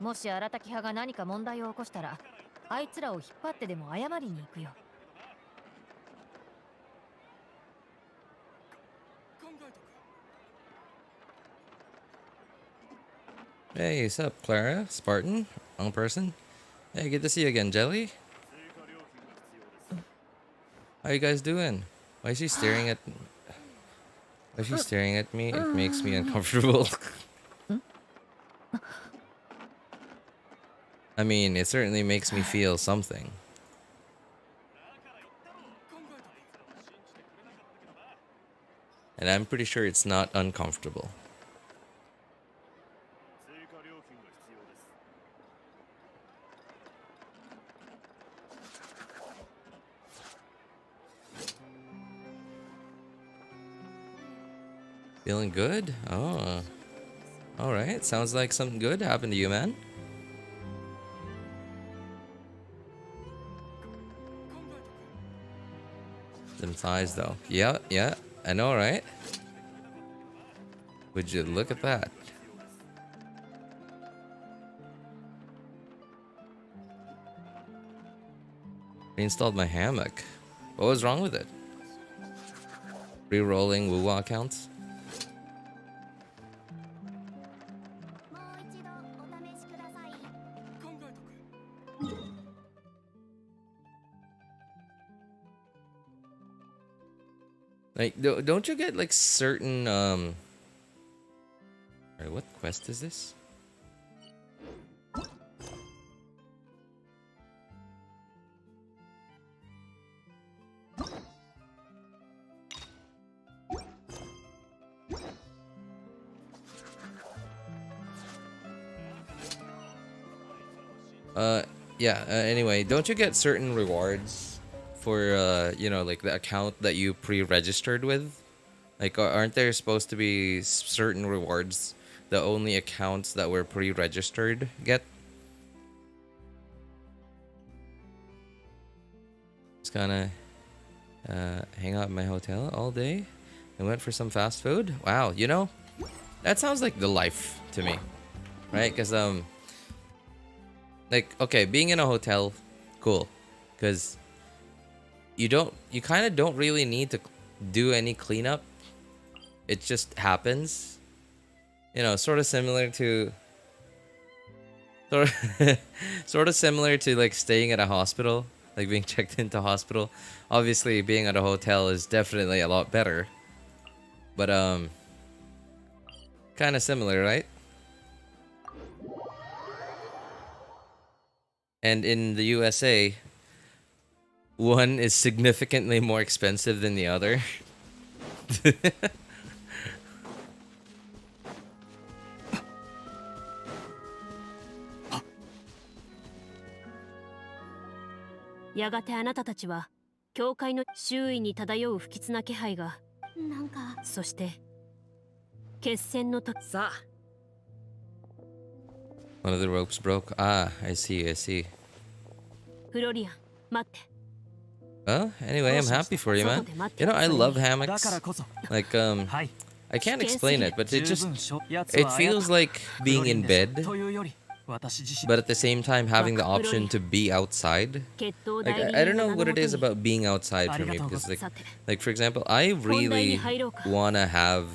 もし荒滝派が何か問題を起こしたら、あいつらを引っ張ってでも謝りに行くよ。Hey, what's up, Clara? Spartan? Wrong person? Hey, good to see you again, Jelly. How you guys doing? Why is she staring at... Why is she staring at me? It makes me uncomfortable. I mean, it certainly makes me feel something. And I'm pretty sure it's not uncomfortable. Feeling good? Oh. Alright, sounds like something good happened to you, man. Them thighs, though. Yeah, I know, right? Would you look at that? Reinstalled my hammock. What was wrong with it? Re-rolling Wuwa accounts? Like, don't you get like certain Alright, what quest is this? Anyway, don't you get certain rewards for, you know, like the account that you pre-registered with? Like, aren't there supposed to be certain rewards that only accounts that were pre-registered get? Just gonna hang out in my hotel all day and went for some fast food. Wow, you know, that sounds like the life to me, right? Because like, okay, being in a hotel, cool, because you kind of don't really need to do any cleanup. It just happens, you know, sort of similar to like staying at a hospital, like being checked into hospital. Obviously, being at a hotel is definitely a lot better, but kind of similar, right? And in the USA, one is significantly more expensive than the other. One of the ropes broke. Ah, I see. Well, anyway, I'm happy for you, man. You know, I love hammocks. Like, I can't explain it, but it feels like being in bed, but at the same time having the option to be outside. Like, I don't know what it is about being outside for me, because like for example, I really wanna have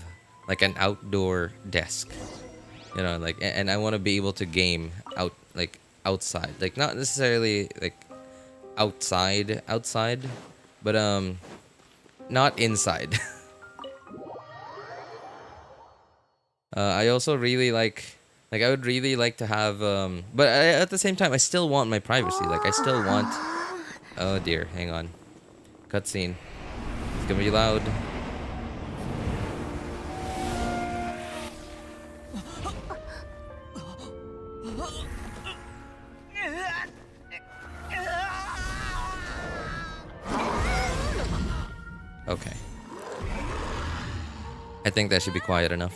like an outdoor desk. You know, like, and I want to be able to game outside, like not necessarily like outside, but not inside. I also really like I would really like to have but at the same time I still want my privacy. Like I still want, oh dear, hang on, cutscene, it's gonna be loud. Okay. I think that should be quiet enough.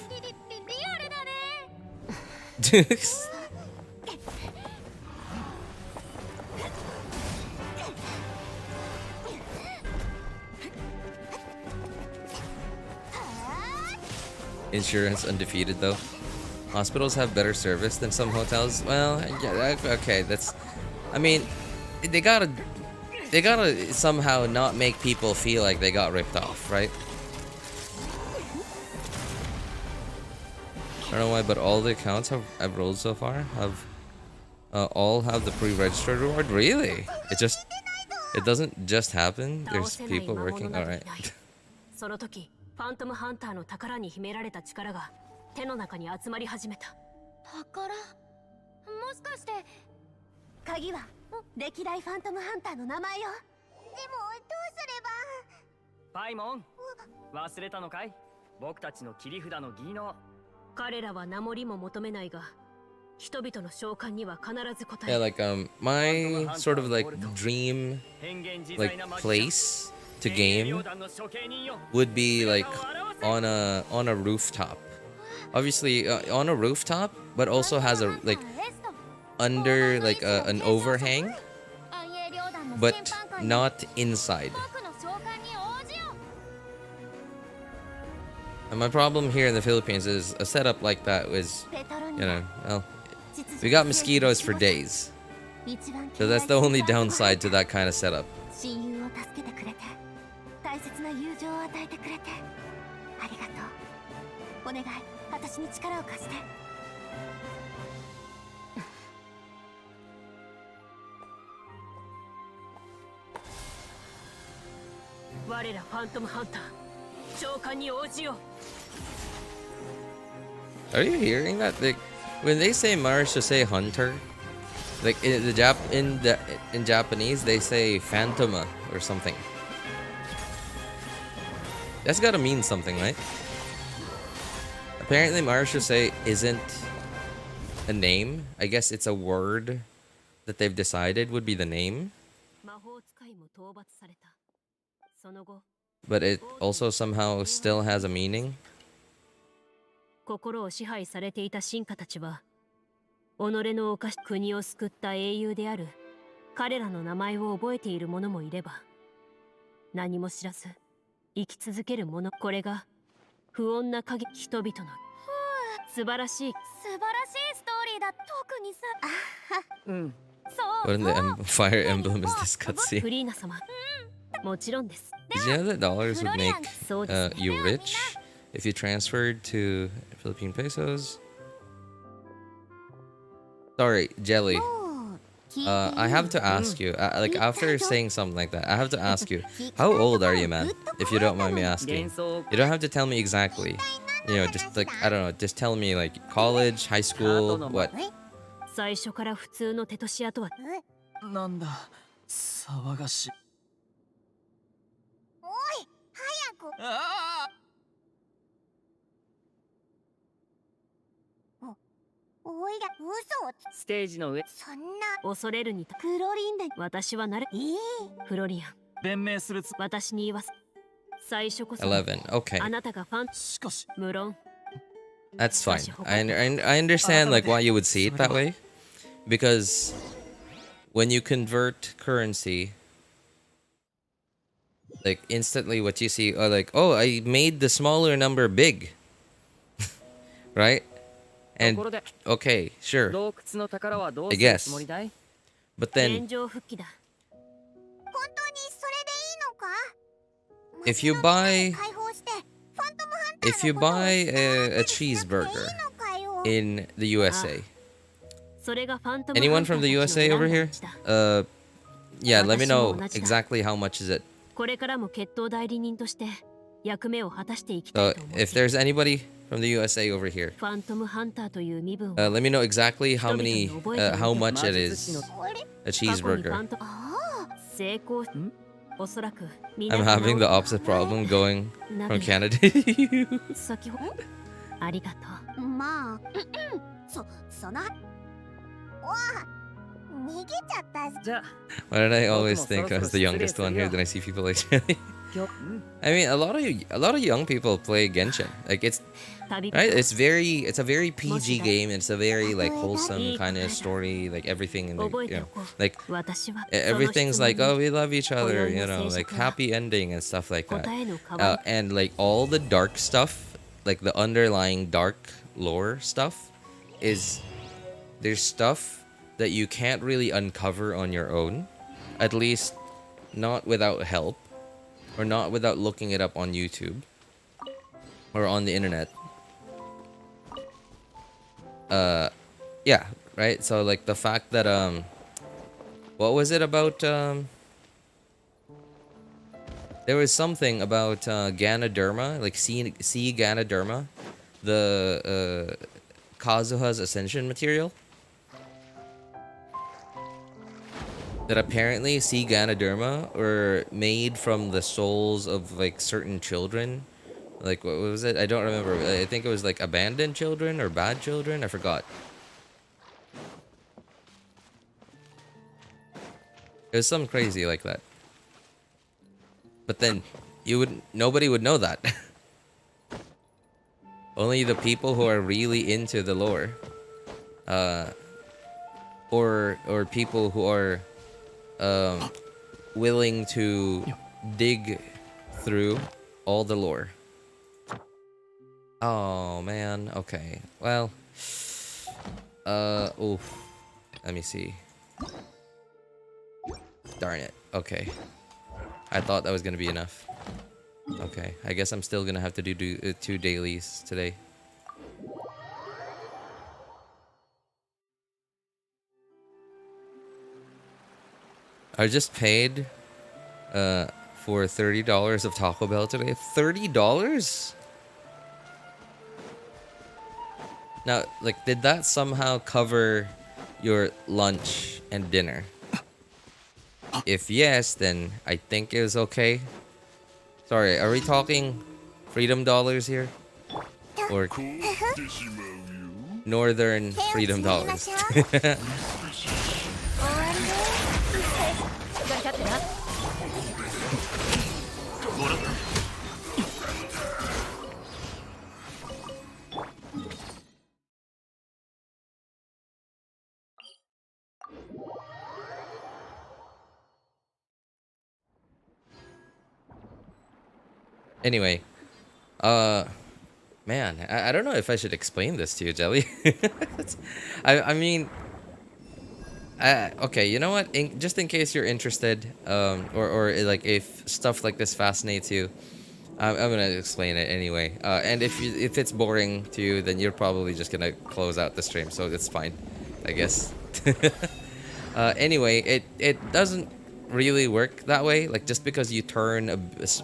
Insurance undefeated though. Hospitals have better service than some hotels. Well, yeah, okay, that's. I mean, they gotta somehow not make people feel like they got ripped off, right? I don't know why, but all the accounts I've rolled so far all have the pre-registered reward. Really? It doesn't just happen. There's people working. All right. その時、ファントムハンターの宝に秘められた力が手の中に集まり始めた。宝？もしかして、鍵は歴代ファントムハンターの名前よ。でもどうすれば？パイモン、忘れたのかい？僕たちの切り札の技能。彼らは名乗りも求めないが、人々の召喚には必ず応え Yeah, る。 like my sort of like dream like place to game would be like on a rooftop. Obviously on a rooftop, but also has a like under like an overhang, but not inside. And my problem here in the Philippines is a setup like that was, you know, well, we got mosquitoes for days. So that's the only downside to that kind of setup. 親友を助けてくれて、大切な友情を与えてくれて、ありがとう。お願い、私に力を貸して。我らファントムハンター、召喚に応じよう。 Are you hearing that? Like, when they say Marsha say hunter, like in Japanese they say phantoma or something. That's gotta mean something, right? Apparently Marsha say isn't a name. I guess it's a word that they've decided would be the name. 魔法使いも討伐された。その後、 But it also somehow still has a meaning. 心を支配されていた臣下たちは、己の犯し国を救った英雄である彼らの名前を覚えている者もいれば、何も知らず生き続ける者。これが不穏な影、人々の素晴らしい素晴らしいストーリーだ。特にさ、うん。そう。 What in the fire emblem is this フ cutscene? リーナ様、もちろんです。 Did you know that dollars would make そうですね。 you rich if you transferred to Philippine pesos? Sorry, Jelly. I have to ask you, like after saying something like that, I have to ask you, how old are you, man? If you don't mind me asking. You don't have to tell me exactly. You know, just like, I don't know, just tell me like college, high school, what? 最初から普通のテトシアとは。なんだ、騒がしい。おい、早く。あおいら、嘘をつ。ステージの上。そんな。恐れるにクロリンで。私はなれ。フロリアン、弁明するつ。私に言わせ。最初こそ。 11. Okay. あなたがファン。しかし。無論。 That's fine. I understand like why you would see it that way. Because when you convert currency, like instantly what you see are like, oh, I made the smaller number big. Right? And okay, sure. I guess. But then 現状復帰だ。本当にそれでいいのか？ if you buy 解放してファントムハンター if you のことを buy a 知らなくていい cheeseburger のかよ。 in the USA. それがファントム Anyone from the ハンターたちの USA over 選ん here? だ道だ。 Yeah, let me know 私も同じだ。 exactly how much is it. これからも決闘代理人として役目を果たしていきた So いと思っている。 if there's anybody from the USA over here, ファントムハンターという身分を let me know exactly how many, how much it is あれ？ a 過去にファ cheeseburger. ントあ成功し、おそらく I'm having the opposite problem going from Canada to you. 先ほどありがとあ、まあ、その。おわ、逃げちゃった。じゃあ、 Why did I always think I was the youngest one here? Then I see people like Jelly. 今日、I mean, a lot of young people play Genshin. Like it's う。旅 right. 人 It's a very PG game. It's a very like wholesome kind of story. Like everything in the, 覚え you て know, おこう。 like 私は everything's like, そ oh, の質問 we love each other. 今宵 You の know, 静 like 寂は happy ending and stuff like 答 that. えの代わり。 And like all the dark stuff, like the underlying dark lore stuff is there's stuff that you can't really uncover on your own, at least not without help, or not without looking it up on YouTube or on the internet. Yeah, right? So like the fact that what was it about there was something about Ganoderma, like sea Ganoderma, the Kazuha's ascension material. That apparently sea Ganoderma were made from the souls of like certain children. Like what was it? I don't remember. I think it was like abandoned children or bad children. I forgot. It was something crazy like that. But then nobody would know that. Only the people who are really into the lore. Or people who are willing to dig through all the lore. Oh man, okay. Well, oof. Let me see. Darn it. Okay. I thought that was gonna be enough. Okay, I guess I'm still gonna have to do 2 dailies today. I just paid for $30 of Taco Bell today. $30? Now, like, did that somehow cover your lunch and dinner? If yes, then I think it was okay. Sorry, are we talking freedom dollars here? Or northern freedom dollars? Anyway, man, I don't know if I should explain this to you, Jelly. I mean, okay, you know what? Just in case you're interested, or like if stuff like this fascinates you, I'm gonna explain it anyway. And if it's boring to you, then you're probably just gonna close out the stream, so it's fine, I guess. Anyway, it doesn't really work that way. Like, just because you turn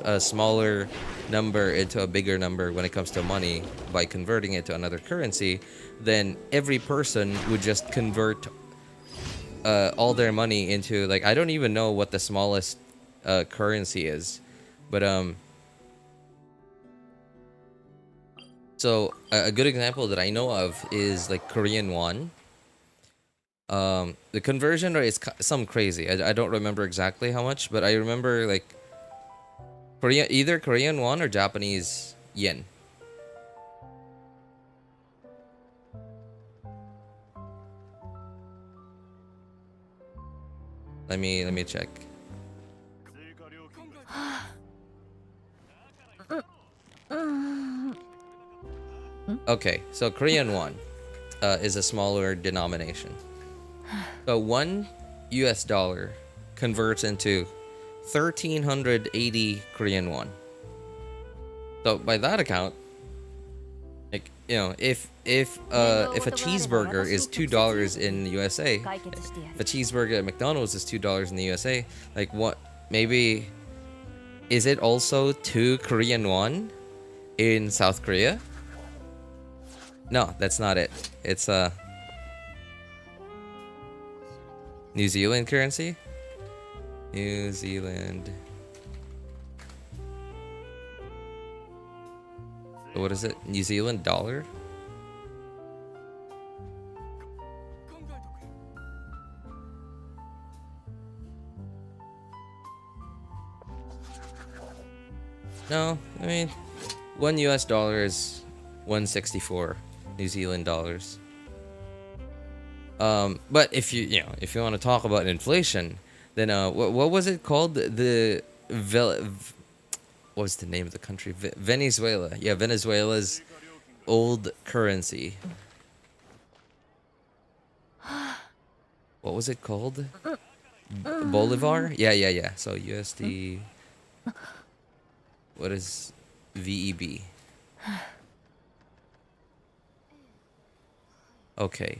a smaller number into a bigger number when it comes to money by converting it to another currency, then every person would just convert all their money into, like, I don't even know what the smallest currency is, but so a good example that I know of is like Korean won. The conversion rate is some crazy. I don't remember exactly how much, but I remember like either Korean won or Japanese yen. Let me check. Okay, so Korean won is a smaller denomination. So $1 converts into 1,380 Korean won. So by that account, like, you know, if a cheeseburger is $2 in the USA, if a cheeseburger at McDonald's is $2 in the USA, like, what, maybe is it also 2 Korean won in South Korea? No, that's not it. It's New Zealand currency? New Zealand. What is it? New Zealand dollar? No, I mean, $1 is 164 New Zealand dollars. But if you want to talk about inflation, then what was it called? The what was the name of the country? Venezuela. Yeah, Venezuela's old currency. What was it called? Bolivar? Yeah. So USD. What is VEB? Okay.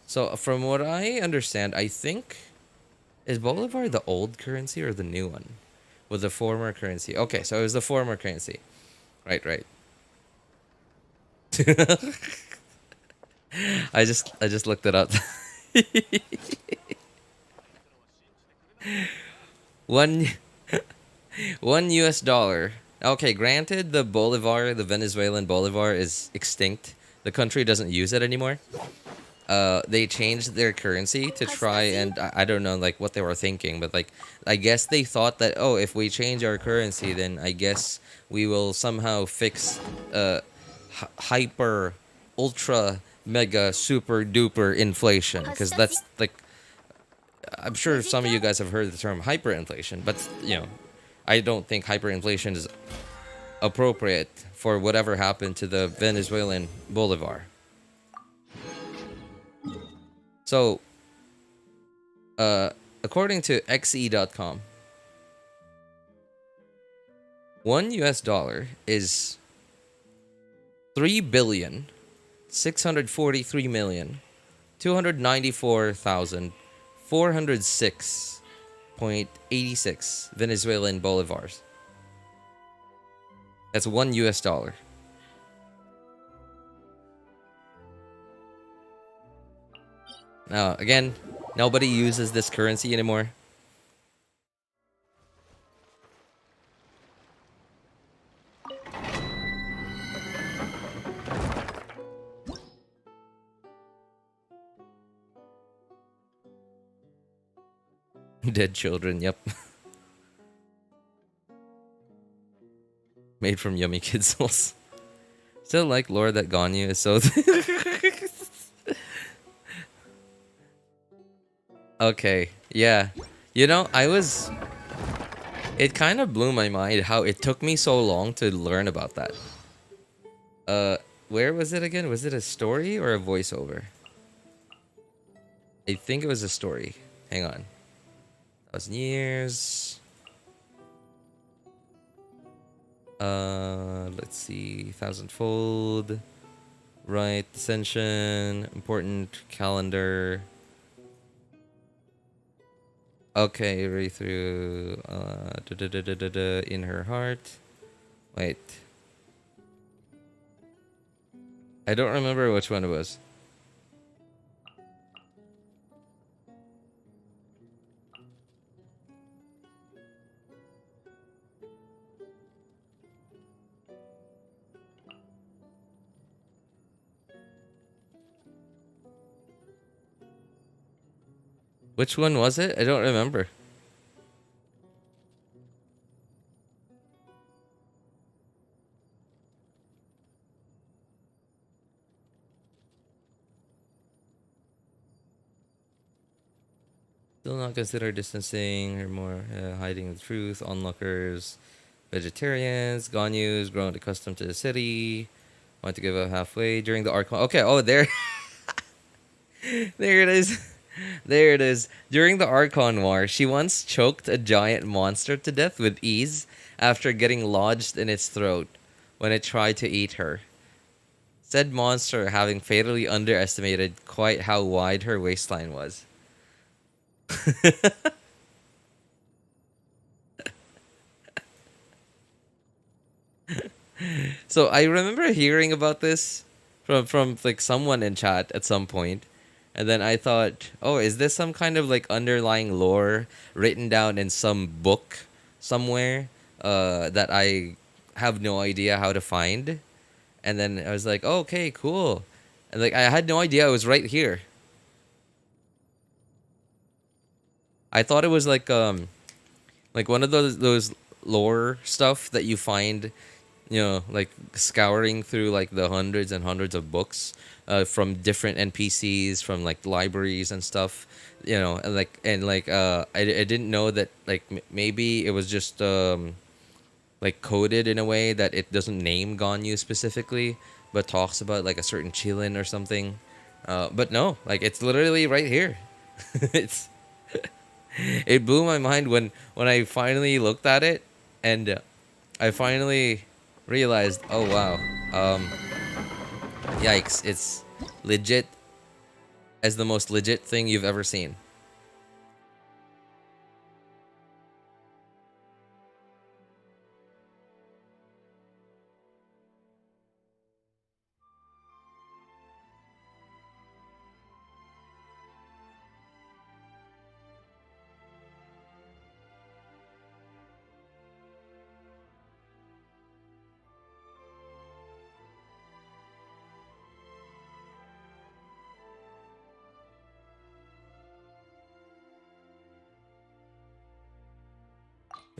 So from what I understand, I think, is Bolivar the old currency or the new one? With the former currency. Okay, so it was the former currency. Right. I just looked it up. one US dollar. Okay, granted the Bolivar, the Venezuelan Bolivar is extinct. The country doesn't use it anymore. They changed their currency to try and I don't know like what they were thinking, but like I guess they thought that, oh, if we change our currency, then I guess we will somehow fix hyper ultra mega super duper inflation, because that's like, I'm sure some of you guys have heard the term hyperinflation, but you know, I don't think hyperinflation is appropriate for whatever happened to the Venezuelan Bolivar. So, according to xe.com, $1 is 3,643,294,406.86 Venezuelan bolivars. That's $1. Now, again, nobody uses this currency anymore. Dead children, yep. Made from yummy kid souls. Still like lore that Ganyu is so... Okay, yeah. You know, it kind of blew my mind how it took me so long to learn about that. Where was it again? Was it a story or a voiceover? I think it was a story. Hang on. 1,000 years. Let's see. 1,000-fold. Right. Ascension. Important calendar. Okay, right through in her heart. Wait. I don't remember which one it was. Which one was it? I don't remember. Still not consider distancing or more hiding the truth. Onlookers, vegetarians, Ganyus, grown accustomed to the city. Want to give up halfway during the Archon. Okay, oh there, there it is. There it is. During the Archon War, she once choked a giant monster to death with ease after getting lodged in its throat when it tried to eat her. Said monster having fatally underestimated quite how wide her waistline was. So I remember hearing about this from like someone in chat at some point. And then I thought, oh, is this some kind of like underlying lore written down in some book somewhere that I have no idea how to find? And then I was like, oh, okay, cool. And like I had no idea it was right here. I thought it was like one of those lore stuff that you find, you know, like scouring through like the hundreds and hundreds of books from different NPCs from like libraries and stuff, you know, and I didn't know that like maybe it was just like coded in a way that it doesn't name Ganyu specifically, but talks about like a certain Chilin or something. But no, like it's literally right here. It's it blew my mind when I finally looked at it, and I finally realized, oh wow, yikes, it's legit as the most legit thing you've ever seen.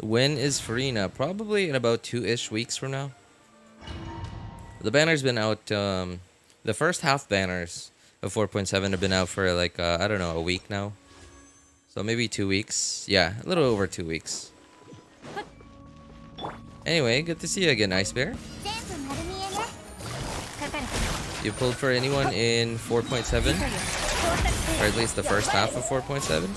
When is Furina? Probably in about 2-ish weeks from now. The banner's been out, the first half banners of 4.7 have been out for like, I don't know, a week now. So maybe 2 weeks. Yeah, a little over 2 weeks. Anyway, good to see you again, Ice Bear. You pulled for anyone in 4.7? Or at least the first half of 4.7?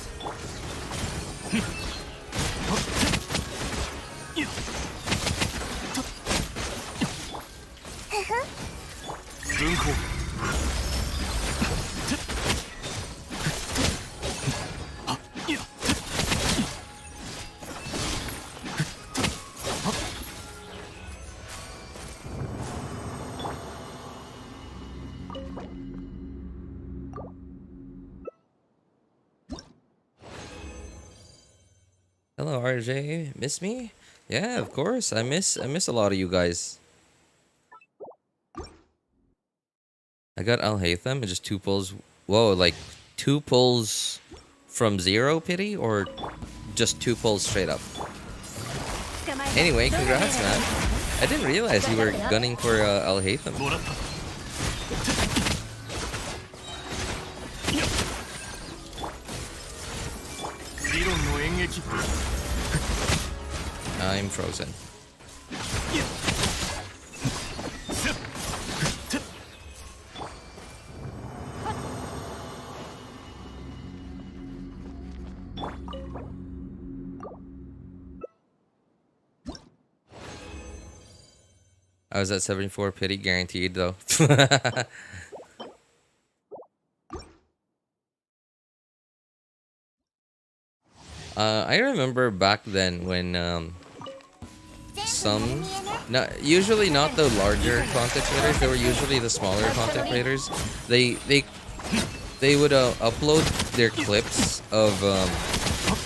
Hello, RJ. Miss me? Yeah, of course. I miss a lot of you guys. I got Alhaitham and just 2 pulls. Whoa, like 2 pulls from 0 pity, or just 2 pulls straight up? Anyway, congrats, man. I didn't realize you were gunning for Alhaitham. I'm frozen. I was at 74 pity guaranteed though. I remember back then when some, usually not the larger content creators, they were usually the smaller content creators. They would upload their clips of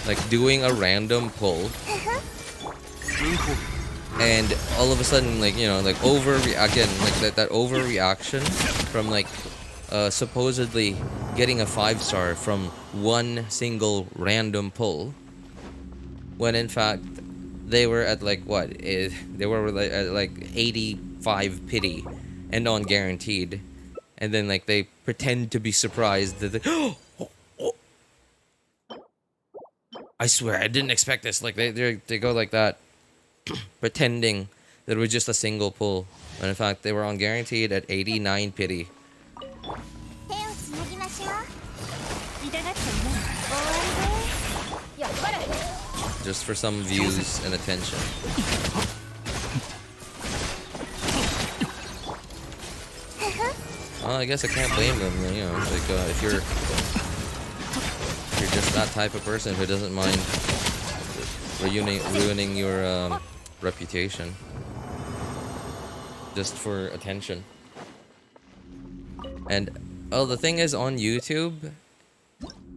like doing a random pull, and all of a sudden, like, you know, like again, like that overreaction from like supposedly getting a 5-star from one single random pull, when in fact they were at like what? They were like at like 85 pity and on guaranteed, and then like they pretend to be surprised that they, I swear I didn't expect this. Like they go like that, pretending that it was just a single pull, when in fact they were on guaranteed at 89 pity. Just for some views and attention. Well, I guess I can't blame them, you know, like if you're just that type of person who doesn't mind ruining your reputation just for attention. And oh, the thing is, on YouTube,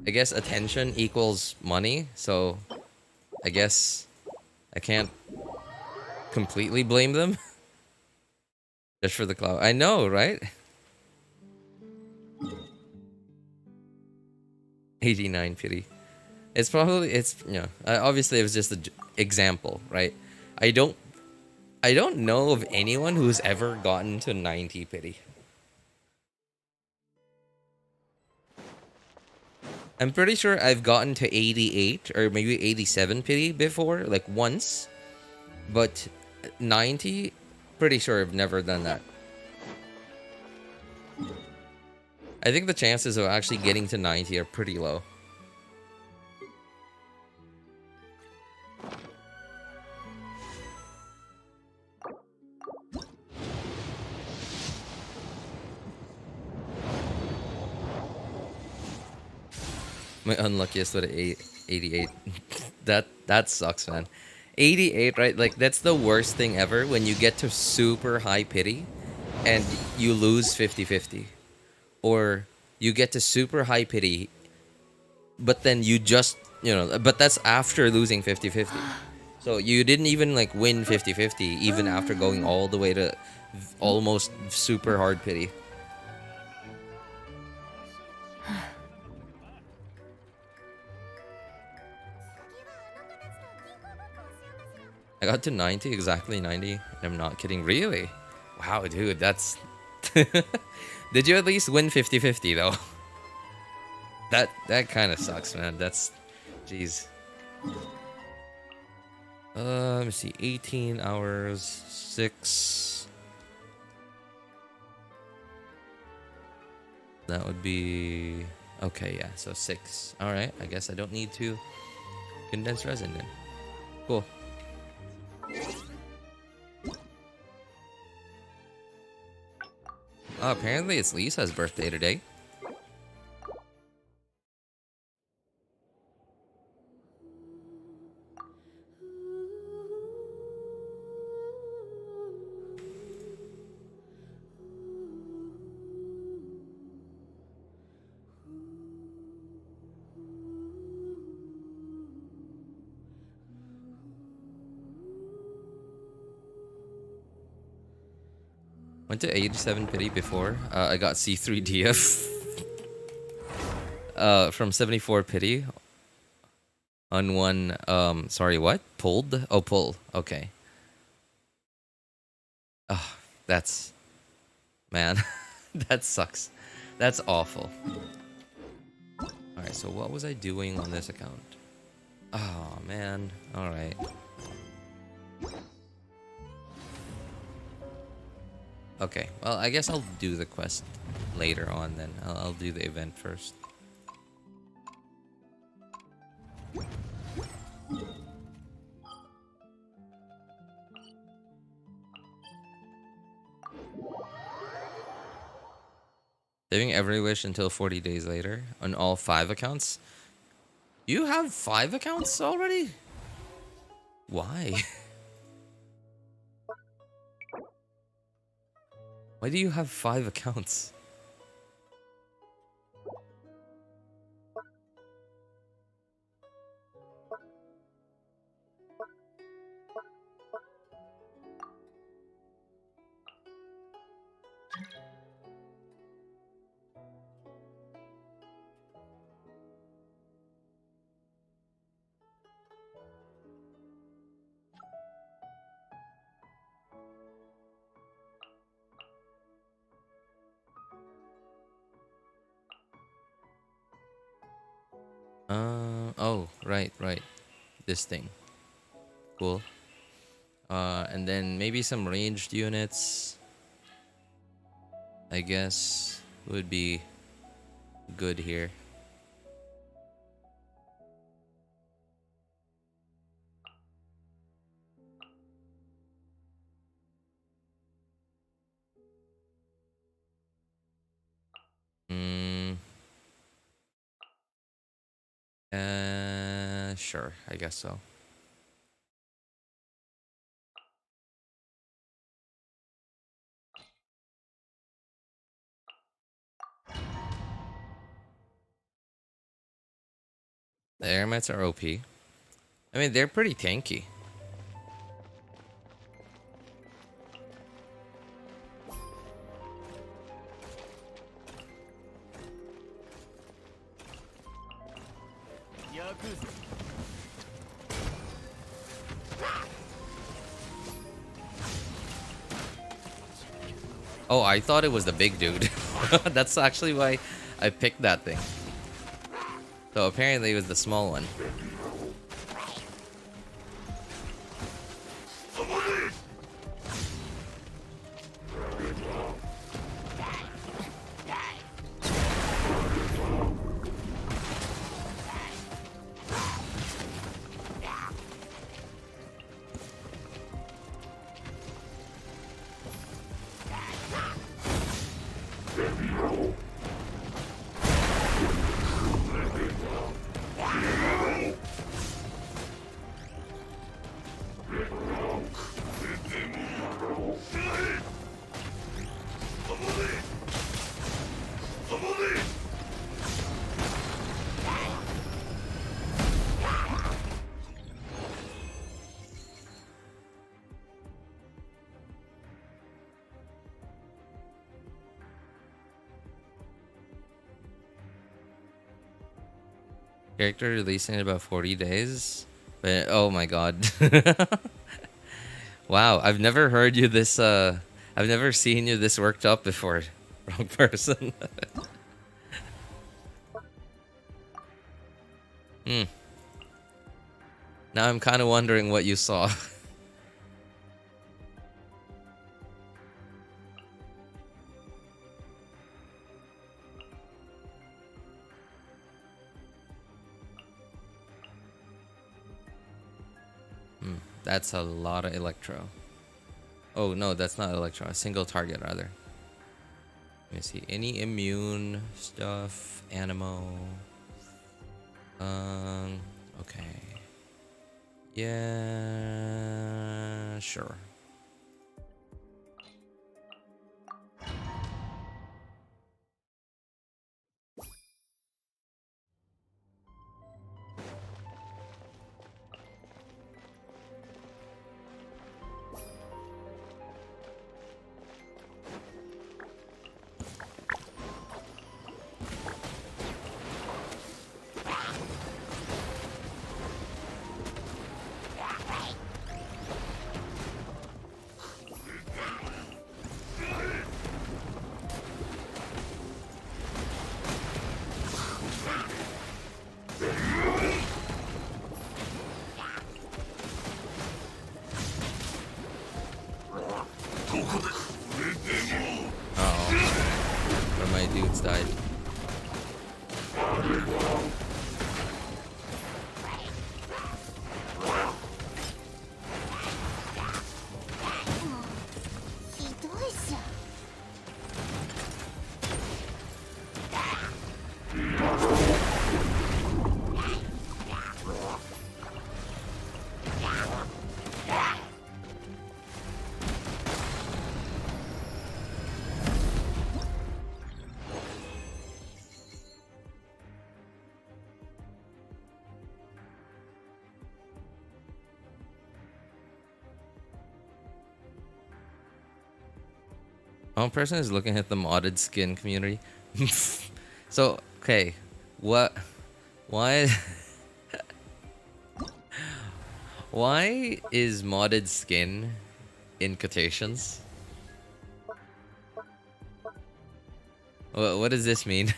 I guess attention equals money, so I guess I can't completely blame them just for the clout. I know, right? 89 pity. It's probably, it's, you know, obviously it was just an example, right? I don't know of anyone who's ever gotten to 90 pity. I'm pretty sure I've gotten to 88 or maybe 87 pity before, like once. But 90, pretty sure I've never done that. I think the chances of actually getting to 90 are pretty low. My unluckiest with 88. That sucks, man. 88, right? Like, that's the worst thing ever when you get to super high pity and you lose 50-50. Or you get to super high pity, but then you just, but that's after losing 50-50. So you didn't even, like, win 50-50 even after going all the way to almost super hard pity. I got to 90, exactly 90, and I'm not kidding. Really? Wow, dude, that's... Did you at least win 50-50, though? That kind of sucks, man. That's... Jeez. Let me see. 18 hours, 6... That would be... Okay, yeah, so 6. Alright, I guess I don't need to condense resin then. Cool. Oh, apparently it's Lisa's birthday today. Went to 87 pity before. I got C3DF from 74 pity on one. Sorry, what? Pulled? Oh, pull. Okay. Oh, that's... Man, that sucks. That's awful. Alright, so what was I doing on this account? Oh, man. Alright. Okay, well, I guess I'll do the quest later on then. I'll do the event first. Saving every wish until 40 days later on all 5 accounts. You have 5 accounts already? Why? Why do you have 5 accounts? Oh, right. This thing. Cool. And then maybe some ranged units, I guess, would be good here. Sure, I guess so. The airmats are OP. I mean, they're pretty tanky. Oh, I thought it was the big dude. That's actually why I picked that thing. So apparently it was the small one. Character releasing in about 40 days. But oh my god. Wow, I've never heard you this I've never seen you this worked up before. Wrong person. Now I'm kind of wondering what you saw. That's a lot of electro. Oh no, that's not electro. A single target rather. Let me see. Any immune stuff? Animo. Okay. Yeah, sure. One person is looking at the modded skin community. So, okay, why why is modded skin in quotations? What does this mean?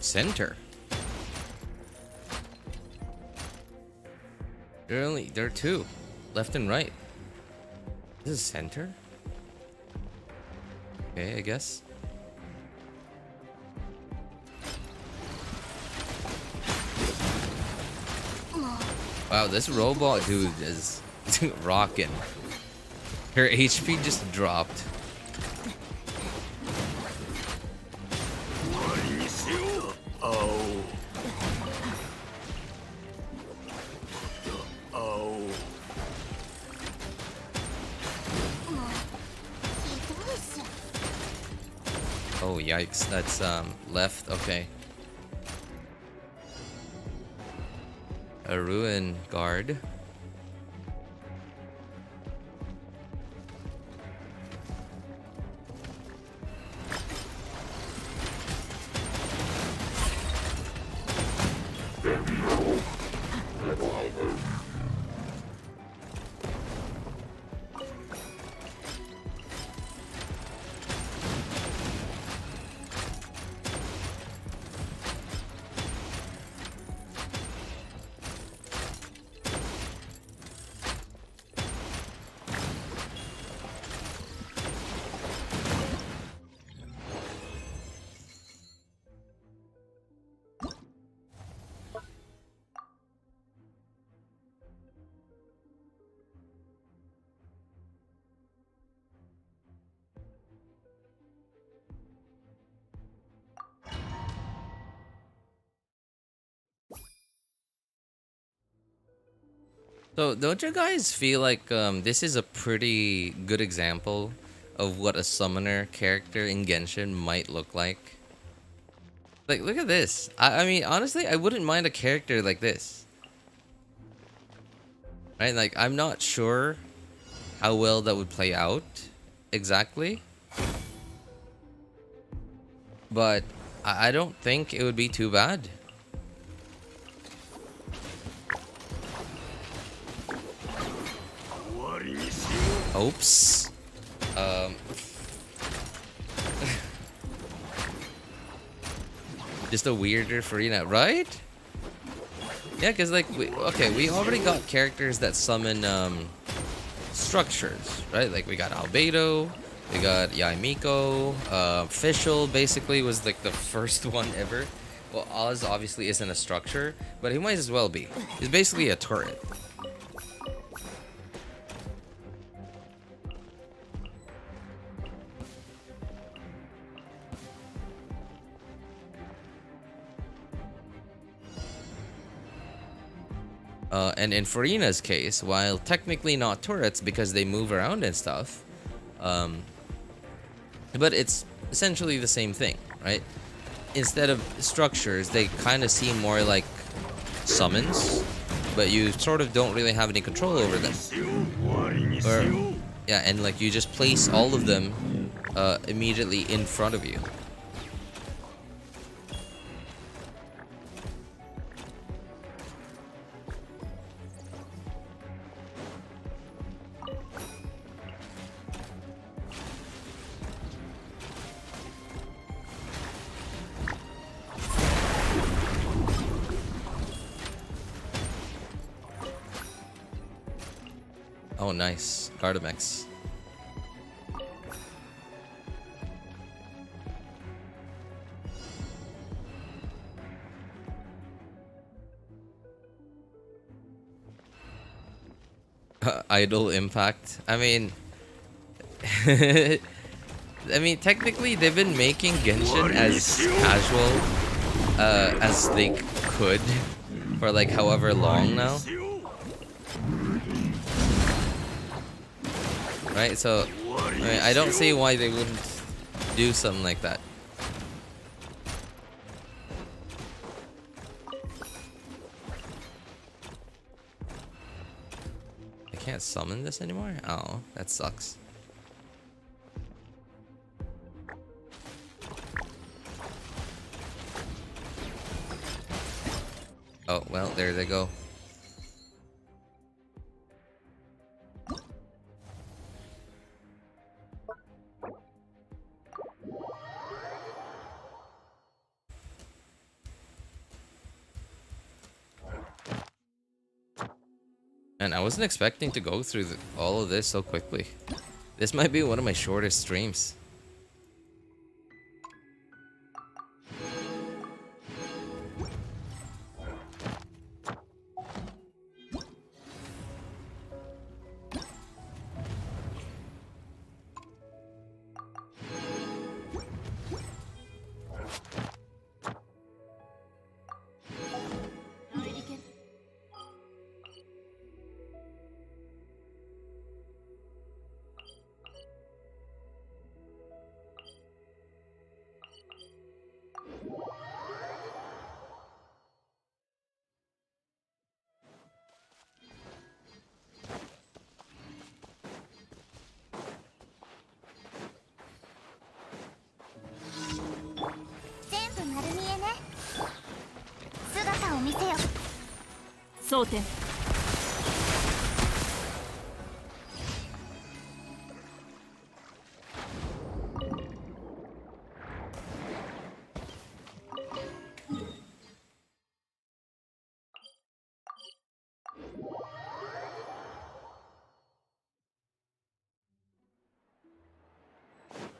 Center. There are two, left and right. This is center. Okay, I guess. Wow, this robot dude is rocking. Her HP just dropped. Oh yikes, that's left, okay. A ruin guard. So don't you guys feel like this is a pretty good example of what a summoner character in Genshin might look like? Like, look at this. I mean, honestly, I wouldn't mind a character like this. Right? Like, I'm not sure how well that would play out exactly. But I don't think it would be too bad. Oops. Just a weirder Furina, right? Yeah, because like, we already got characters that summon structures, right? Like we got Albedo, we got Yaimiko, Fischl basically was like the first one ever. Well, Oz obviously isn't a structure, but he might as well be. He's basically a turret. And in Furina's case, while technically not turrets because they move around and stuff, but it's essentially the same thing, right? Instead of structures, they kind of seem more like summons, but you sort of don't really have any control over them. Or, yeah, and like you just place all of them immediately in front of you. Oh, nice. Gardamex. Idle Impact. I mean... I mean, technically, they've been making Genshin as casual as they could for like however long now. Right, so I mean, I don't see why they wouldn't do something like that. I can't summon this anymore? Oh, that sucks. Oh, well, there they go. And I wasn't expecting to go through all of this so quickly. This might be one of my shortest streams.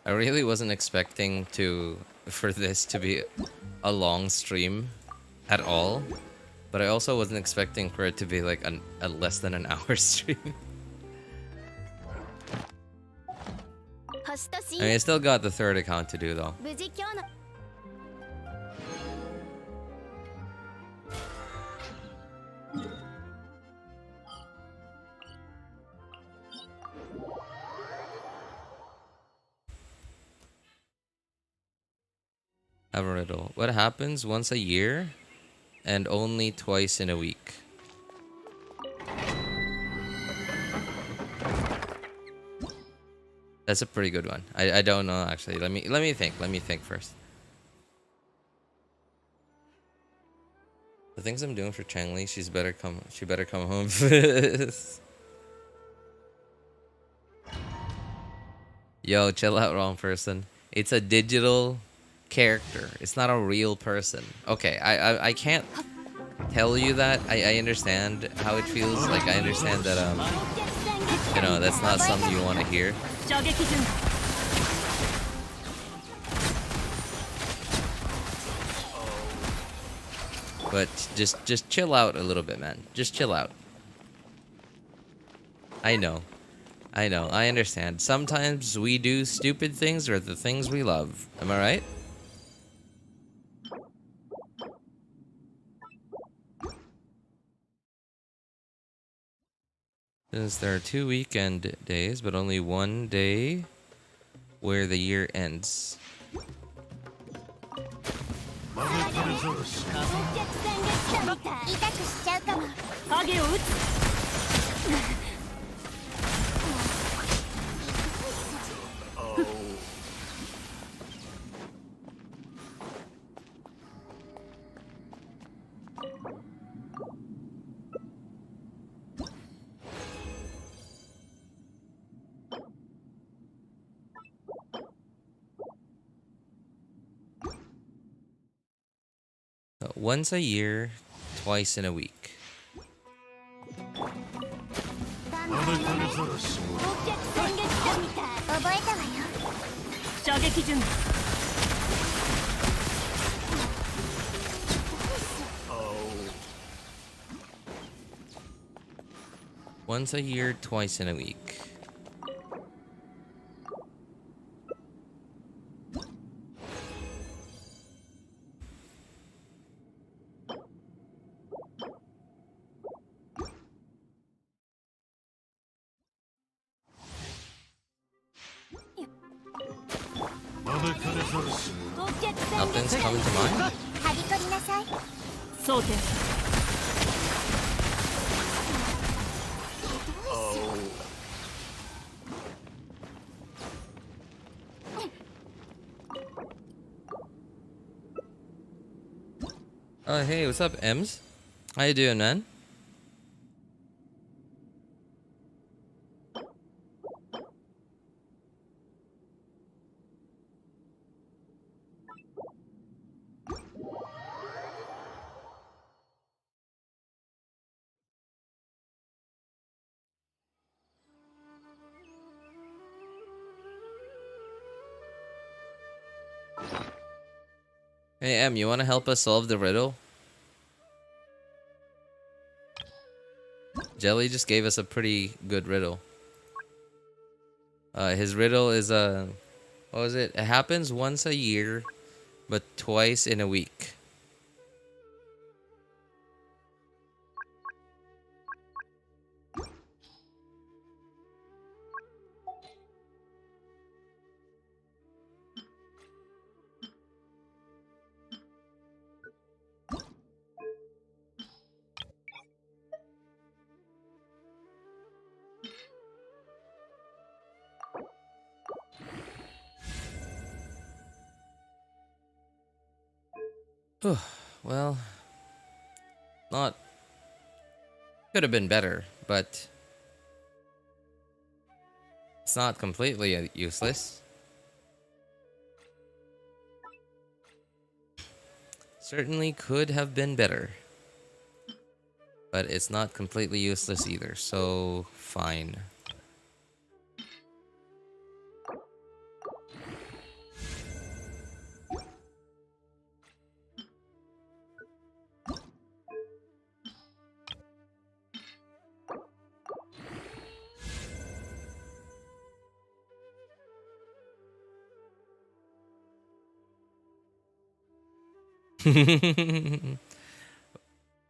I really wasn't expecting for this to be a long stream at all, but I also wasn't expecting for it to be like a less than an hour stream. I mean, I still got the third account to do though. Have a riddle. What happens once a year and only twice in a week? That's a pretty good one. I don't know actually. Let me think. Let me think first. The things I'm doing for Changli, she better come home. Yo, chill out, wrong person. It's a digital character. It's not a real person. Okay, I can't tell you that. I understand how it feels. Like I understand that you know, that's not something you want to hear. But just chill out a little bit, man. Just chill out. I know. I understand. Sometimes we do stupid things or the things we love. Am I right? Since there are 2 weekend days, but only one day where the year ends. Once a year, twice in a week. Once a year, twice in a week. Nothing's coming to mind? Oh, hey, what's up, Ems? How you doing, man? Hey, Em, you want to help us solve the riddle? Jelly just gave us a pretty good riddle. His riddle is what was it? It happens once a year, but twice in a week. Well, not could have been better, but it's not completely useless. Certainly could have been better, but it's not completely useless either, so fine.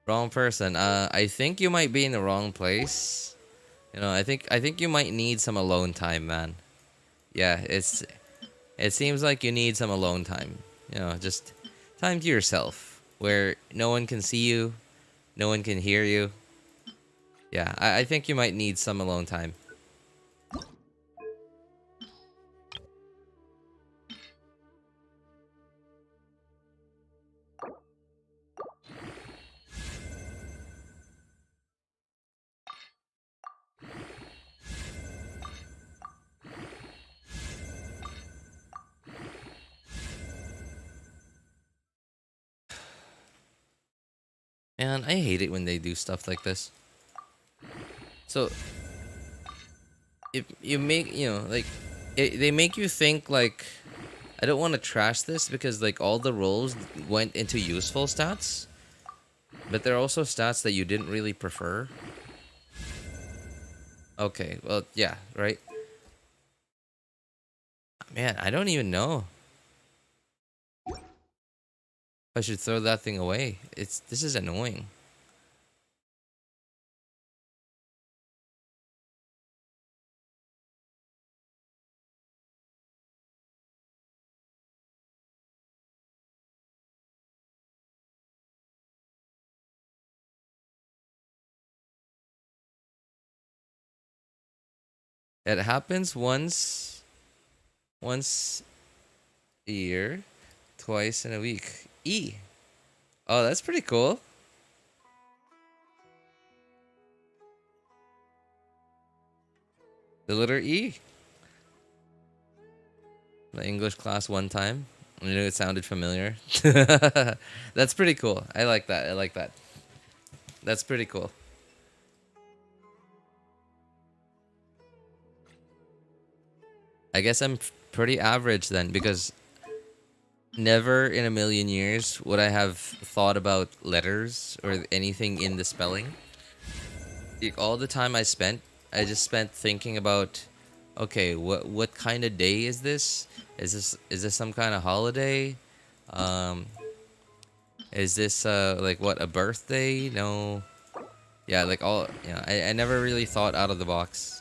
Wrong person. I think you might be in the wrong place. You know, I think you might need some alone time, man. Yeah, it seems like you need some alone time. You know, just time to yourself where no one can see you, no one can hear you. Yeah, I think you might need some alone time. And I hate it when they do stuff like this. So, if you make, you know, like, they make you think, like, I don't want to trash this because, like, all the rolls went into useful stats. But there are also stats that you didn't really prefer. Okay, well, yeah, right? Man, I don't even know if I should throw that thing away. This is annoying. It happens once a year, twice in a week. E. Oh, that's pretty cool. The letter E. The English class one time. I knew it sounded familiar. That's pretty cool. I like that. I like that. That's pretty cool. I guess I'm pretty average then, because never in a million years would I have thought about letters or anything in the spelling. Like, all the time I just spent thinking about, okay, what kind of day is this? Is this some kind of holiday? Is this like what, a birthday? No. Yeah, like all, yeah, I never really thought out of the box.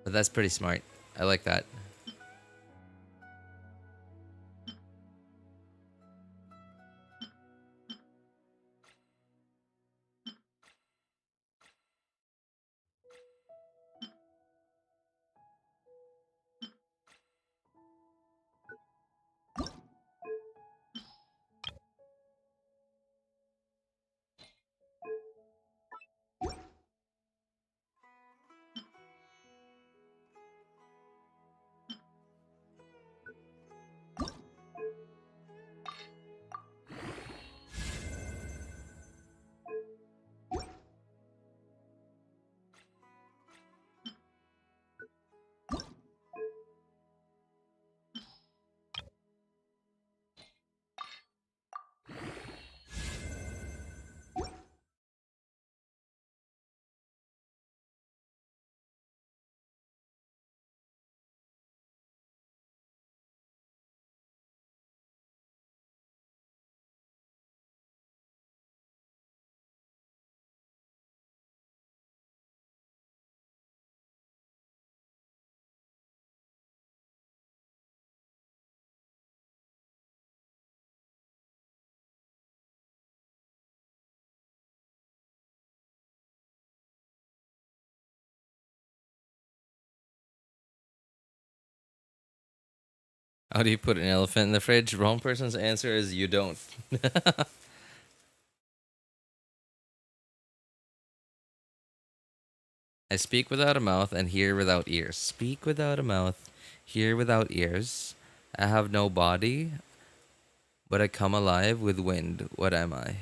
But that's pretty smart. I like that. How do you put an elephant in the fridge? Wrong person's answer is you don't. I speak without a mouth and hear without ears. Speak without a mouth, hear without ears. I have no body, but I come alive with wind. What am I?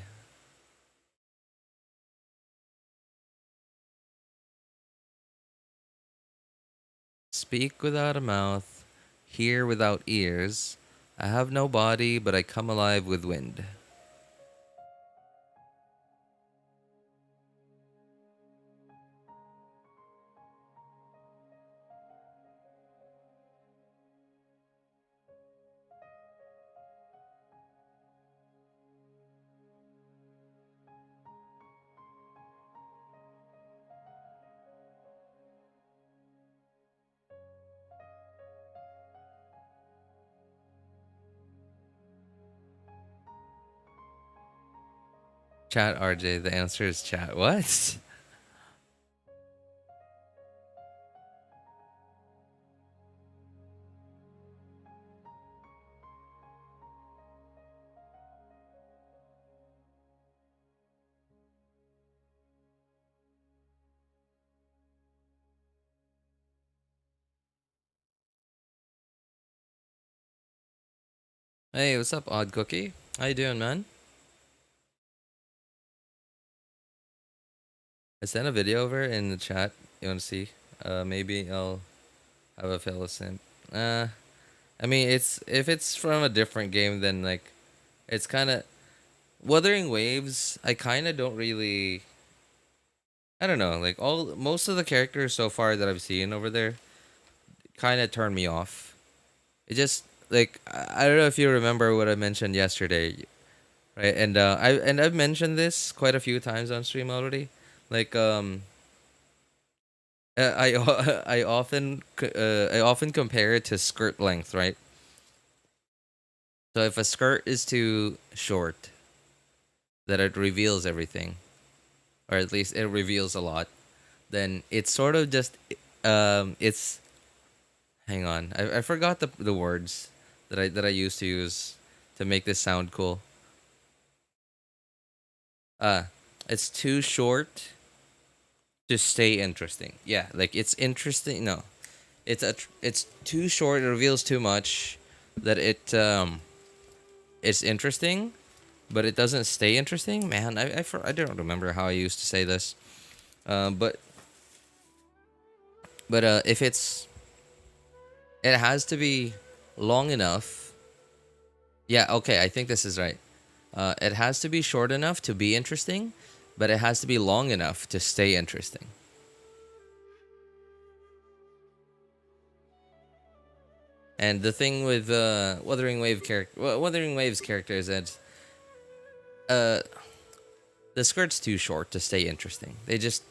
Speak without a mouth, hear without ears. I have no body, but I come alive with wind. Chat RJ, the answer is chat. What? Hey, what's up, Odd Cookie? How you doing, man? I sent a video over in the chat. You want to see? Maybe I'll have a fellow simp. I mean, if it's from a different game, then like, it's kind of Wuthering Waves. I kind of don't really. I don't know. Like most of the characters so far that I've seen over there, kind of turn me off. It just like I don't know if you remember what I mentioned yesterday, right? And I've mentioned this quite a few times on stream already. Like I often compare it to skirt length, right? So if a skirt is too short, that it reveals everything, or at least it reveals a lot, then it's sort of just it's. Hang on, I forgot the words that I used to use to make this sound cool. It's too short to stay interesting. Yeah, like it's interesting. No, it's too short. It reveals too much that it's interesting, but it doesn't stay interesting. Man, I don't remember how I used to say this. But if it has to be long enough. Yeah, okay, I think this is right. It has to be short enough to be interesting, but it has to be long enough to stay interesting. And the thing with Wuthering Waves character is that the skirt's too short to stay interesting. They just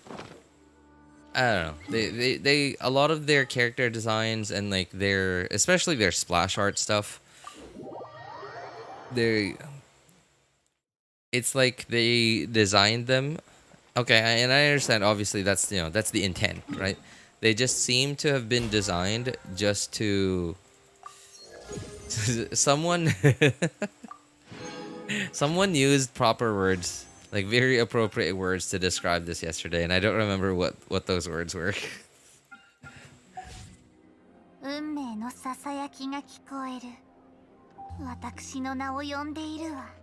I don't know. They a lot of their character designs and like especially their splash art stuff. It's like they designed them. Okay, and I understand. Obviously, that's the intent, right? They just seem to have been designed just to someone someone used proper words. Like very appropriate words to describe this yesterday, and I don't remember what those words were. 運命のささやきが聞こえる。私の名を呼んでいるわ。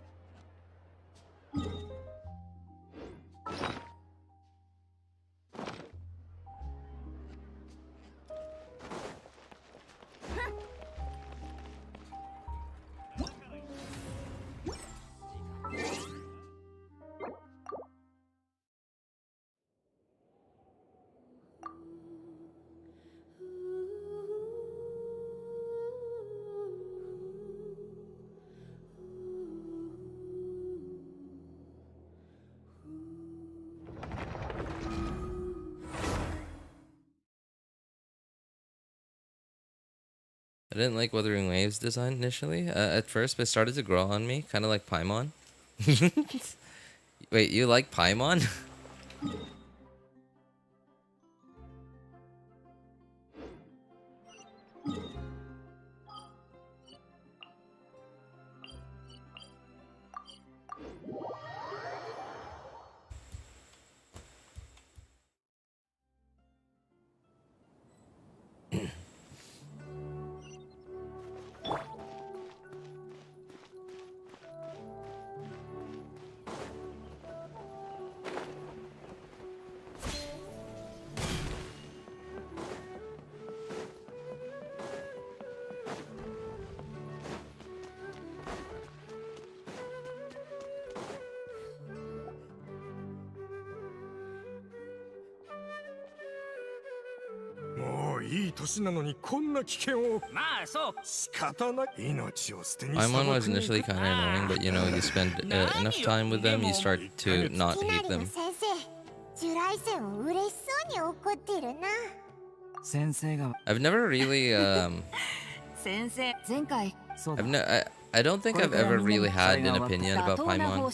I didn't like Wuthering Waves design initially at first, but it started to grow on me, kind of like Paimon. Wait, you like Paimon? Paimon was initially kind of annoying, but you spend enough time with them, you start to not hate them. I've never really I don't think I've ever really had an opinion about Paimon.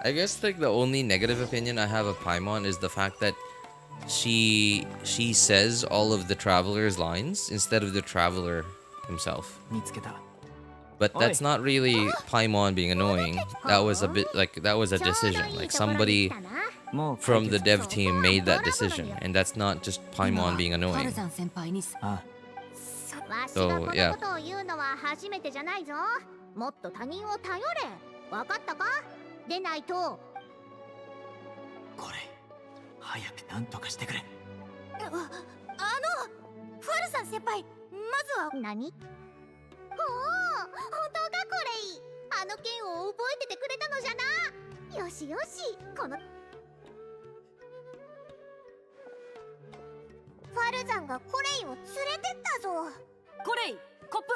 I guess like the only negative opinion I have of Paimon is the fact that she says all of the traveler's lines instead of the traveler himself. But that's not really Paimon being annoying. That was a bit like that was a decision. Like somebody from the dev team made that decision, and that's not just Paimon being annoying. So yeah. 初めてじゃないぞ。もっと他人を頼れ。わかったか？でないと。これ、早く何とかしてくれ。ファルさん先輩、まずは何？おお、本当かこれ。あの件を覚えててくれたのじゃな。よしよし、この。ファルさんがコレイを連れてったぞ。コレイ、コップ。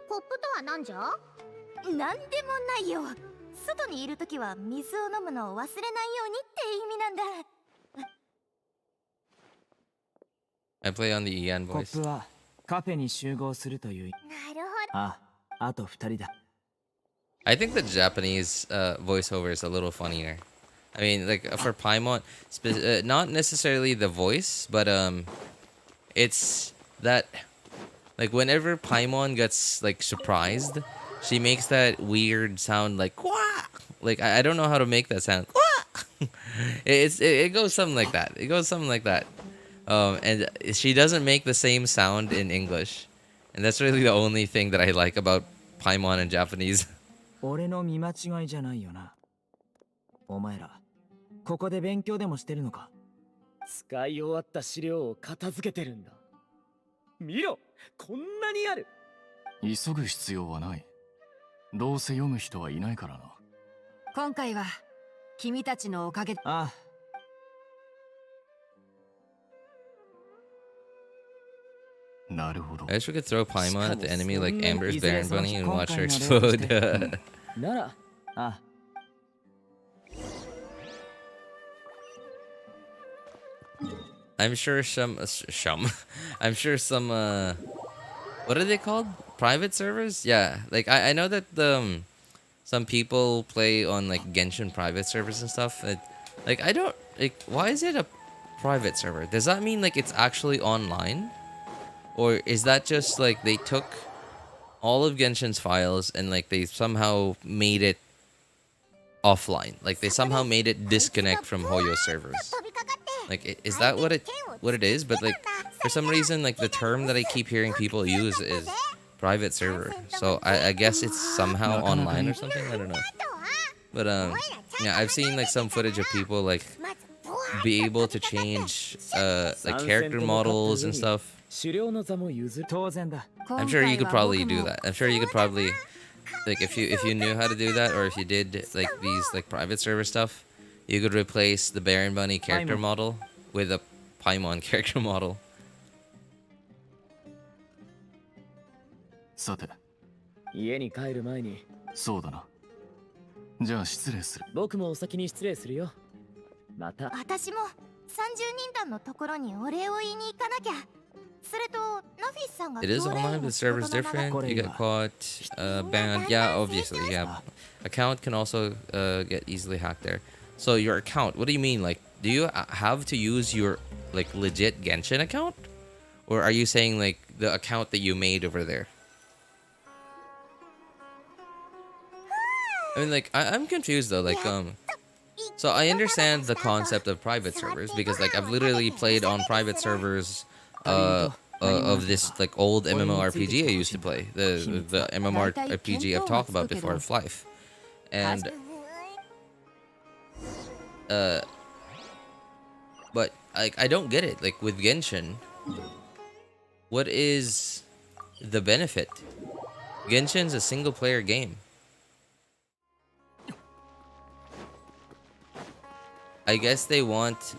コップとは何じゃ？なんでもないよ。外にいるときは水を飲むのを忘れないようにって意味なんだ。I play on the Ian コ voice. ップはカフェに集合するという。なるほど。あと2人だ。I think the Japanese voiceover is a little funnier. I mean, like for Paimon, not necessarily the voice, but it's that like whenever Paimon gets like surprised, she makes that weird sound like quack. Like I don't know how to make that sound. Quack. It goes something like that. It goes something like that. And she doesn't make the same sound in English, and that's really the only thing that I like about Paimon in Japanese. 俺の見間違いじゃないよな。お前らここで勉強でもしてるのか？使い終わった資料を片付けてるんだ。見ろ、こんなにある。急ぐ必要はない。どうせ読む人はいないからな。今回は君たちのおかげ。ああ。なるほど。I wish we could throw Paimon at the enemy like Amber's Baron Bunny and watch her explode. なら、あ。I'm sure I'm sure some what are they called? Private servers? Yeah, like I know that some people play on like Genshin private servers and stuff. Like I don't like, why is it a private server? Does that mean like it's actually online? Or is that just like they took all of Genshin's files and like they somehow made it offline? Like they somehow made it disconnect from Hoyo servers. Like is that what it is? But like for some reason like the term that I keep hearing people use is private server. So I guess it's somehow online or something. I don't know. But yeah, I've seen like some footage of people like be able to change like character models and stuff. I'm sure you could probably do that. I'm sure you could probably like if you knew how to do that, or if you did like these like private server stuff, you could replace the Baron Bunny character model with a Paimon character model. さて、家に帰る前に。そうだな。じゃあ失礼する。僕もお先に失礼するよ。また。私も30人団のところにお礼を言いに行かなきゃ。それとナフィスさんが It is online, but the server's different. You get caught, banned. Yeah, obviously, yeah. Account can also get easily hacked there. So your account, what do you mean? Like, do you have to use your like legit Genshin account, or are you saying like the account that you made over there? I mean, like I'm confused though. Like so I understand the concept of private servers because like I've literally played on private servers of this like old MMORPG I used to play, the MMORPG I've talked about before, of Life, and but I don't get it. Like with Genshin, what is the benefit? Genshin's a single player game. I guess they want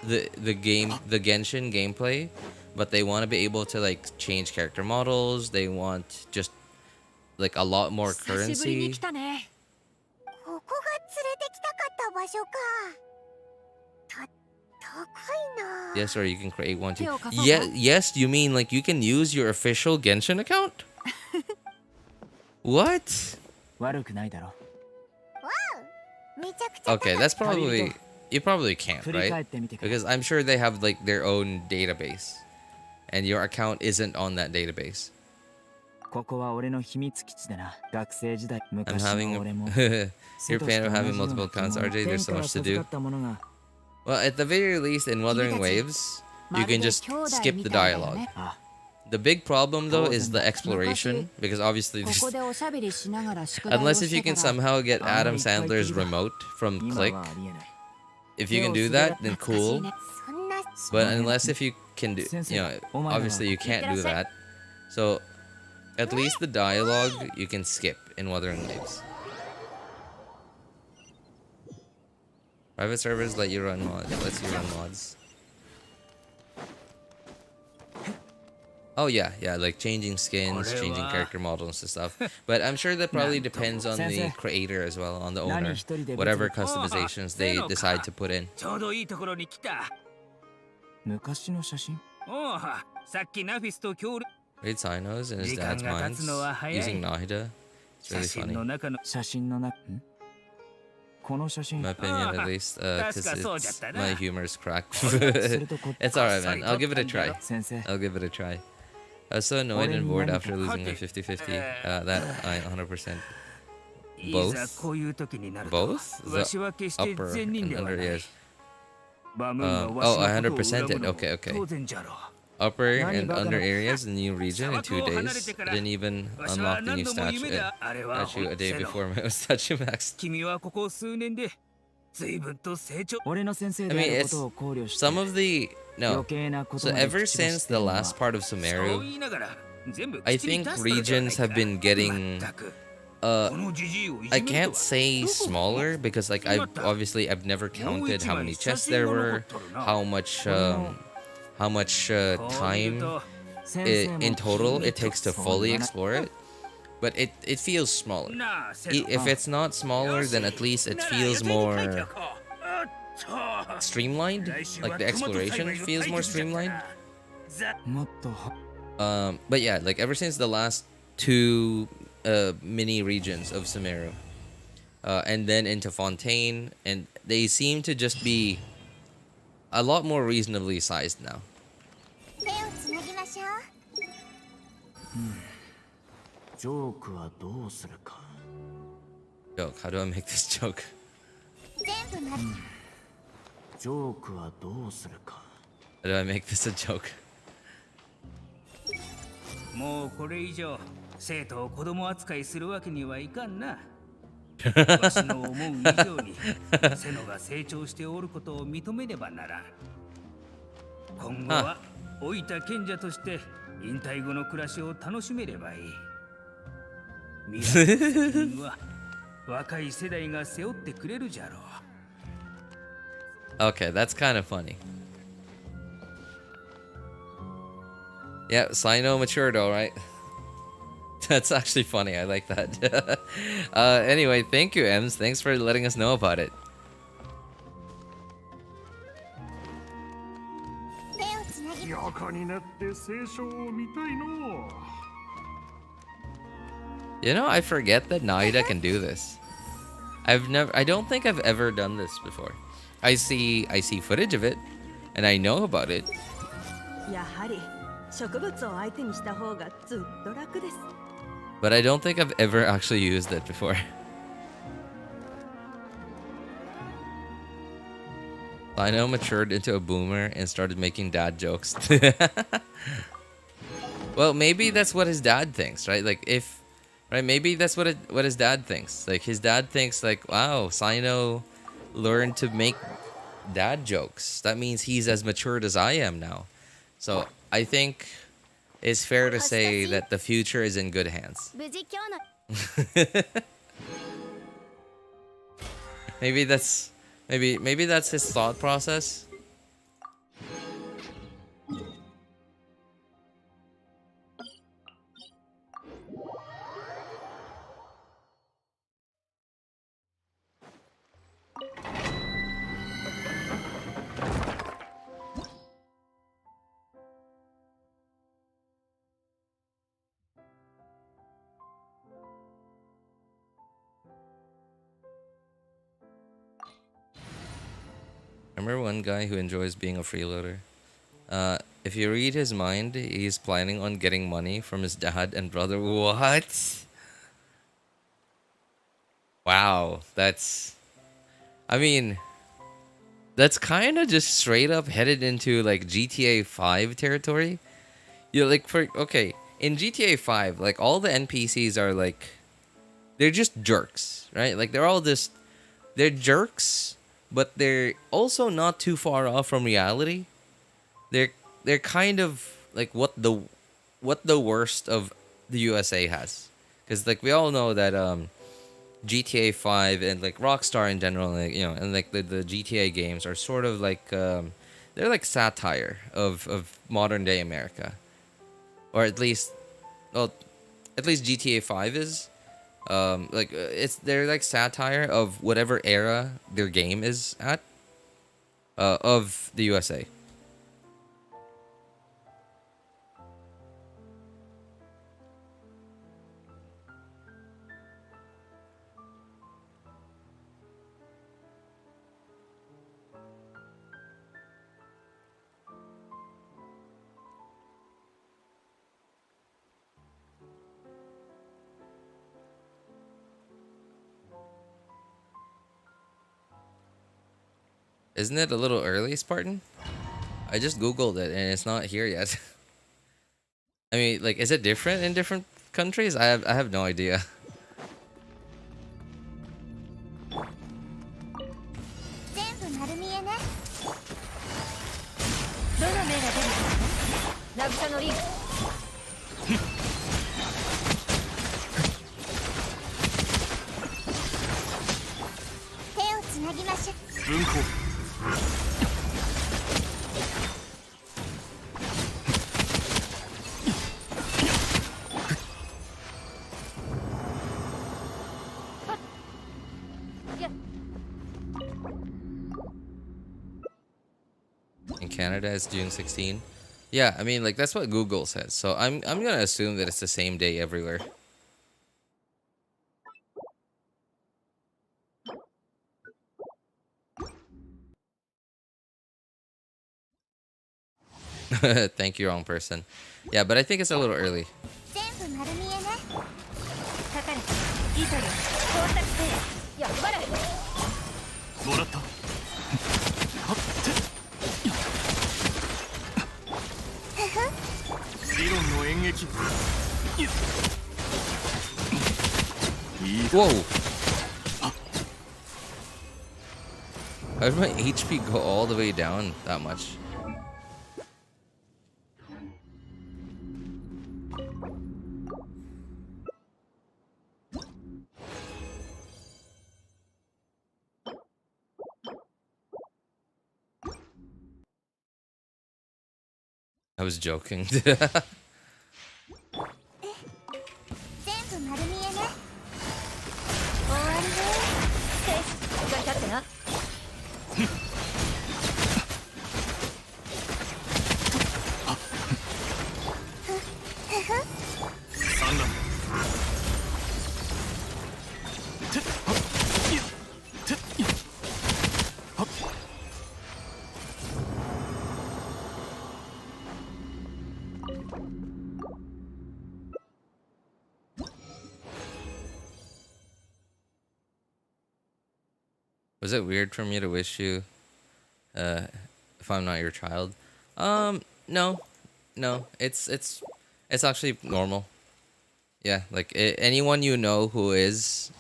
the Genshin gameplay, but they want to be able to like change character models. They want just like a lot more currency. ここが連れてきたかった場所か。Yes, or you can create one too. 手を貸そうか？ Yeah, yes, you mean like you can use your official Genshin account? What? 悪くないだろ。めちゃくちゃ Okay, that's probably you probably can't, 振り right? 返ってみてくれ。 Because I'm sure they have like their own database, and your account isn't on that database. ここは俺の秘密基地でな。学生時代、 I'm 昔 having の俺も。 You're a fan of having multiple accounts, RJ. There's so much to do. Well, at the very least, in Wuthering Waves, you can just skip the dialogue. The big problem though is the exploration, because obviously こ there's, こでおしゃべりしながら宿題を unless し if you て can たら somehow get Adam Sandler's remote from 今 Click, はありえない if you can do that, then cool. そんな But unless if you can do, you know, obviously you can't do that. So at least the dialogue you can skip in Wuthering Waves. Private servers let you run mods. Lets you run mods. Oh yeah, like changing skins, changing character models and stuff. But I'm sure that probably depends on the creator as well, on the owner. Whatever customizations they decide to put in. ちょうどいいところに来た。昔の写真おお、さっきナフィスと協力。 Raid Sinos in his dad's mines using Nahida. It's 写 really 真 funny. の中の。写真の中この写真 In my opinion, at least, because That's my humor is cracked. それとこ It's alright, man. I'll give it a try. 先生 I'll give it a try. I was so annoyed and bored after losing a 50-50. That I 100%. いざこういう時になると Both? わしは決して Upper 善 and 人ではな under い ears. バムーンがわし Oh, のことを 100%ed. 恨むのも Okay. 当然じゃろう。 Upper and under areas in new region in 2 days. I didn't even わしは unlock the 何 new 度も夢であれは statue a day セロ before my statue max. 君はここ数年で随分と成長。俺の先生 I で mean, あるこ it's とを考慮して some of the 余 no. 計なこと So まで ever 口走 since って the るのは last part of そう Sumeru, 言いながら全部 I 口に think 出すからじゃない regions か。 have been getting まったく uh このジジイをいじ I めると can't は say smaller because like I've never counted how many chests there were, how much time in total it takes to fully explore it. But it feels smaller. なあセロ If it's not smaller, then at least it feels more streamlined. Like the exploration feels more streamlined. もっとは But yeah, like ever since the last 2 mini regions of Sumeru, and then into Fontaine, and they seem to just be a lot more reasonably sized now. 手をつなぎましょう ジョークはどうするか Joke. How do I make this joke? 全部なジョークはどうするか How do I make this a joke? もうこれ以上生徒を子供扱いするわけにはいかんな。わしの思う以上にセノが成長しておることを認めねばならん。今後は老いた賢者として引退後の暮らしを楽しめればいい。未来の責任は若い世代が背負ってくれるじゃろう。 Okay, that's kind of funny. Yeah, Sino matured, all right. That's actually funny. I like that. Anyway, thank you, Ems. Thanks for letting us know about it. 手をつなぎ横になって聖書を見たいの。 You know, I forget that Naida can do this. I don't think I've ever done this before. I see footage of it, and I know about it. やはり植物を相手にした方がずっと楽です。 But I don't think I've ever actually used it before. Lino matured into a boomer and started making dad jokes. Well, maybe that's what his dad thinks, right? Like maybe that's what his dad thinks. Like his dad thinks like, wow, Sino learned to make dad jokes. That means he's as matured as I am now. So I think it's fair to say that the future is in good hands. 無事今日の Maybe that's his thought process. Remember one guy who enjoys being a freeloader? If you read his mind, he's planning on getting money from his dad and brother. What? Wow, that's... I mean, that's kind of just straight up headed into like GTA 5 territory. You know, like okay, in GTA 5, like all the NPCs are like, they're just jerks, right? Like they're jerks, but they're also not too far off from reality. They're kind of like what the worst of the USA has, because like we all know that GTA 5 and like Rockstar in general, like, you know, and like the GTA games are sort of like they're like satire of modern day America, or at least, well, at least GTA 5 is like they're like satire of whatever era their game is at of the USA. Isn't it a little early, Spartan? I just googled it and it's not here yet. I mean, like, is it different in different countries? I have no idea. 全部丸見えね。どの目が出るか渚のリンク。手をつなぎましょう。文庫 In Canada, it's June 16. Yeah, I mean, like, that's what Google says. So I'm gonna assume that it's the same day everywhere. Thank you, wrong person. Yeah, but I think it's a little early. 全部丸見えね。かかれ糸よ工作せえやっばらもらった理論の演劇 Whoa! How did my HP go all the way down that much? I was joking. 全部丸見えね。終わりね。よししっかり立ってな。三段 Was it weird for me to wish you, if I'm not your child? No, it's actually normal. Yeah, like anyone you know who is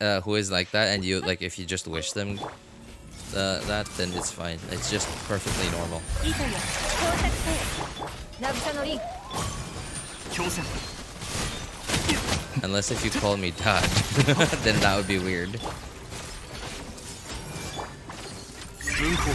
like that, and you like if you just wish them that, then it's fine. It's just perfectly normal. 糸よ工作せえ渚のリンク。 強戦 Unless if you call me dad, then that would be weird. 文庫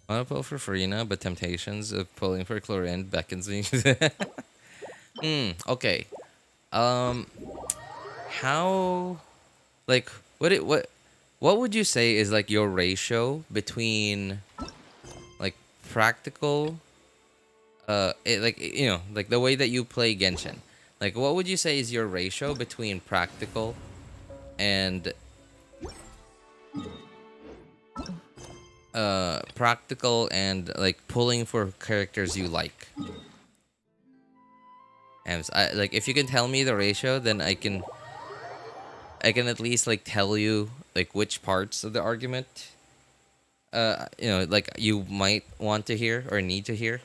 I want to pull for Furina, but temptations of pulling for Clorinde beckons me. Okay. how, like, what would you say is like your ratio between like practical, like, you know, like the way that you play Genshin? Like, what would you say is your ratio between practical and like pulling for characters you like? And like, if you can tell me the ratio, then I can at least like tell you like which parts of the argument you know, like you might want to hear or need to hear.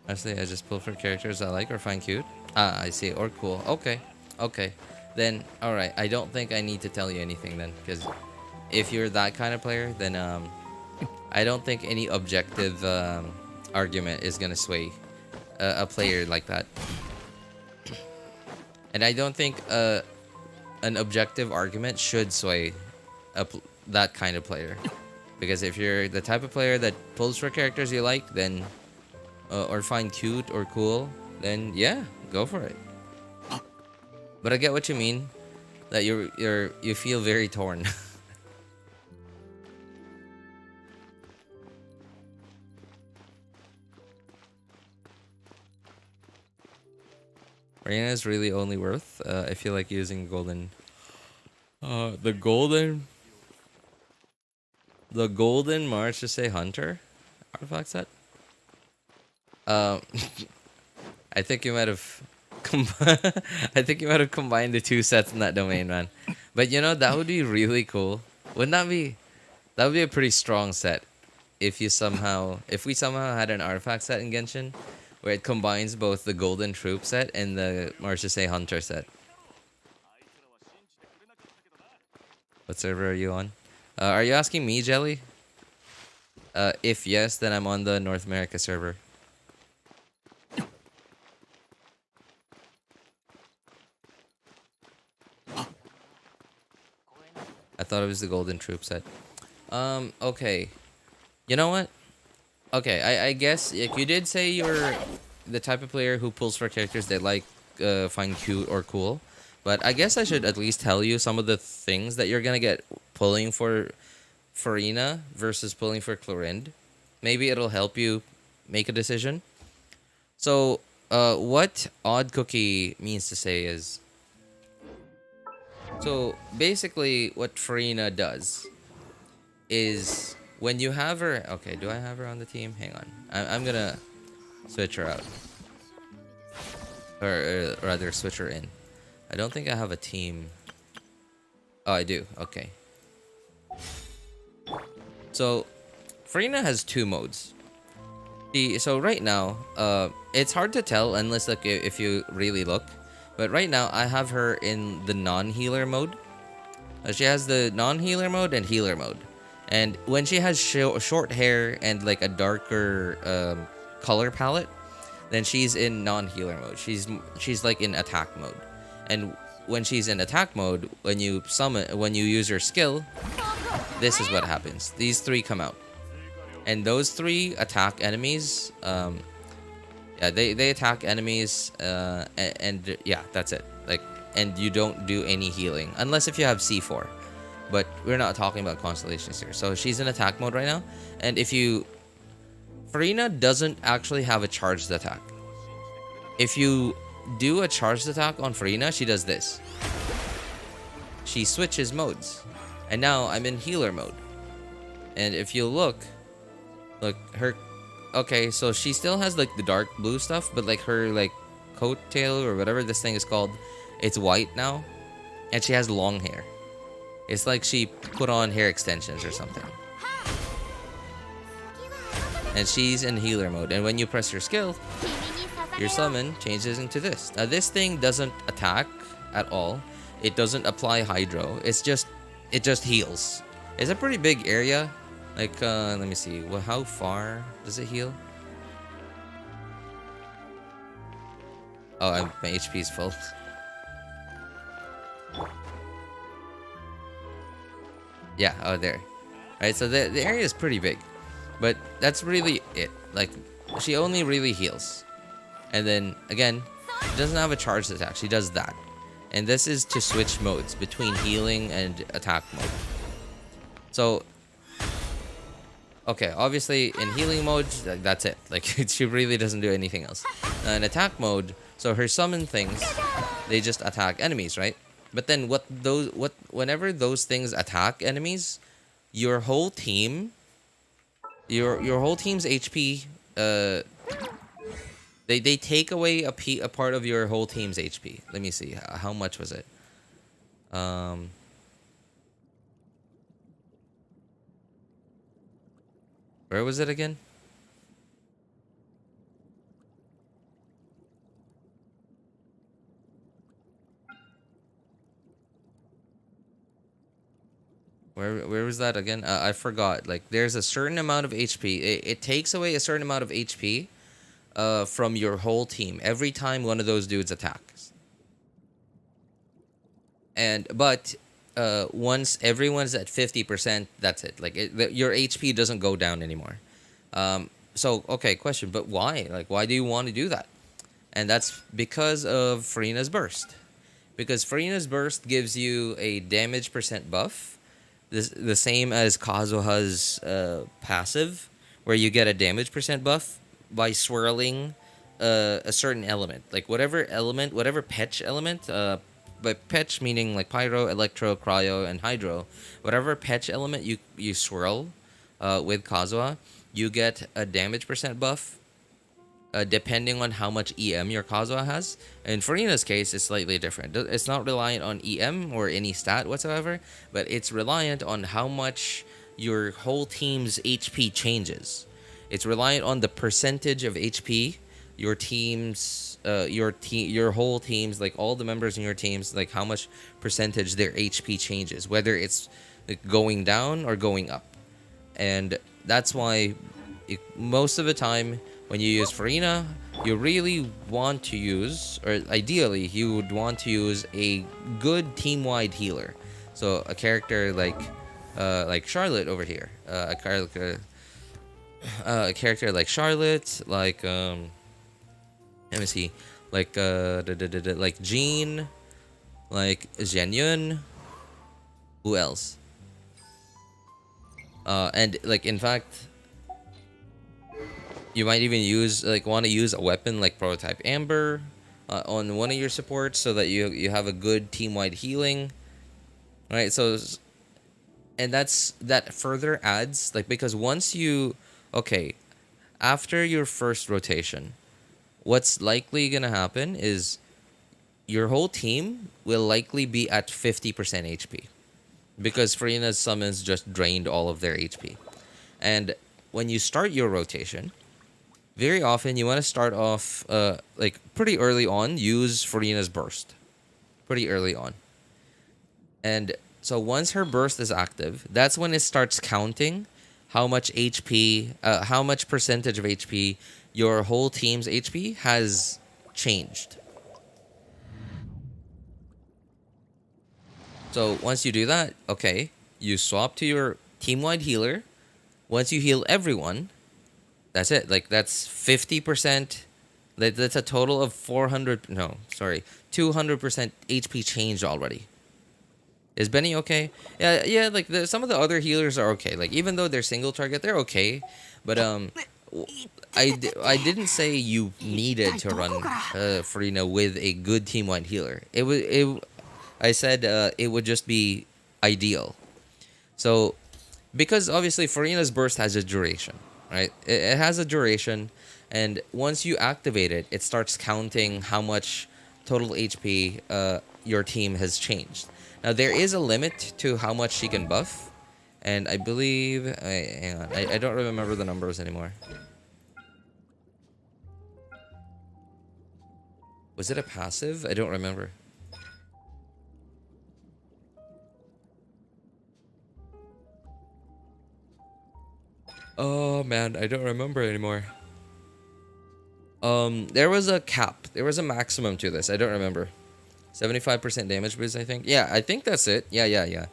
Honestly, I just pull for characters I like or find cute. Ah, I see. Or cool. Okay. Okay. Then, alright. I don't think I need to tell you anything then. Because if you're that kind of player, then I don't think any objective argument is going to sway a player like that. And I don't think an objective argument should sway that kind of player. Because if you're the type of player that pulls for characters you like, then or find cute or cool, then yeah, go for it. But I get what you mean, that you feel very torn. Furina is really only worth, I feel like, using golden, the golden March to say Hunter artifact set. I think you might have I think you might have combined the two sets in that domain, man. But you know, that would be really cool. Wouldn't that be? That would be a pretty strong set if we somehow had an artifact set in Genshin where it combines both the golden troop set and the March to say Hunter set. What server are you on? Are you asking me, Jelly? If yes, then I'm on the North America server. I thought it was the golden troop set. Okay. You know what? Okay, I guess like, you did say you're the type of player who pulls for characters they like, find cute or cool. But I guess I should at least tell you some of the things that you're gonna get pulling for Furina versus pulling for Clorinde. Maybe it'll help you make a decision. So, what Odd Cookie means to say is... So, basically, what Furina does is when you have her... Okay, do I have her on the team? Hang on. I'm gonna switch her out. Or rather, switch her in. I don't think I have a team. Oh, I do. Okay. So, Furina has two modes. So right now, it's hard to tell unless like if you really look. But right now, I have her in the non-healer mode. She has the non-healer mode and healer mode. And when she has short hair and like a darker color palette, then she's in non-healer mode. She's like in attack mode. And when she's in attack mode, when you use your skill, this is what happens. These three come out. And those three attack enemies. Yeah, they attack enemies, and yeah, that's it. Like, and you don't do any healing unless if you have C4. But we're not talking about constellations here. So she's in attack mode right now, and Furina doesn't actually have a charged attack. If you do a charged attack on Furina, she does this. She switches modes, and now I'm in healer mode. And if you look her. Okay, so she still has like the dark blue stuff, but like her like coattail or whatever this thing is called It's white now, and she has long hair. It's like she put on hair extensions or something. And she's in healer mode, and when you press your skill, your summon changes into this. Now this thing doesn't attack at all. It doesn't apply hydro. It just heals. It's a pretty big area. Like let me see. Well, how far does it heal? Oh, my HP is full. Yeah, oh there. Right, so the area is pretty big. But that's really it. Like, she only really heals. And then, again, she doesn't have a charged attack. She does that. And this is to switch modes between healing and attack mode. So, okay, obviously, in healing mode, that's it. Like, she really doesn't do anything else. In attack mode, so her summon things, they just attack enemies, right? But then whenever those things attack enemies, your whole team, your whole team's HP, they take away a part of your whole team's HP. Let me see, how much was it? Where was it again? Where was that again? I forgot. Like, there's a certain amount of HP. It takes away a certain amount of HP from your whole team every time one of those dudes attacks. But once everyone's at 50%, that's it. Like, your HP doesn't go down anymore. So, okay, question. But why? Like, why do you want to do that? And that's because of Furina's Burst. Because Furina's Burst gives you a damage percent buff. The same as Kazuha's passive, where you get a damage percent buff by swirling a certain element. Like whatever Petch element, but Petch meaning like Pyro, Electro, Cryo, and Hydro. Whatever Petch element you swirl with Kazuha, you get a damage percent buff depending on how much EM your Kazuha has. In Furina's case, it's slightly different. It's not reliant on EM or any stat whatsoever, but it's reliant on how much your whole team's HP changes. It's reliant on the percentage of HP your team's, your whole team's, like all the members in your teams, like how much percentage their HP changes, whether it's like going down or going up. And that's why most of the time, when you use Furina, you really want to use, or ideally, you would want to use a good team-wide healer. So a character like Charlotte over here, a character like Charlotte, like let me see, like Jean, like Zhenyun. Who else? And like in fact, you might even want to use a weapon like Prototype Amber on one of your supports so that you have a good team-wide healing. Right? So, and that further adds, like, because once after your first rotation, what's likely gonna happen is your whole team will likely be at 50% HP because Furina's summons just drained all of their HP. And when you start your rotation, very often you want to start off like pretty early on, use Furina's Burst pretty early on. And so once her burst is active, that's when it starts counting how much HP, how much percentage of HP your whole team's HP has changed. So once you do that, okay, you swap to your team-wide healer. Once you heal everyone, that's it. Like, that's 50%. That's a total of 200% HP changed already. Is Benny okay? Yeah. Like some of the other healers are okay. Like even though they're single target, they're okay. But I didn't say you needed to run Furina with a good team-wide healer. I said it would just be ideal. So because obviously Furina's burst has a duration. Right, it has a duration, and once you activate it, it starts counting how much total HP your team has changed. Now there is a limit to how much she can buff, and I believe hang on, I don't remember the numbers anymore. Was it a passive? I don't remember. Oh man, I don't remember anymore. There was a cap. There was a maximum to this. I don't remember. 75% damage boost, I think. Yeah, I think that's it. Yeah.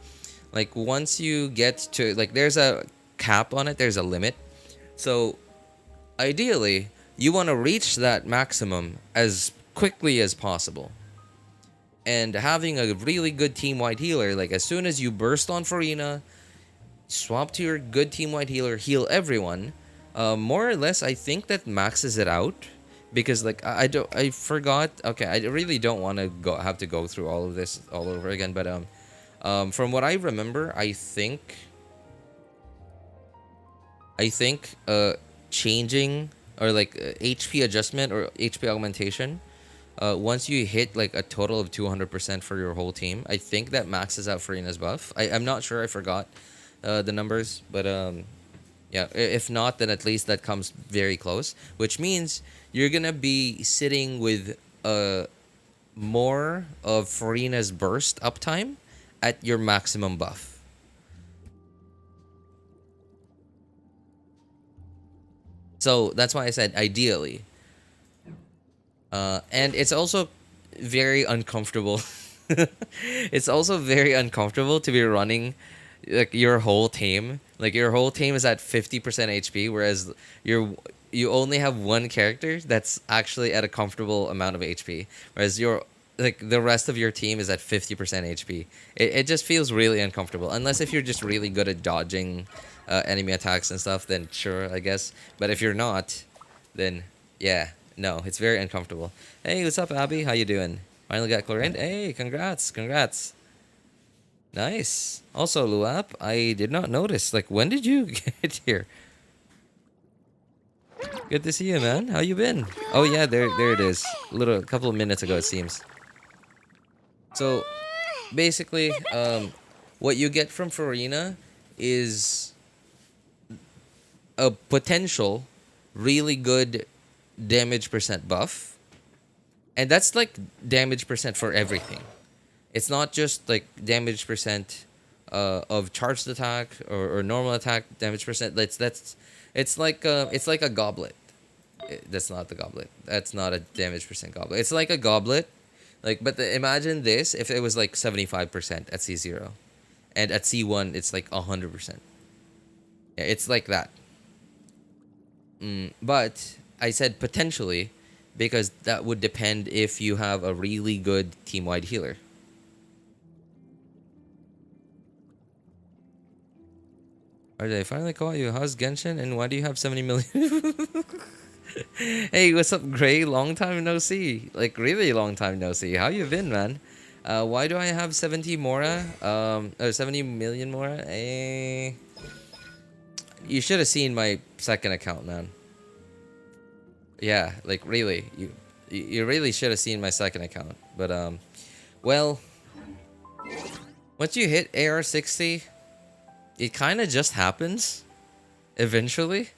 Like once you get to like there's a cap on it, there's a limit. So ideally, you want to reach that maximum as quickly as possible. And having a really good team-wide healer, like as soon as you burst on Furina, swap to your good team-wide healer, heal everyone. More or less, I think that maxes it out. Because like I forgot. Okay, I really don't want to have to go through all of this all over again. But from what I remember, I think changing or like HP adjustment or HP augmentation. Once you hit like a total of 200% for your whole team, I think that maxes out Furina's buff. I'm not sure. I forgot the numbers, but yeah. If not, then at least that comes very close. Which means you're gonna be sitting with more of Furina's burst uptime at your maximum buff. So that's why I said ideally. And it's also very uncomfortable. It's also very uncomfortable to be running like your whole team. Like your whole team is at 50% HP, whereas you only have one character that's actually at a comfortable amount of HP, whereas the rest of your team is at 50% HP. It just feels really uncomfortable. Unless if you're just really good at dodging enemy attacks and stuff, then sure, I guess. But if you're not, then yeah, no, it's very uncomfortable. Hey, what's up, Abby? How you doing? Finally got Clorinde. Hey, congrats. Nice. Also, Luap, I did not notice. Like, when did you get here? Good to see you, man. How you been? Oh yeah, there it is. A couple of minutes ago, it seems. So, basically, what you get from Furina is a potential really good damage percent buff, and that's like damage percent for everything. It's not just like damage percent of charged attack or normal attack damage percent. It's like a goblet. That's not the goblet. That's not a damage percent goblet. It's like a goblet, but imagine this if it was like 75% at C0, and at C1 it's like 100%. Yeah, it's like that. But I said potentially because that would depend if you have a really good team-wide healer. Alright, I finally caught you. How's Genshin and why do you have 70 million? Hey, what's up, Gray? Long time no see. Like, really long time no see. How you been, man? Why do I have 70 Mora? Or 70 million Mora? You should have seen my second account, man. Yeah, like, really. You really should have seen my second account. But, well, once you hit AR60, it kind of just happens eventually.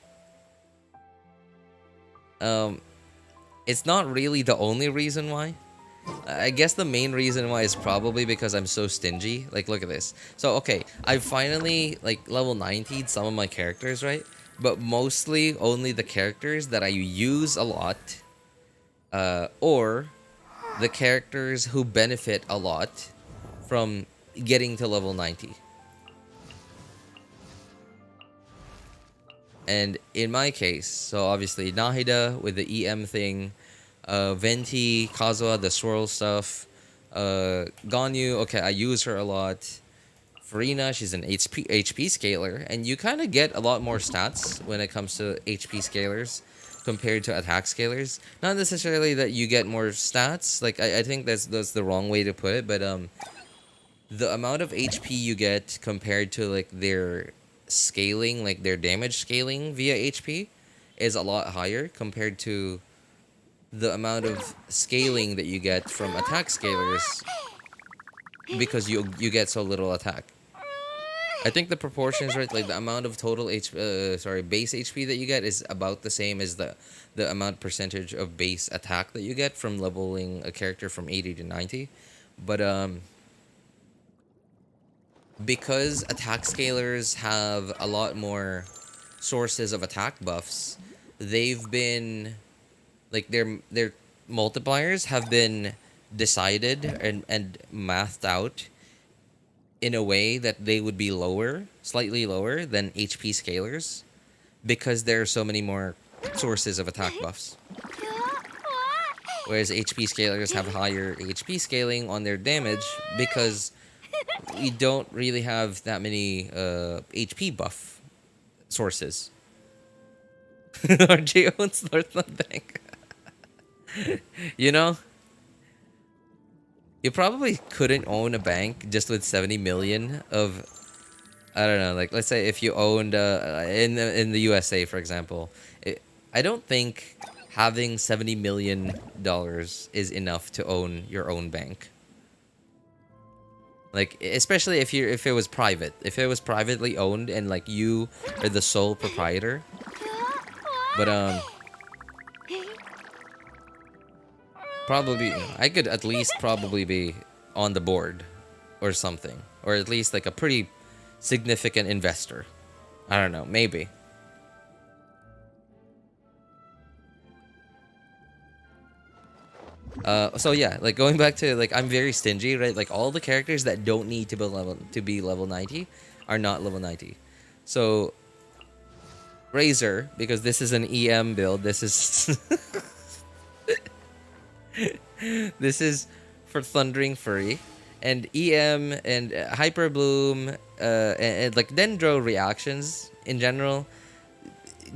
It's not really the only reason why. I guess the main reason why is probably because I'm so stingy. Like, look at this. So, okay, I finally, like, level 90'd some of my characters, right? But mostly only the characters that I use a lot. Or the characters who benefit a lot from getting to level 90. And in my case, so obviously Nahida with the EM thing, Venti, Kazuha, the swirl stuff, Ganyu, okay, I use her a lot. Furina, she's an HP scaler, and you kind of get a lot more stats when it comes to HP scalers compared to attack scalers. Not necessarily that you get more stats, like I think that's the wrong way to put it, but the amount of HP you get compared to like their scaling, like their damage scaling via HP, is a lot higher compared to the amount of scaling that you get from attack scalers because you get so little attack. I think the proportions, right? Like the amount of total base HP that you get is about the same as the amount percentage of base attack that you get from leveling a character from 80 to 90. But because attack scalers have a lot more sources of attack buffs, they've been like their multipliers have been decided and mathed out in a way that they would be slightly lower than HP scalers, because there are so many more sources of attack buffs. Whereas HP scalers have higher HP scaling on their damage because we don't really have that many HP buff sources. RJ owns Northland Bank. You know? You probably couldn't own a bank just with 70 million of, I don't know, like let's say if you owned in the USA, for example, I don't think having $70 million is enough to own your own bank. Like especially if it was private, if it was privately owned and like you are the sole proprietor. But probably I could at least probably be on the board or something, or at least like a pretty significant investor. I don't know, maybe. So yeah, like going back to like I'm very stingy, right? Like all the characters that don't need to be level 90 are not level 90. So Razor, because this is an EM build, this is this is for Thundering Fury, and EM and Hyper Bloom and like Dendro reactions in general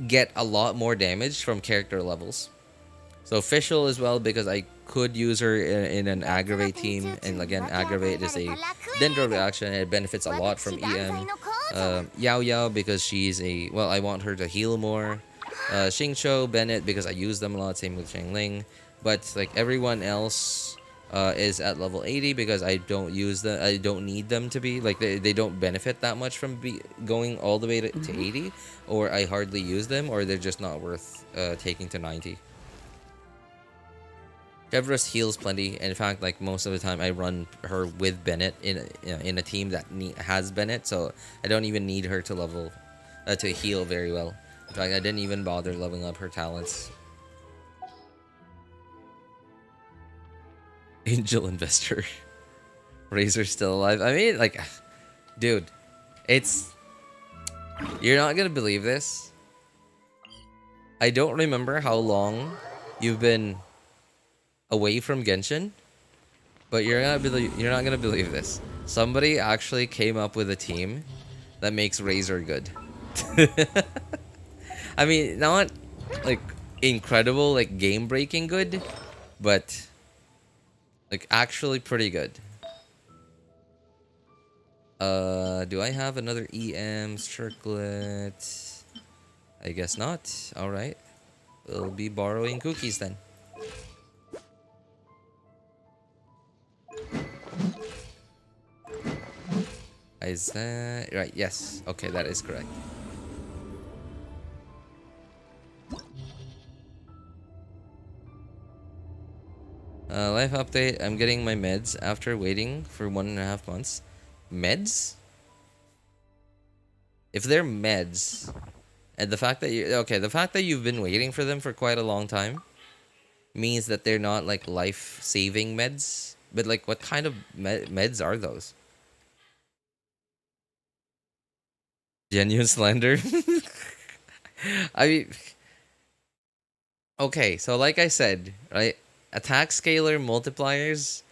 get a lot more damage from character levels. So Fischl as well, because I could use her in an Aggravate team, and again Aggravate is a Dendro reaction and it benefits a lot from EM. Yao Yao, because she's I want her to heal more. Xingqiu, Bennett, because I use them a lot, same with Xiangling. But like everyone else is at level 80 because I don't use them. I don't need them to be like they don't benefit that much from going all the way to 80, or I hardly use them, or they're just not worth taking to 90. Chevrolet heals plenty. In fact, like most of the time, I run her with Bennett in a team that has Bennett, so I don't even need her to level to heal very well. In fact, I didn't even bother leveling up her talents. Angel Investor. Razor's still alive. I mean, like, dude, you're not gonna believe this. I don't remember how long you've been away from Genshin, but you're not gonna believe this. Somebody actually came up with a team that makes Razor good. I mean, not like incredible, like game-breaking good, but like actually pretty good. Do I have another EM circlet? I guess not. All right, we'll be borrowing cookies then. Is that right? Yes. Okay, that is correct. Life update. I'm getting my meds after waiting for 1.5 months. Meds? If they're meds, and the fact that you've been waiting for them for quite a long time means that they're not like life-saving meds. But like, what kind of meds are those? Genuine slander? I mean, okay, so like I said, right? Attack scalar multipliers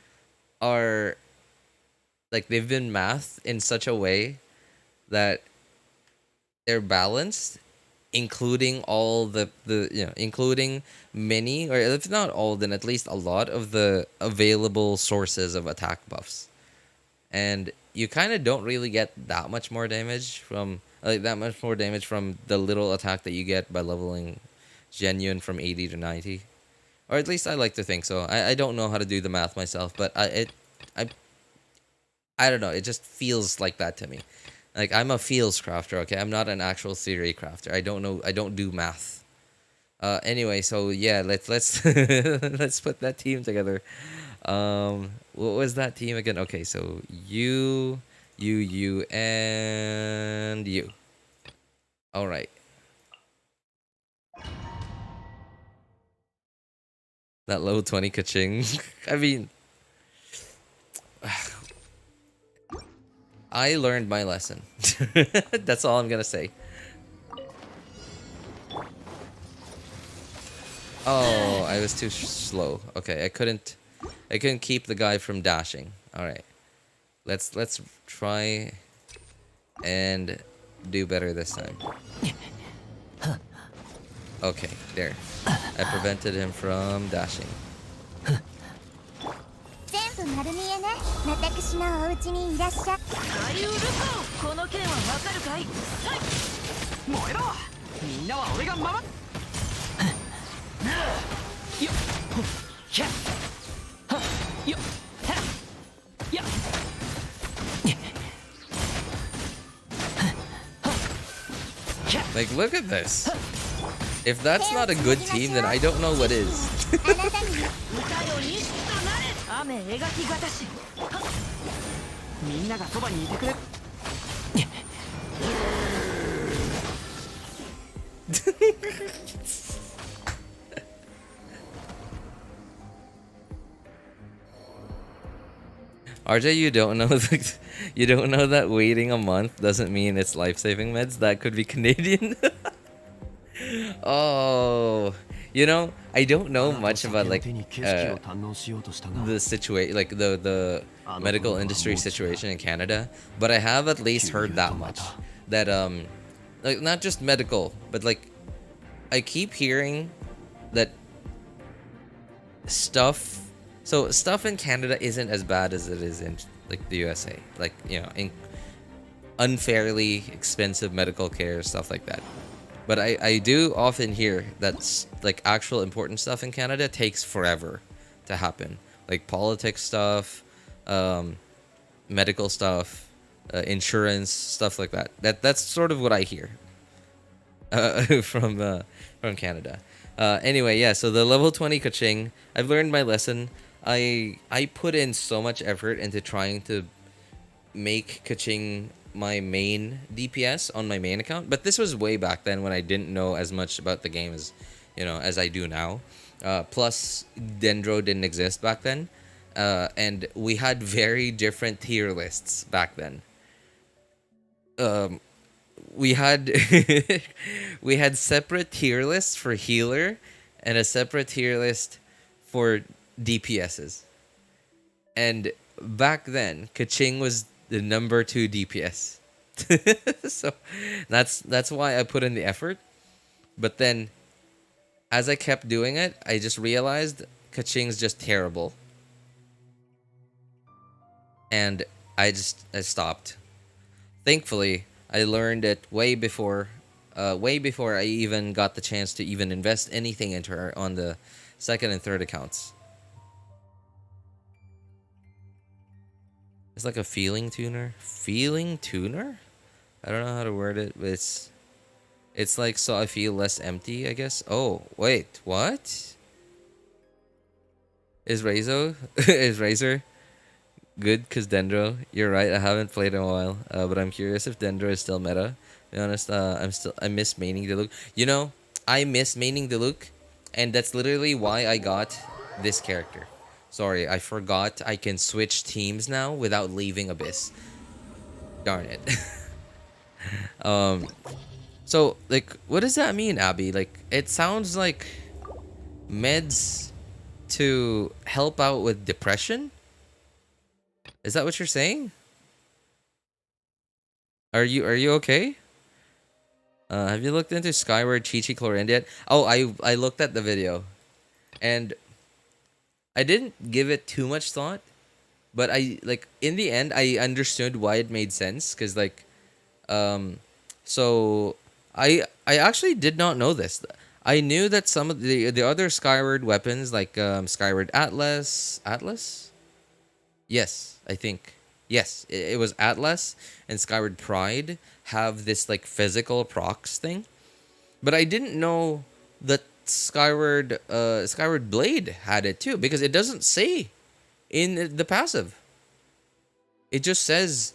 are like they've been mathed in such a way that they're balanced, including all including many, or if not all, then at least a lot of the available sources of attack buffs. And you kind of don't really get that much more damage from the little attack that you get by leveling Genuine from 80 to 90. Or at least I like to think so. I don't know how to do the math myself, but I don't know. It just feels like that to me. Like, I'm a feels crafter, okay? I'm not an actual theory crafter. I don't know. I don't do math. Anyway, so yeah, let's let's put that team together. What was that team again? Okay, so you, and you. All right. That level 20 kaching. I mean, I learned my lesson. That's all I'm gonna say. Oh, I was too slow. Okay, I couldn't keep the guy from dashing. All right, let's try and do better this time. Okay, there. I prevented him from dashing. 全部丸見えね。私のお家にいらっしゃい。大ウルコ、この件はわかるかい？燃えろ。みんなは俺が守っ。よっ。ひゃ。は。よっ。は。や。Like, look at this. If that's not a good team, then I don't know what is. あなたに。雨描きがたし。みんながそばにいてくれ。RJ, you don't know you don't know that waiting a month doesn't mean it's life-saving meds. That could be Canadian. Oh, you know, I don't know much about like the situation, like the medical industry situation in Canada, but I have at least heard that much, that like not just medical, but like I keep hearing that stuff in Canada isn't as bad as it is in like the USA, like, you know, in unfairly expensive medical care, stuff like that. But I do often hear that like actual important stuff in Canada takes forever to happen, like politics stuff, medical stuff, insurance, stuff like that. That's sort of what I hear from Canada. Anyway, yeah. So the level 20 kaching, I've learned my lesson. I put in so much effort into trying to make kaching my main DPS on my main account, but this was way back then when I didn't know as much about the game as, you know, as I do now. Plus Dendro didn't exist back then, and we had very different tier lists back then. We had we had separate tier lists for healer and a separate tier list for DPSs. And back then, Kaching was the number 2 DPS. So that's why I put in the effort. But then as I kept doing it, I just realized Kaching's just terrible. And I stopped. Thankfully, I learned it way before I even got the chance to even invest anything into her on the second and third accounts. It's like a feeling tuner. Feeling tuner? I don't know how to word it, but it's like so I feel less empty, I guess. Oh, wait, what? Is Razor good? Cause Dendro, you're right. I haven't played in a while, but I'm curious if Dendro is still meta. To be honest, I miss maining Diluc. You know, I miss maining Diluc, and that's literally why I got this character. Sorry, I forgot I can switch teams now without leaving Abyss. Darn it. So like, what does that mean, Abby? Like, it sounds like meds to help out with depression? Is that what you're saying? Are you okay? Have you looked into Skyward Chi-Chi Clorinde yet? Oh, I looked at the video, and I didn't give it too much thought, but I like in the end I understood why it made sense, because like, so I actually did not know this. I knew that some of the other Skyward weapons, like Skyward Atlas, yes, I think Yes, it was Atlas and Skyward Pride have this like physical procs thing, but I didn't know that Skyward Blade had it too, because it doesn't say in the passive. It just says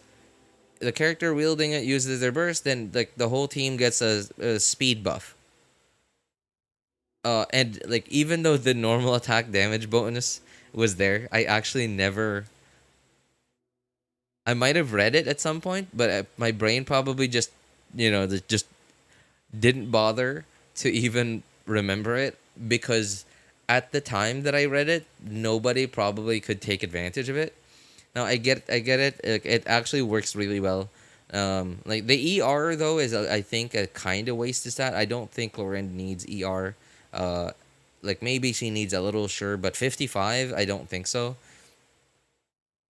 the character wielding it uses their burst, then like the whole team gets a speed buff. And like even though the normal attack damage bonus was there, I actually never. I might have read it at some point, but my brain probably just, just didn't bother to even remember it, because at the time that I read it, nobody probably could take advantage of it. Now I get it. It actually works really well. Like the ER though is I think a kind of wasted stat. I don't think Clorinde needs ER. Like maybe she needs a little, sure, but 55, I don't think so.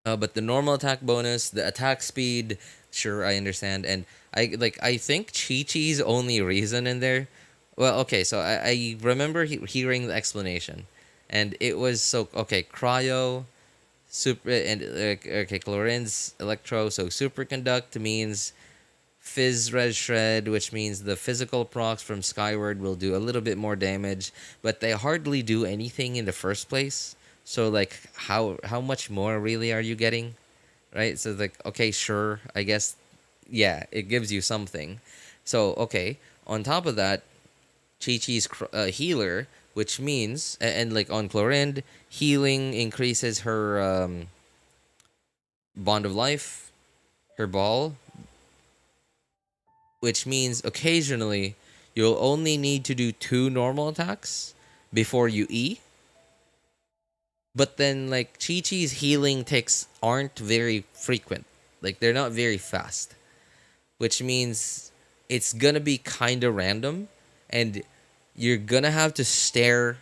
But the normal attack bonus, the attack speed, sure, I understand. And I think Chi-Chi's only reason in there. Well, okay, so I remember hearing the explanation, and it was so okay. Cryo, super, and okay, Clorinde's electro. So superconduct means Fizz Red Shred, which means the physical procs from Skyward will do a little bit more damage, but they hardly do anything in the first place. So like how much more really are you getting? Right? So like, okay, sure, I guess, yeah, it gives you something. So okay, on top of that, Chi-Chi's healer, which means, and like on Clorinde, healing increases her bond of life, her ball, which means occasionally you'll only need to do 2 normal attacks before you E. But then like Chi-Chi's healing ticks aren't very frequent. Like they're not very fast. Which means it's gonna be kinda random, and you're gonna have to stare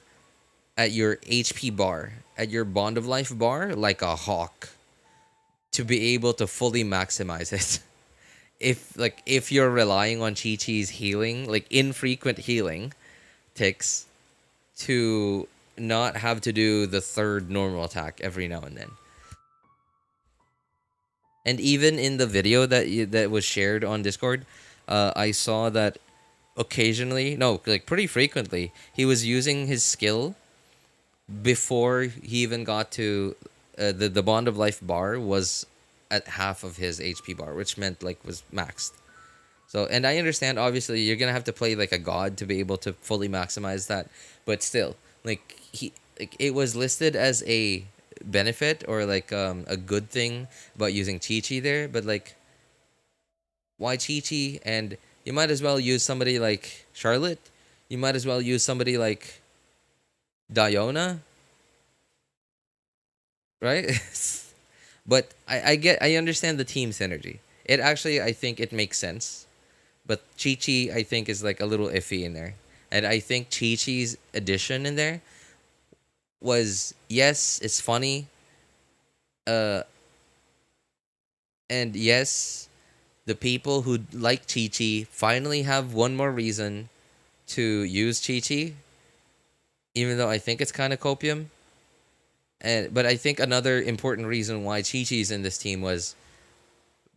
at your HP bar, at your bond of life bar, like a hawk, to be able to fully maximize it. If you're relying on Chi-Chi's healing, like infrequent healing ticks, to not have to do the 3rd normal attack every now and then. And even in the video that was shared on Discord, I saw that occasionally, no, like pretty frequently, he was using his skill before he even got to the bond of life bar was at half of his HP bar, which meant like was maxed. So, and I understand obviously you're gonna have to play like a god to be able to fully maximize that, but still, like it was listed as a benefit or like a good thing about using Chi-Chi there, but like why Chi-Chi? And you might as well use somebody like Charlotte. You might as well use somebody like Diona, right? But I understand the team synergy. It actually, I think it makes sense. But Chi-Chi, I think, is like a little iffy in there. And I think Chi-Chi's addition in there was, yes, it's funny. And yes, the people who like Chi-Chi finally have one more reason to use Chi-Chi. Even though I think it's kind of copium. But I think another important reason why Chi-Chi's in this team was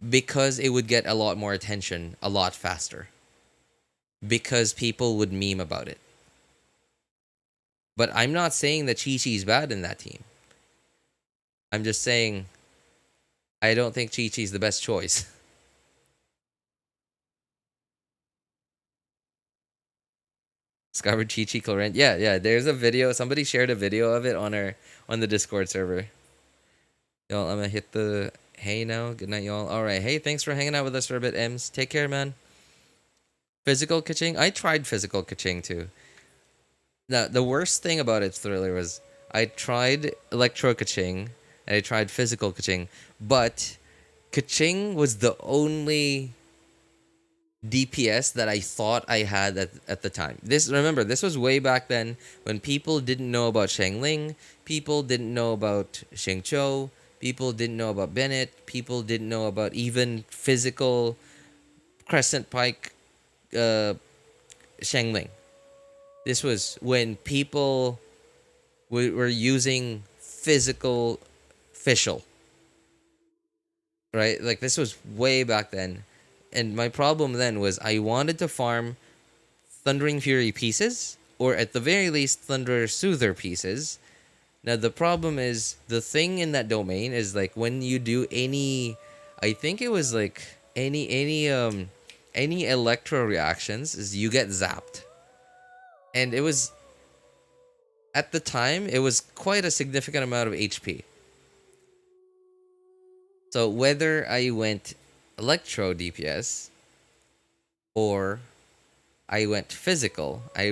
because it would get a lot more attention a lot faster. Because people would meme about it. But I'm not saying that Chi-Chi's bad in that team. I'm just saying I don't think Chi-Chi's the best choice. Skyward Chi-Chi Clorinde. Yeah, there's a video. Somebody shared a video of it on the Discord server. Y'all, I'm gonna hit the hey now. Good night, y'all. Alright, hey, thanks for hanging out with us for a bit, Ems. Take care, man. Physical Kaching? I tried Physical Kaching too. Now, the worst thing about it, Thriller, was I tried Electro Kaching and I tried Physical Kaching, but Kaching was the only DPS that I thought I had at the time. Remember, this was way back then when people didn't know about Shangling, people didn't know about Shengqiu, people didn't know about Bennett, people didn't know about even physical Crescent Pike Shangling. This was when people were using physical official. right? Like this was way back then. And my problem then was I wanted to farm Thundering Fury pieces, or at the very least Thunder Soother pieces. Now the problem is the thing in that domain is like when you do any, I think it was like any electro reactions is you get zapped. And it was at the time it was quite a significant amount of HP. So whether I went electro DPS or I went physical, I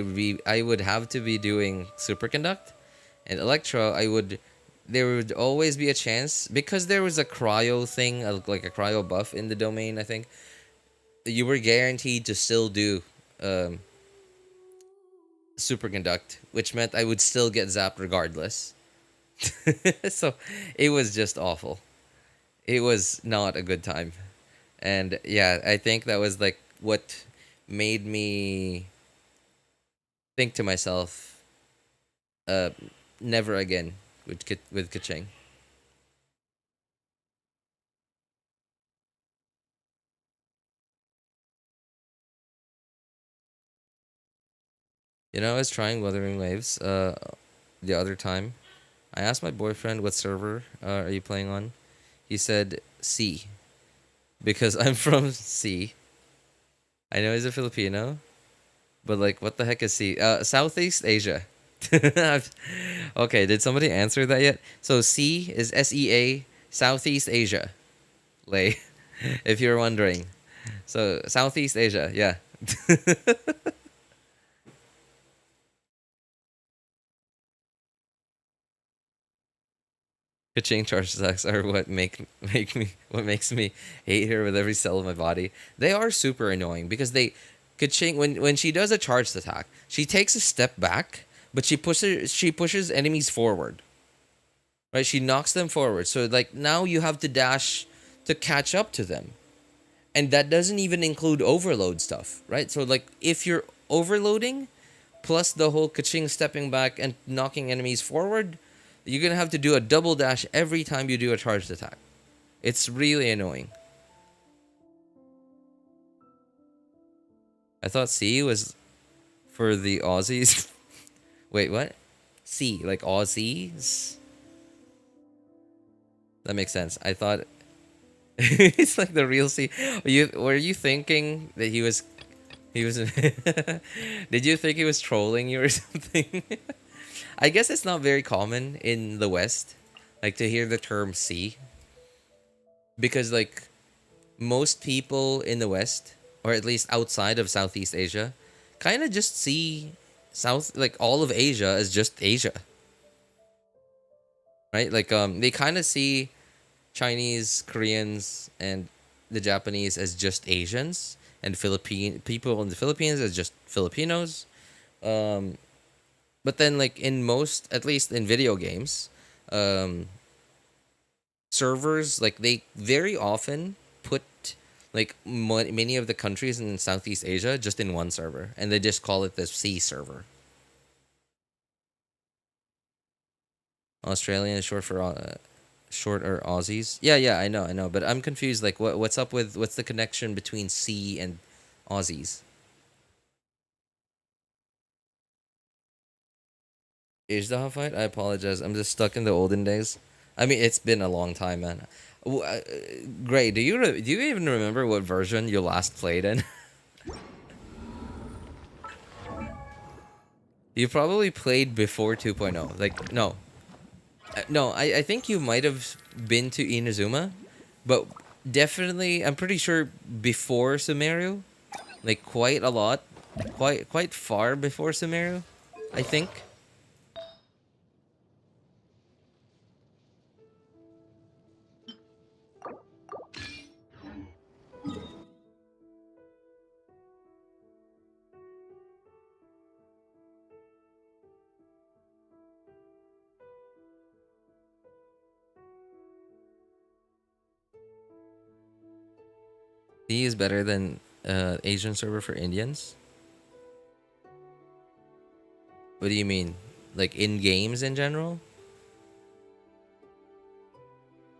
would have to be doing superconduct, and electro there would always be a chance because there was a cryo thing, like a cryo buff in the domain. I think you were guaranteed to still do superconduct, which meant I would still get zapped regardless. So it was just awful. It was not a good time. And yeah, I think that was like what made me think to myself, never again with Kaching. You know, I was trying Wuthering Waves the other time. I asked my boyfriend what server are you playing on. He said C, because I'm from C. I know he's a Filipino, but like, what the heck is C? Southeast Asia. Okay, did somebody answer that yet? So C is SEA, Southeast Asia. Lay, if you're wondering. So Southeast Asia, yeah. Kaching charge attacks are what makes me hate her with every cell of my body. They are super annoying because Kaching, when she does a charged attack, she takes a step back, but she pushes enemies forward. Right? She knocks them forward. So like now you have to dash to catch up to them. And that doesn't even include overload stuff, right? So like if you're overloading plus the whole Kaching stepping back and knocking enemies forward, you're going to have to do a double dash every time you do a charged attack. It's really annoying. I thought C was for the Aussies. Wait, what? C, like Aussies? That makes sense. I thought it's like the real C. Were you thinking that he was did you think he was trolling you or something? I guess it's not very common in the West, like to hear the term C. Because like most people in the West, or at least outside of Southeast Asia, kind of just see like all of Asia as just Asia. Right? Like they kind of see Chinese, Koreans, and the Japanese as just Asians, and people in the Philippines as just Filipinos. But then, like, in most, at least in video games, servers, like, they very often put, like, many of the countries in Southeast Asia just in one server. And they just call it the C server. Australian is short for, short or Aussies. Yeah, I know. But I'm confused, like, what's the connection between C and Aussies? Age the fight? I apologize. I'm just stuck in the olden days. I mean, it's been a long time, man. Gray, do you even remember what version you last played in? You probably played before 2.0. Like, no. No, I think you might have been to Inazuma, but definitely, I'm pretty sure before Sumeru. Like, quite a lot. Quite far before Sumeru, I think. C is better than Asian server for Indians? What do you mean? Like in games in general?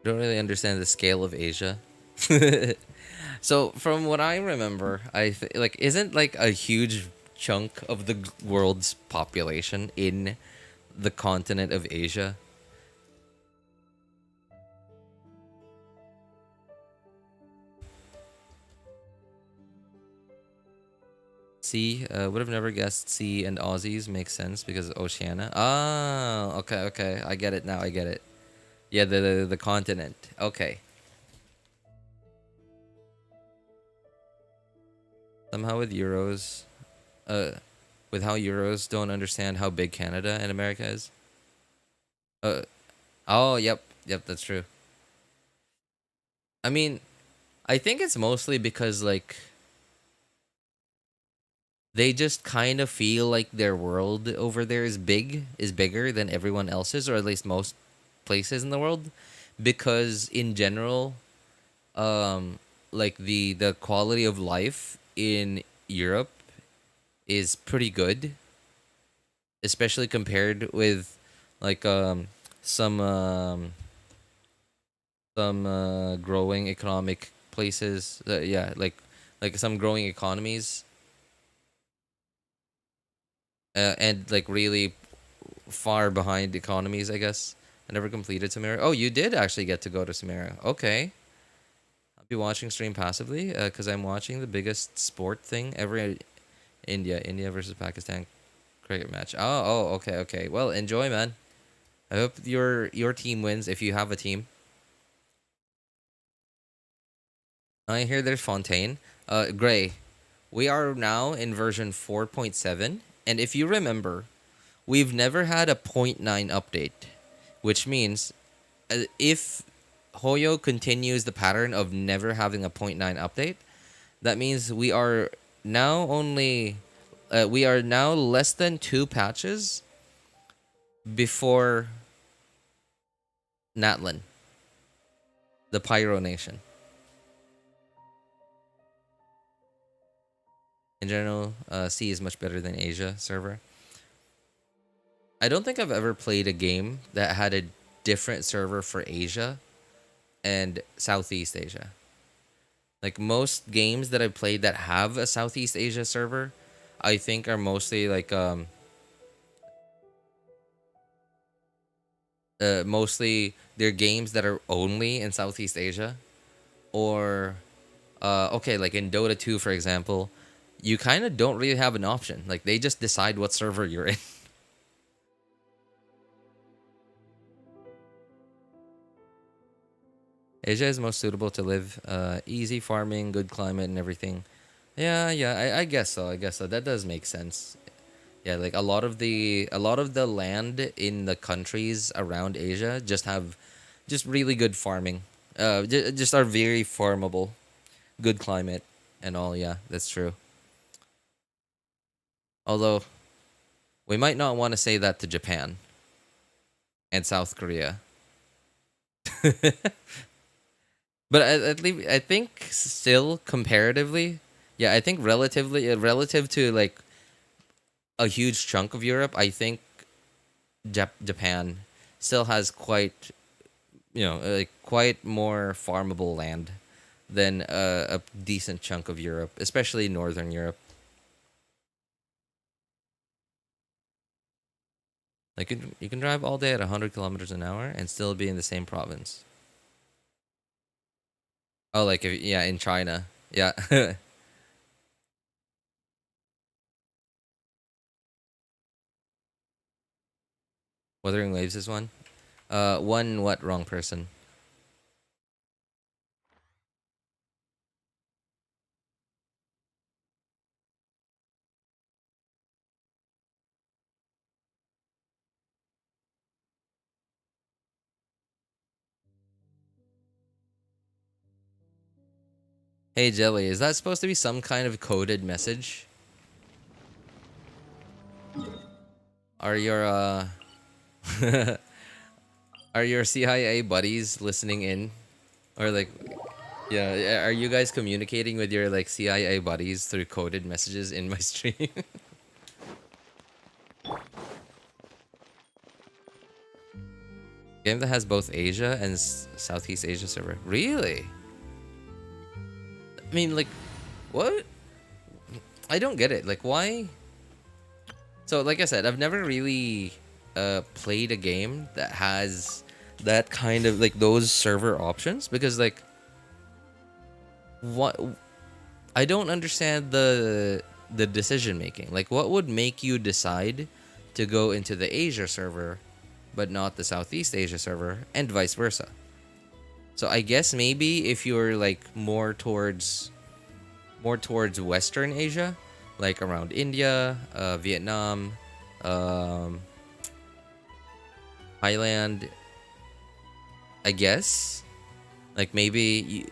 Don't really understand the scale of Asia. So from what I remember, like isn't like a huge chunk of the world's population in the continent of Asia? C, would have never guessed C and Aussies makes sense because of Oceania. Ah, okay, okay. I get it now. I get it. Yeah, the continent. Okay. Somehow uh, with how Euros don't understand how big Canada and America is. Uh, oh, yep, yep, that's true. I mean, I think it's mostly because like they just kind of feel like their world over there is bigger than everyone else's, or at least most places in the world, because in general, like the quality of life in Europe is pretty good, especially compared with like some um some growing economic places. Yeah, like some growing economies, and like really far behind economies, I guess. I never completed Samara. Oh, you did actually get to go to Samara. Okay. I'll be watching stream passively because I'm watching the biggest sport thing ever in India versus Pakistan cricket match. Oh, okay, okay. Well, enjoy, man. I hope your team wins if you have a team. I hear there's Fontaine. Gray. We are now in version 4.7, and if you remember, we've never had a .9 update, which means if Hoyo continues the pattern of never having a .9 update, that means we are now less than 2 patches before Natlan, the Pyro Nation. In general, C is much better than Asia server. I don't think I've ever played a game that had a different server for Asia and Southeast Asia. Like most games that I've played that have a Southeast Asia server, I think are mostly like mostly they're games that are only in Southeast Asia, or okay, like in Dota 2 for example, you kind of don't really have an option. Like they just decide what server you're in. Asia is most suitable to live. Easy farming, good climate, and everything. Yeah, yeah, I guess so. I guess so. That does make sense. Yeah, like a lot of the land in the countries around Asia just have just really good farming. Just are very farmable, good climate, and all. Yeah, that's true. Although we might not want to say that to Japan and South Korea. But at least I think still comparatively, yeah, I think relative to like a huge chunk of Europe, I think Japan still has quite, quite more farmable land than a decent chunk of Europe, especially Northern Europe. Like you can drive all day at 100 kilometers an hour and still be in the same province. Oh, like yeah, in China, yeah. Wuthering Waves is one. One what wrong person? Hey Jelly, is that supposed to be some kind of coded message? Are your are your CIA buddies listening in? Or like yeah, are you guys communicating with your like CIA buddies through coded messages in my stream? Game that has both Asia and Southeast Asia server. Really? I mean, like, what? I don't get it. Like, why? So, like I said, I've never really played a game that has that kind of, like, those server options, because, like, what? I don't understand the decision making. Like, what would make you decide to go into the Asia server but not the Southeast Asia server, and vice versa? So I guess maybe if you're like more towards Western Asia, like around India, Vietnam, Thailand, I guess, like maybe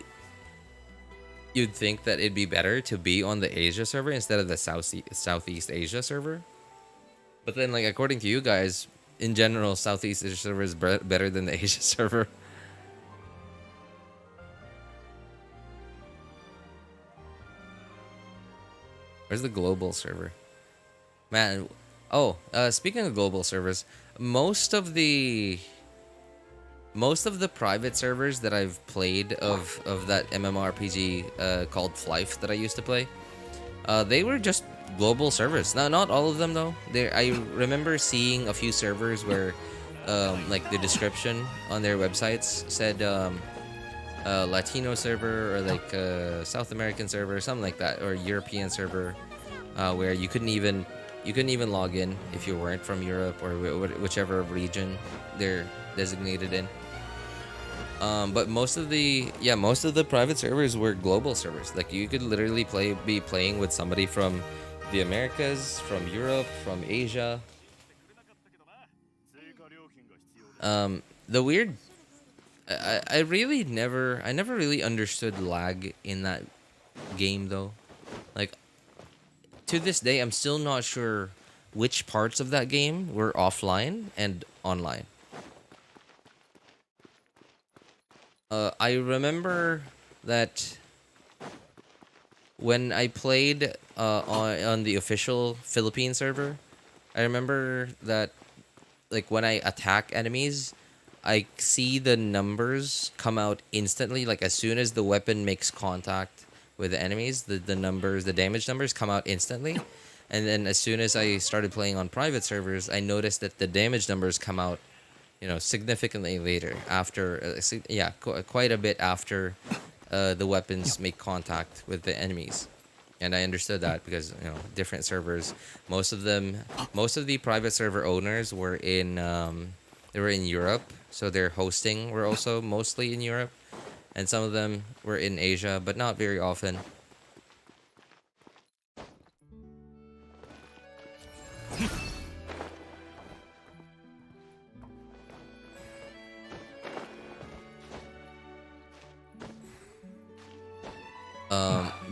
you'd think that it'd be better to be on the Asia server instead of the Southeast Asia server. But then, like, according to you guys, in general, Southeast Asia server is better than the Asia server. Where's the global server? Man, oh, speaking of global servers, most of the private servers that I've played of that MMORPG called Flife that I used to play, they were just global servers. Not all of them though. I remember seeing a few servers where, like, the description on their websites said Latino server, or like South American server, something like that, or European server, where you couldn't even log in if you weren't from Europe or whichever region they're designated in. But most of the private servers were global servers. Like, you could literally be playing with somebody from the Americas, from Europe, from Asia. The weird, I never really understood lag in that game though. Like, to this day, I'm still not sure which parts of that game were offline and online. I remember that when I played on the official Philippine server, I remember that, like, when I attack enemies, I see the numbers come out instantly. Like, as soon as the weapon makes contact with the enemies, the damage numbers come out instantly. And then as soon as I started playing on private servers, I noticed that the damage numbers come out, significantly later, after, quite a bit after the weapons make contact with the enemies. And I understood that because, different servers, most of the private server owners were in Europe, so their hosting were also mostly in Europe, and some of them were in Asia, but not very often.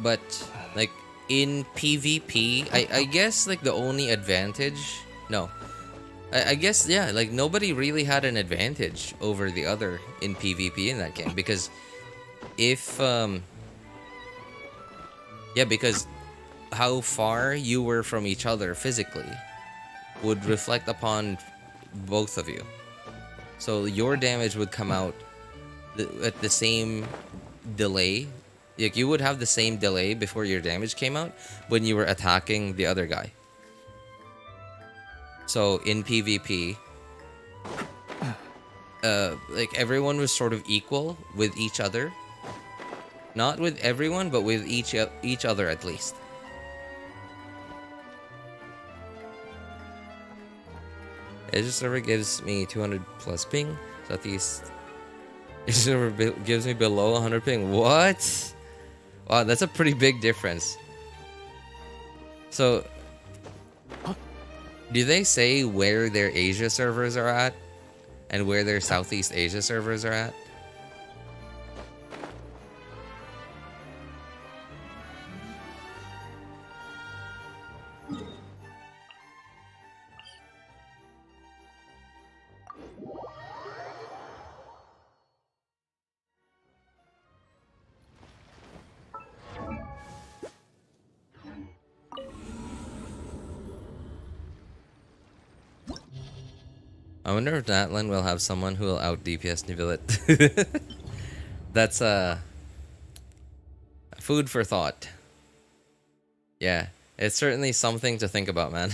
But like in PvP, I guess, like, the only advantage, I guess, yeah, like, nobody really had an advantage over the other in PvP in that game, because because how far you were from each other physically would reflect upon both of you. So your damage would come out at the same delay. Like, you would have the same delay before your damage came out when you were attacking the other guy. So in PvP, like, everyone was sort of equal with each other. Not with everyone, but with each other at least. Asia server gives me 200 plus ping. Southeast Asia server gives me below 100 ping. What? Wow, that's a pretty big difference. So, do they say where their Asia servers are at and where their Southeast Asia servers are at? I wonder if Natlan will have someone who will out DPS Nivelet. That's Food for thought. Yeah, it's certainly something to think about, man.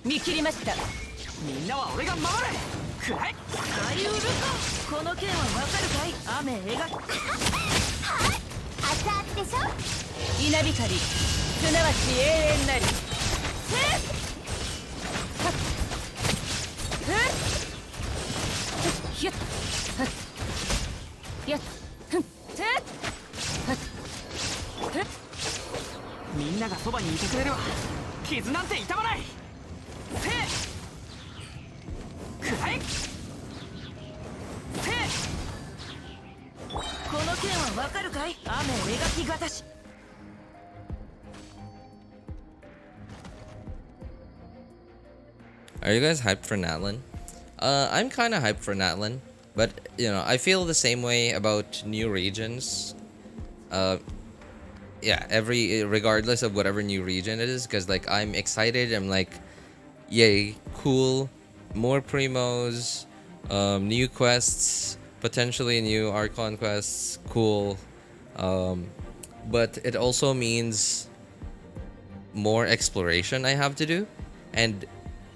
見切りました。みんなは俺が守る。くらえ。大ウルカ。この剣はわかるかい？雨描き。熱々でしょ。稲光。すなわち永遠なり。ひゅっ。やっ。みんながそばにいてくれるわ。傷なんて痛まない。この剣はわかるかい？雨描きがたし。Are you guys hyped for Natlan? I'm kind of hyped for Natlan, but you know, I feel the same way about new regions. Yeah, regardless of whatever new region it is, because like I'm excited. I'm like, yay, cool, more primos, new quests, potentially new Archon quests, cool. But it also means more exploration I have to do, and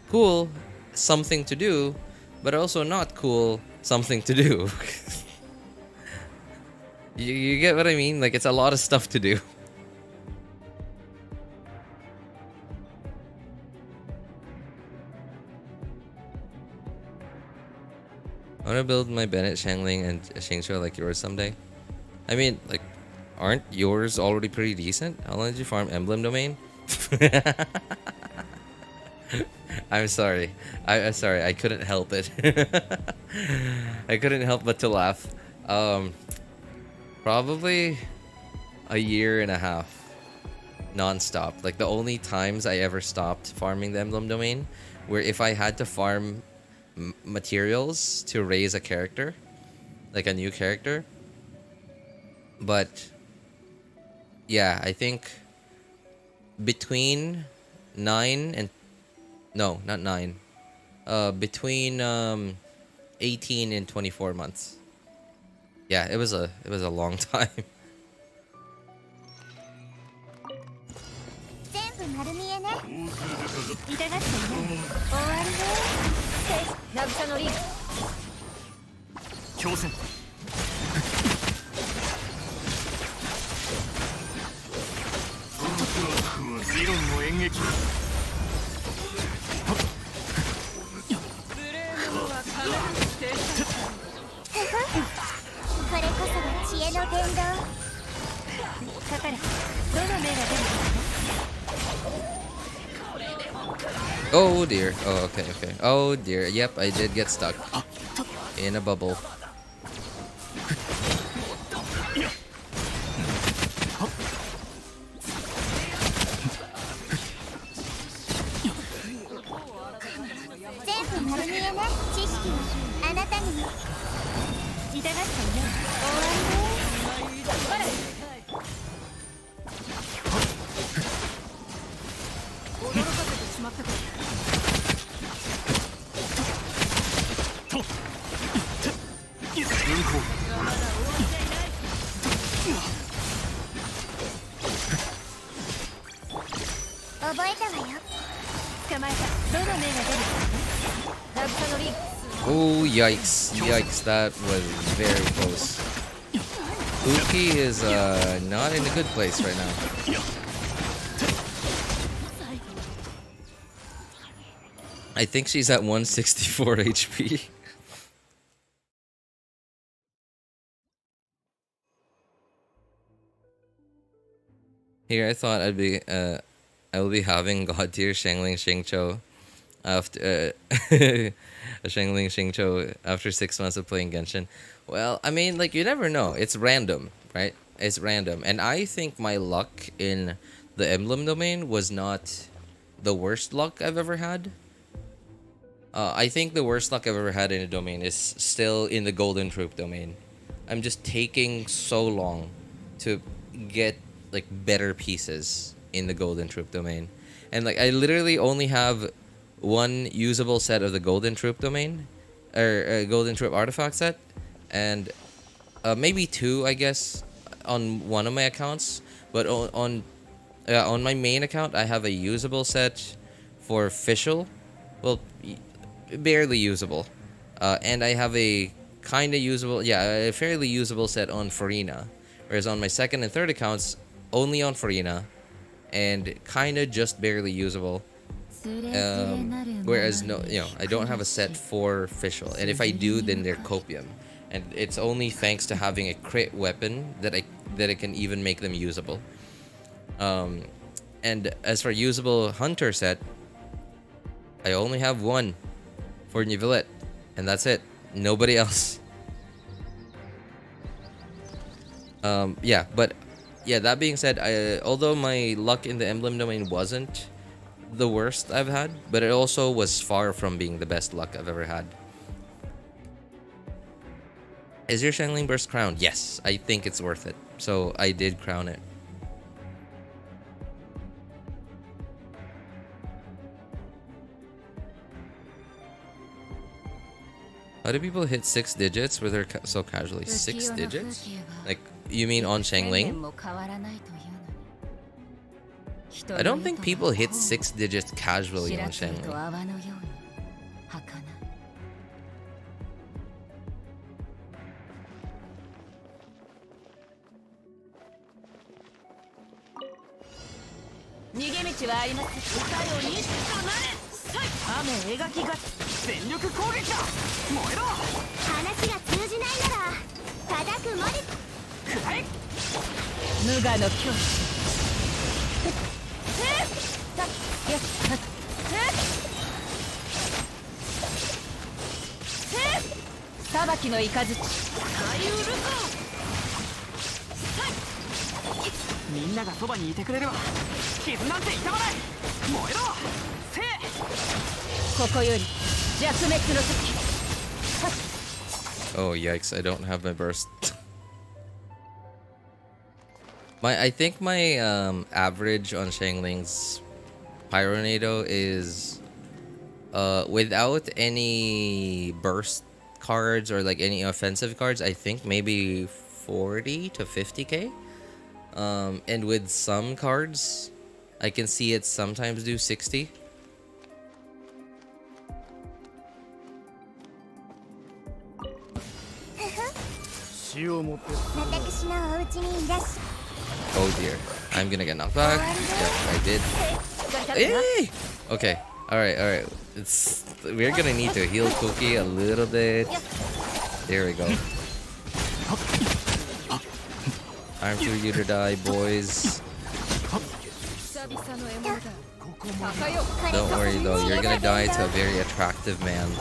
cool, something to do, but also not cool, something to do. You get what I mean? Like, it's a lot of stuff to do. I want to build my Bennett, Shangling, and Shingshu like yours someday. I mean, like, aren't yours already pretty decent? How long did you farm Emblem Domain? I'm sorry. I'm sorry. I couldn't help it. I couldn't help but to laugh. Probably a year and a half. Non-stop. Like, the only times I ever stopped farming the Emblem Domain were if I had to farm materials to raise a character, like a new character. But yeah, I think between 9 and no, not 9, between 18 and 24 months. Yeah, it was a long time. 全部丸見えね。痛がってね。終わりね。渚のリンク。強戦。理論の演劇。これこそが知恵の伝道。かかれ。どの目が出るか。 Oh dear. Oh, okay, okay. Oh dear. Yep, I did get stuck in a bubble. Oh, yikes. Yikes, that was very close. Uki is not in a good place right now. I think she's at 164 HP. Here, I thought I will be having God tier Shangling Xingqiu after a Shangling Xingqiu after 6 months of playing Genshin. Well, I mean, like, you never know. It's random, right? It's random. And I think my luck in the emblem domain was not the worst luck I've ever had. I think the worst luck I've ever had in a domain is still in the Golden Troop domain. I'm just taking so long to get like better pieces in the Golden Troop domain. And like I literally only have one usable set of the Golden Troop domain, or Golden Troop artifact set, and maybe two, I guess, on one of my accounts. But on my main account, I have a usable set for Fischl. Well, barely usable. And I have a kind of usable, a fairly usable set on Furina. Whereas on my second and third accounts, only on Furina, and kind of just barely usable. Whereas I don't have a set for Fischl, and if I do, then they're copium, and it's only thanks to having a crit weapon that it can even make them usable. And as for usable hunter set, I only have one for Nivelette, and that's it. Nobody else. That being said, although my luck in the emblem domain wasn't the worst I've had, but it also was far from being the best luck I've ever had. Is your Shangling Burst crowned? Yes, I think it's worth it. So I did crown it. How do people hit 6 digits where they're so casually? 6 digits? Like, you mean on Shangling? I don't think people hit 6 digits casually on Shangling. Oh yikes, I don't have my burst. I think my average on Shangling's Pyronado is without any burst cards or like any offensive cards, I think maybe 40 to 50k. And with some cards, I can see it sometimes do 60. Oh dear, I'm gonna get knocked back. Yep, I did. Yay! Okay, alright. We're gonna need to heal Cookie a little bit. There we go. Time for you to die, boys. Don't worry though, you're gonna die to a very attractive man.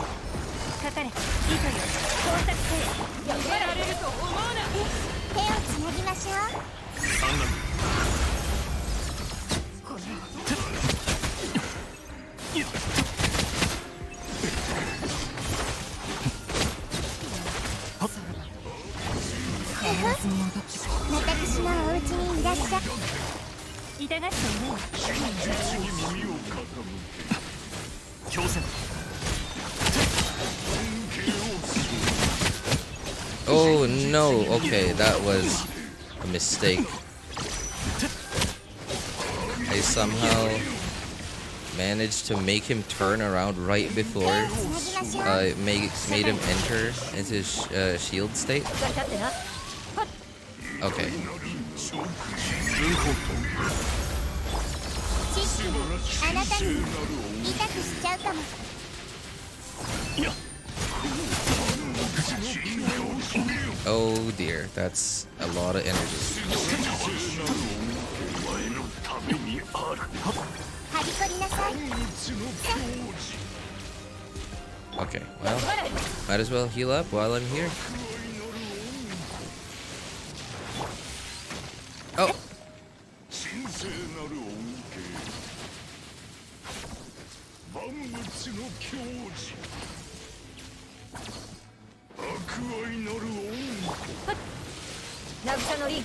Oh no, okay, that was a mistake. I somehow managed to make him turn around right before made him enter into his shield state. Okay. 知識があなたに痛くしちゃうかも。 Oh dear, that's a lot of energy. はびこりなさい。 Okay, well, might as well heal up while I'm here. Oh! 渚のリン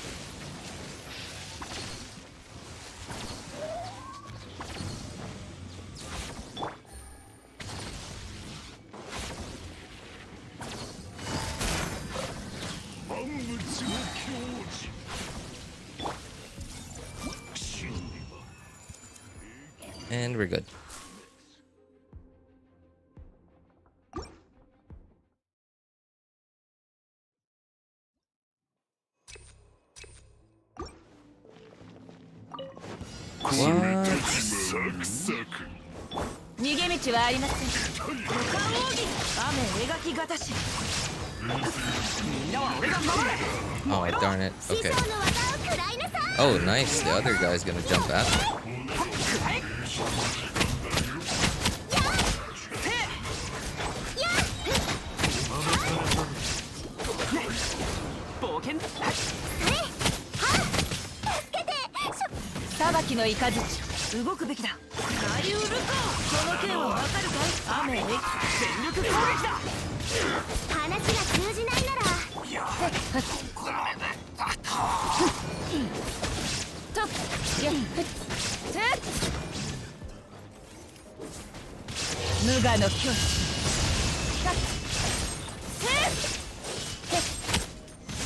And we're good. What? 逃げ道はありません。五感奥義雨描きがたし。みんなは俺が守れ。 Oh, I darn it. 師 Okay. 匠の技を食らいなさい。 Oh, nice. The other guy's gonna jump at. 冒険。裁きの雷。動くべきだ。なりうるか。その件はわかるかい？雨全力攻撃だ。話が通じないなら。無我の境地。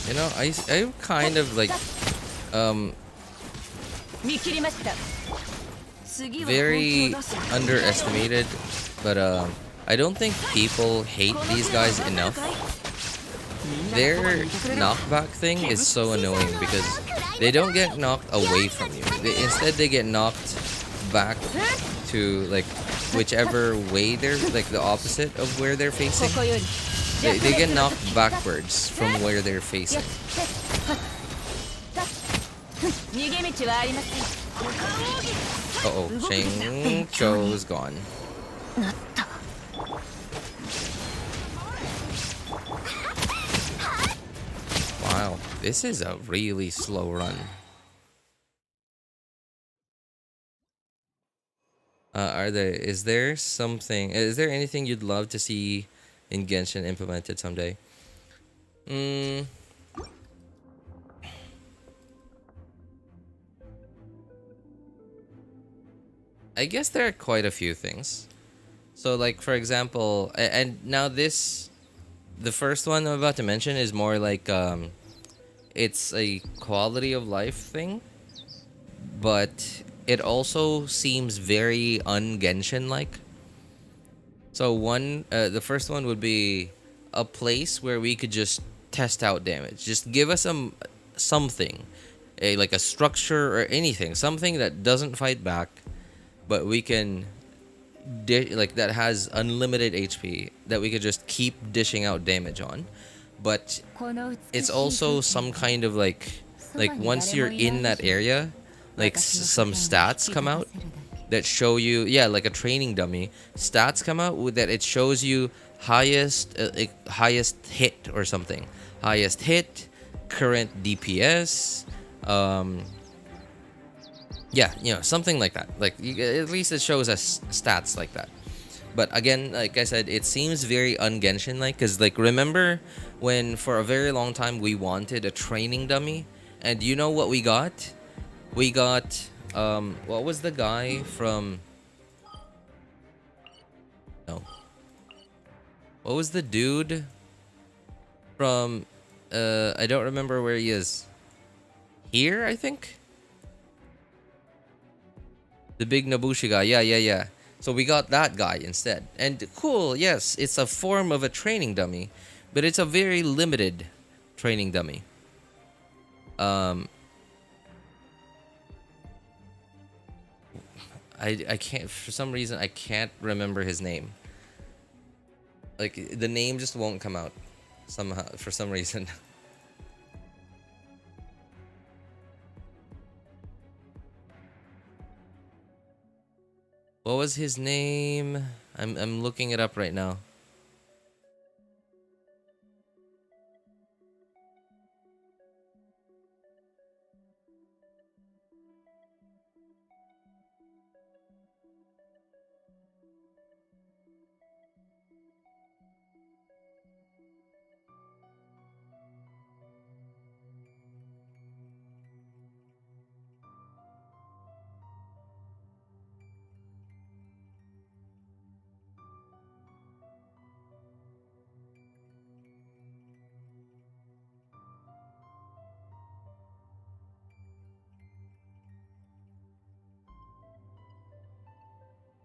You know, I'm kind of like, 見切りました。 very underestimated, but I don't think people hate these guys enough. Their knockback thing is so annoying because they don't get knocked away from you. Instead, they get knocked back to like whichever way they're like the opposite of where they're facing. They get knocked backwards from where they're facing. 逃げ道はありません。 Uh-oh, Shang Cho's gone. Wow, this is a really slow run. Is there anything you'd love to see in Genshin implemented someday? I guess there are quite a few things. So like for example, and now the first one I'm about to mention is more like it's a quality of life thing, but it also seems very un-Genshin like. So the first one would be a place where we could just test out damage. Just give us something, like a structure or anything, something that doesn't fight back, but we can like that has unlimited HP that we could just keep dishing out damage on. But it's also some kind of like once you're in that area, like some stats come out that show you, yeah, like a training dummy. Stats come out with that it shows you highest hit or something, highest hit, current DPS, yeah, you know, something like that. Like at least it shows us stats like that. But again, like I said, it seems very un-Genshin like, because like remember when for a very long time we wanted a training dummy, and you know what we got? We got what was the guy from, no, what was the dude from I don't remember where he is. Here, I think. The big Nobushi guy. Yeah. So we got that guy instead. And cool, yes, it's a form of a training dummy, but it's a very limited training dummy. I can't, for some reason I can't remember his name. Like the name just won't come out somehow for some reason. What was his name? I'm looking it up right now.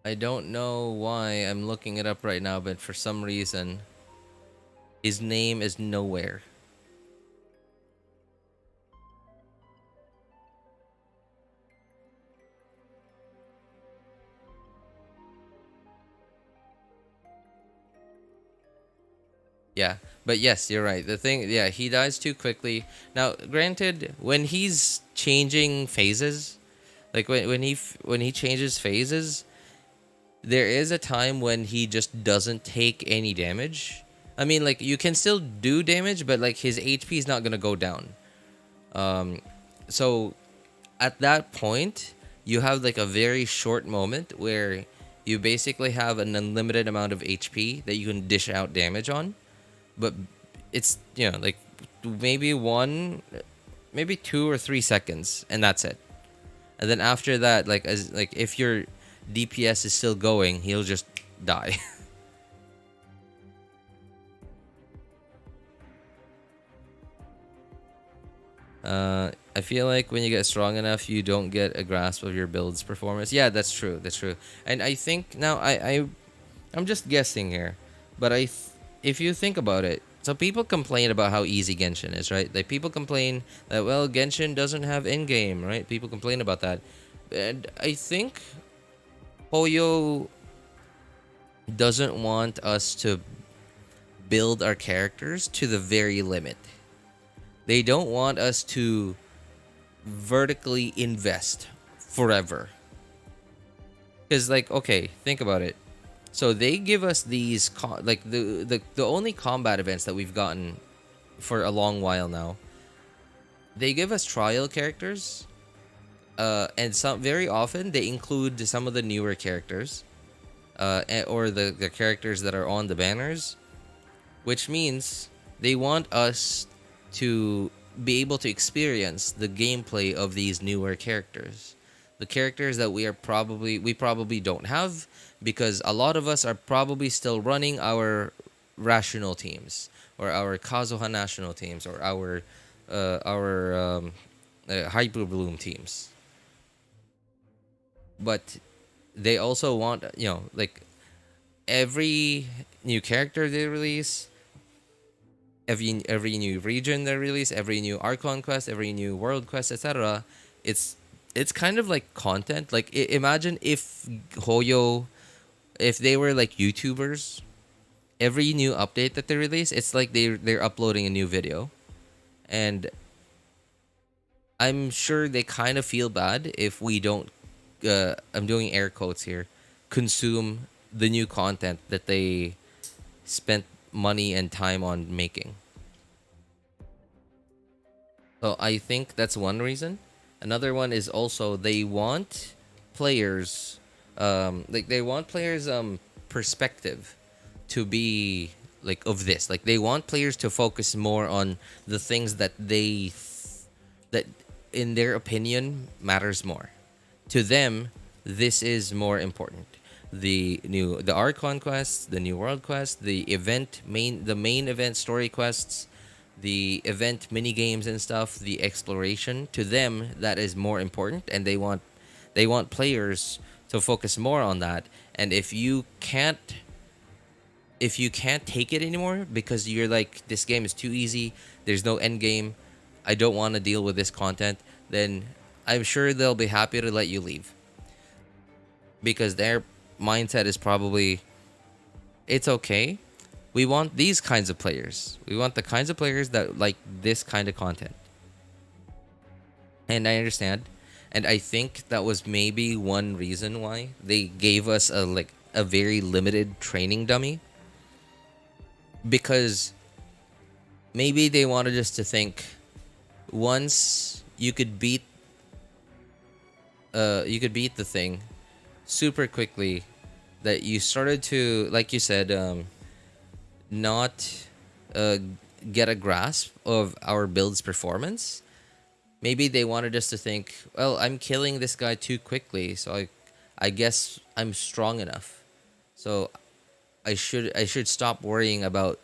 I don't know why I'm looking it up right now, but for some reason, his name is nowhere. Yeah, but yes, you're right. The thing, yeah, he dies too quickly. Now, granted, when he's changing phases, like when he changes phases, there is a time when he just doesn't take any damage. I mean, like, you can still do damage, but like his HP is not gonna go down. So at that point, you have like a very short moment where you basically have an unlimited amount of HP that you can dish out damage on. But it's, you know, like maybe 2 or 3 seconds, and that's it. And then after that, like if your DPS is still going, he'll just die. I feel like when you get strong enough, you don't get a grasp of your build's performance. Yeah, that's true. That's true. And I think now I'm just guessing here, but if you think about it, so people complain about how easy Genshin is, right? Like people complain that, well, Genshin doesn't have in-game, right? People complain about that. And I think Hoyo doesn't want us to build our characters to the very limit. They don't want us to vertically invest forever. Because, like, okay, think about it. So they give us these, like, the only combat events that we've gotten for a long while now. They give us trial characters. And some very often they include some of the newer characters, or the characters that are on the banners, which means they want us to be able to experience the gameplay of these newer characters, the characters that we probably don't have, because a lot of us are probably still running our rational teams or our Kazuha national teams or our Hyper Bloom teams. But they also want, you know, like every new character they release, every new region they release, every new Archon quest, every new world quest, etc. It's kind of like content. Like imagine if Hoyo, if they were like YouTubers, every new update that they release, it's like they're uploading a new video, and I'm sure they kind of feel bad if we don't. I'm doing air quotes here, consume the new content that they spent money and time on making. So I think that's one reason. Another one is also they want players, perspective to be like of this. Like they want players to focus more on the things that that in their opinion matters more. To them, this is more important. The Archon quests, the new world quest, the main event story quests, the event mini games and stuff, the exploration. To them, that is more important, and they want players to to focus more on that. And if you can't take it anymore because you're like, this game is too easy, there's no end game, I don't want to deal with this content, then I'm sure they'll be happy to let you leave. Because their mindset is probably, it's okay. We want these kinds of players. We want the kinds of players that like this kind of content. And I understand. And I think that was maybe one reason why they gave us a very limited training dummy. Because maybe they wanted us to think, once you could beat the thing super quickly, that you started to, like you said, not get a grasp of our build's performance. Maybe they wanted us to think, well, I'm killing this guy too quickly, so I guess I'm strong enough. So I should stop worrying about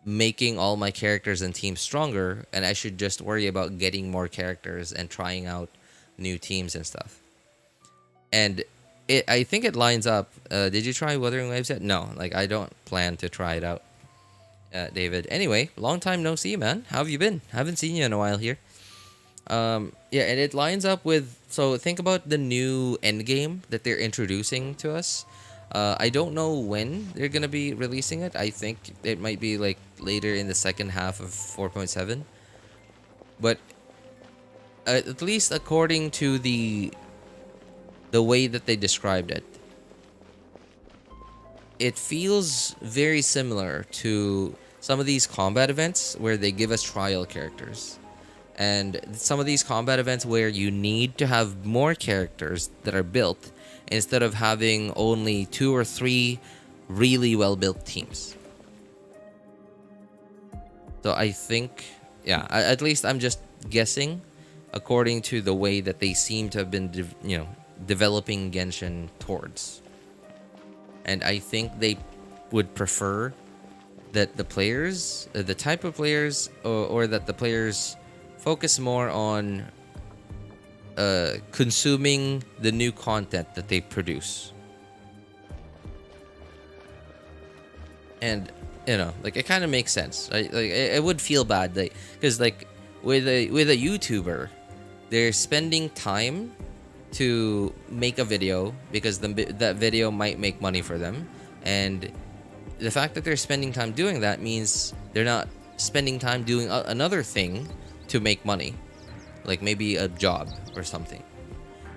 making all my characters and teams stronger, and I should just worry about getting more characters and trying out new teams and stuff. And I think it lines up. Did you try Wuthering Waves yet? No, like I don't plan to try it out. David. Anyway, long time no see, man. How have you been? Haven't seen you in a while here. Yeah, and it lines up with, so think about the new endgame that they're introducing to us. I don't know when they're gonna be releasing it. I think it might be like later in the second half of 4.7. But at least according to the way that they described it, it feels very similar to some of these combat events where they give us trial characters. And some of these combat events where you need to have more characters that are built instead of having only 2 or 3 really well-built teams. So I think, yeah, at least I'm just guessing according to the way that they seem to have been, developing Genshin towards. And I think they would prefer that the players, the type of players, or that the players focus more on consuming the new content that they produce. And it kind of makes sense. It would feel bad, because with a YouTuber, they're spending time to make a video because that video might make money for them, and the fact that they're spending time doing that means they're not spending time doing another thing to make money, like maybe a job or something.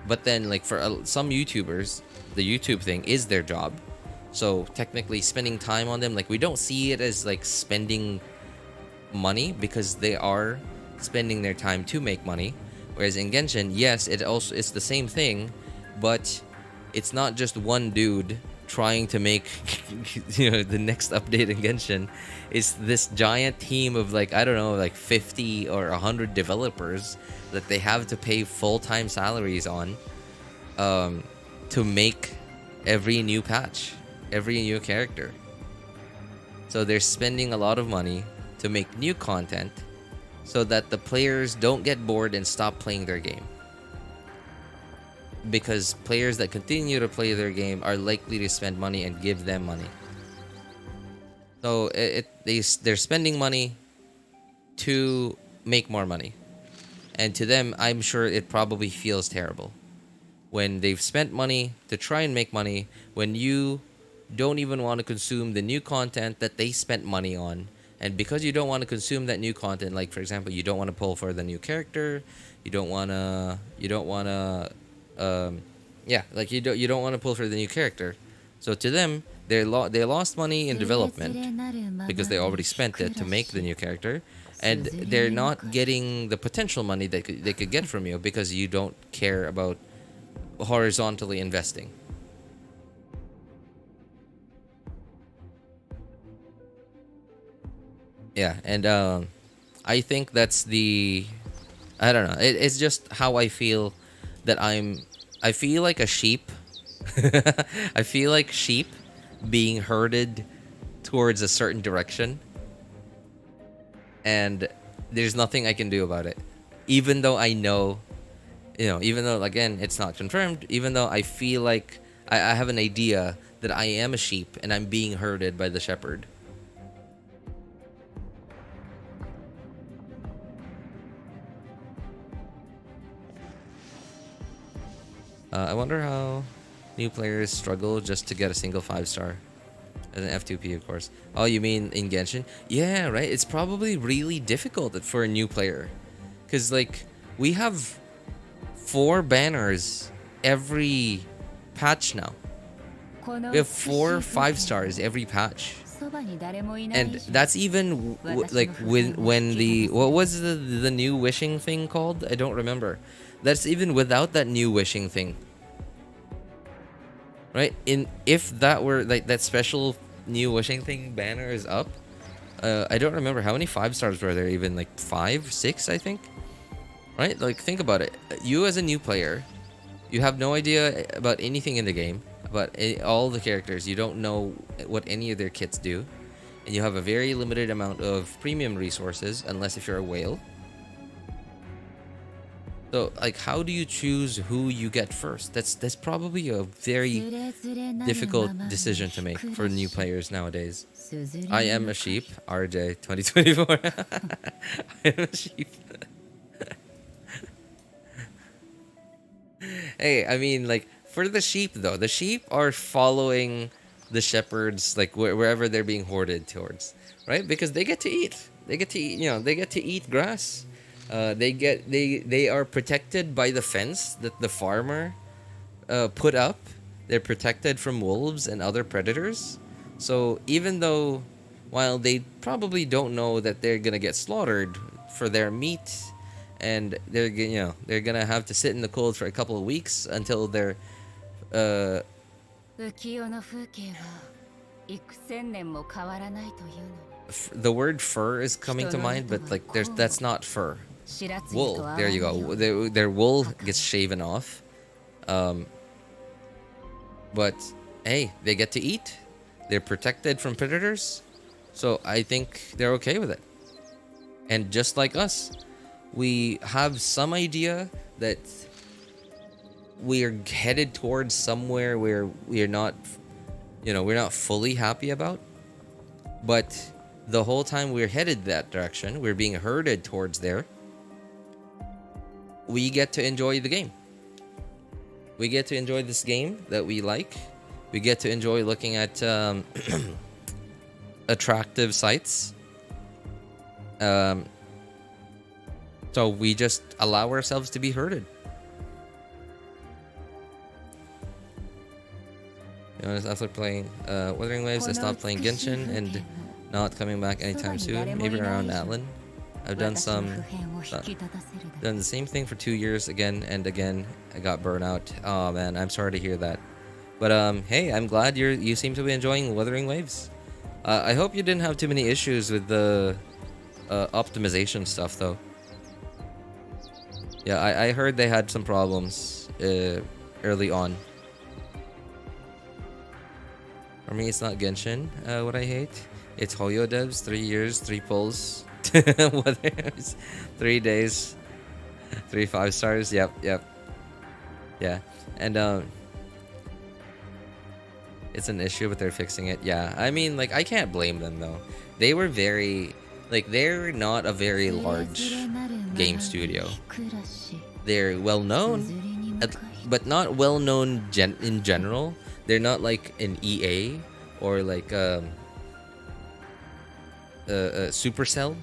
But then, like, for some YouTubers, the YouTube thing is their job, so technically spending time on them, like, we don't see it as like spending money because they are spending their time to make money. Whereas in Genshin, yes, it's the same thing, but it's not just one dude trying to make the next update in Genshin. It's this giant team of 50 or 100 developers that they have to pay full-time salaries on to make every new patch, every new character. So they're spending a lot of money to make new content so that the players don't get bored and stop playing their game. Because players that continue to play their game are likely to spend money and give them money. So they're spending money to make more money. And to them, I'm sure it probably feels terrible when they've spent money to try and make money, when you don't even want to consume the new content that they spent money on. And because you don't want to consume that new content, like, for example, you don't want to pull for the new character, you don't want to pull for the new character. So to them, they lost money in development because they already spent it to make the new character, and they're not getting the potential money they could get from you because you don't care about horizontally investing. Yeah, and I think that's I don't know. It's just how I feel that I feel like a sheep. I feel like sheep being herded towards a certain direction, and there's nothing I can do about it. Even though I know You know, even though again it's not confirmed, even though I feel like I have an idea that I am a sheep and I'm being herded by the shepherd. I wonder how new players struggle just to get a single 5-star. As an F2P, of course. Oh, you mean in Genshin? Yeah, right. It's probably really difficult for a new player. Because, like, we have 4 banners every patch now. We have 4 5-stars every patch. And that's even like when the what was the new wishing thing called? I don't remember. That's even without that new wishing thing. Right? If that were like that special new wishing thing banner is up, I don't remember how many 5-stars were there, even like 5, 6, I think. Right? Like think about it. You as a new player, you have no idea about anything in the game, about all the characters. You don't know what any of their kits do. And you have a very limited amount of premium resources, unless if you're a whale. So, like, how do you choose who you get first? That's probably a very difficult decision to make for new players nowadays. I am a sheep, RJ 2024. I am a sheep. Hey, I mean, like, for the sheep though, the sheep are following the shepherds, like wherever they're being hoarded towards, right? Because they get to eat. They get to eat, you know, they get to eat grass. They are protected by the fence that the farmer put up. They're protected from wolves and other predators. So even though, while they probably don't know that they're gonna get slaughtered for their meat, and they're gonna have to sit in the cold for a couple of weeks until they're the word fur is coming to mind, but like that's not fur. Wool. There you go. Their wool gets shaven off. But hey, they get to eat. They're protected from predators. So I think they're okay with it. And just like us, we have some idea that we're headed towards somewhere where we're not fully happy about. But the whole time we're headed that direction, we're being herded towards there. We get to enjoy the game. We get to enjoy this game that we like. We get to enjoy looking at attractive sights. So we just allow ourselves to be herded. You know, after playing Wuthering Waves, I stopped playing Genshin and not coming back anytime soon. Maybe around Natlan. I've done the same thing for 2 years again and again. I got burnout. Oh man, I'm sorry to hear that. But hey, I'm glad you seem to be enjoying Wuthering Waves. I hope you didn't have too many issues with the optimization stuff though. Yeah, I heard they had some problems early on. For me, it's not Genshin. What I hate, it's Hoyo devs. 3 years, 3 pulls. 3 days, 3 5-stars. Yep. Yeah, and it's an issue, but they're fixing it. Yeah, I mean, like, I can't blame them though. They were very, like, they're not a very large game studio. They're well known, but not well known in general. They're not like an EA or like Supercell,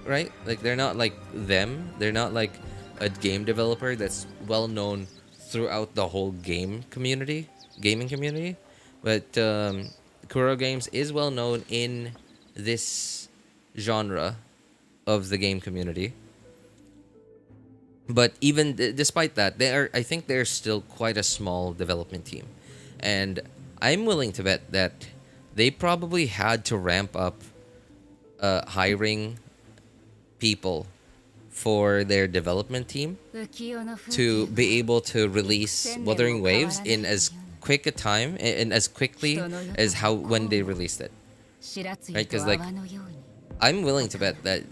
right? Like, they're not like them. They're not like a game developer that's well known throughout the whole gaming community. But Kuro Games is well known in this genre of the game community. But even despite that, I think they're still quite a small development team. And I'm willing to bet that they probably had to ramp up hiring people for their development team to be able to release Wuthering Waves in as quick a time and as quickly as when they released it. Right? Because, like, I'm willing to bet that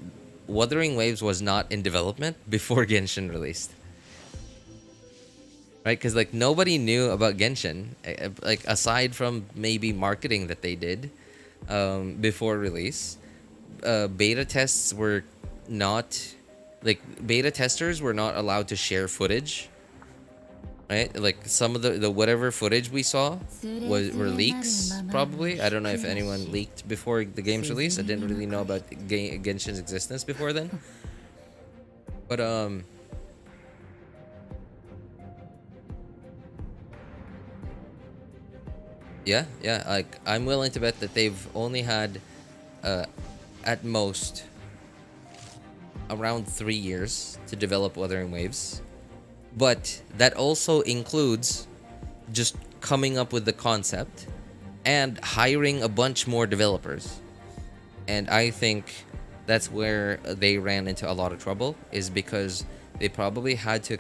Wuthering Waves was not in development before Genshin released. right? Because like nobody knew about Genshin, like aside from maybe marketing that they did before release. Beta tests were not like beta testers were not allowed to share footage, right? Like some of the whatever footage we saw were leaks, probably. I don't know if anyone leaked before the game's release. I didn't really know about Genshin's existence before then. But yeah, like I'm willing to bet that they've only had at most around 3 years to develop Wuthering Waves. But that also includes just coming up with the concept and hiring a bunch more developers. And I think that's where they ran into a lot of trouble, is because they probably had to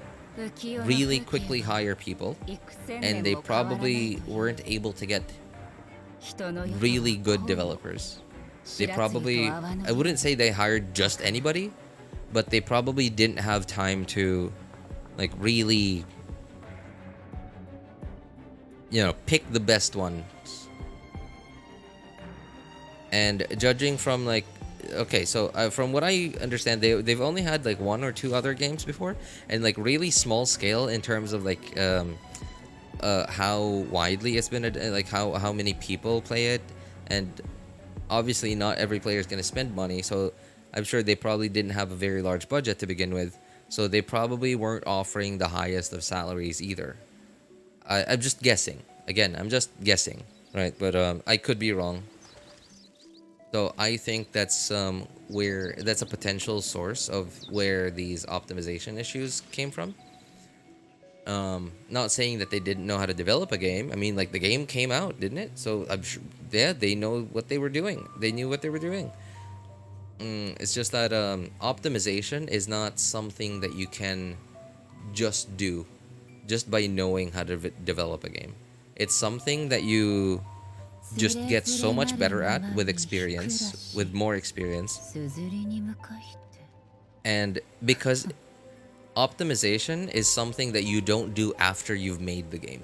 really quickly hire people, and they probably weren't able to get really good developers. They probably, I wouldn't say they hired just anybody, but they probably didn't have time to like really, you know, pick the best ones. And judging from like, okay, so from what I understand, they've only had like 1 or 2 other games before, and like really small scale in terms of like how widely it's been, like how many people play it, and obviously not every player is going to spend money, so I'm sure they probably didn't have a very large budget to begin with, so they probably weren't offering the highest of salaries either. I'm just guessing. Again, I'm just guessing, right? But I could be wrong. So I think that's where that's a potential source of where these optimization issues came from. Not saying that they didn't know how to develop a game. I mean, like the game came out, didn't it? So I'm sure, yeah, they know what they were doing. They knew what they were doing. It's just that optimization is not something that you can just do just by knowing how to develop a game. It's something that you just get so much better at with experience, with more experience. And because optimization is something that you don't do after you've made the game.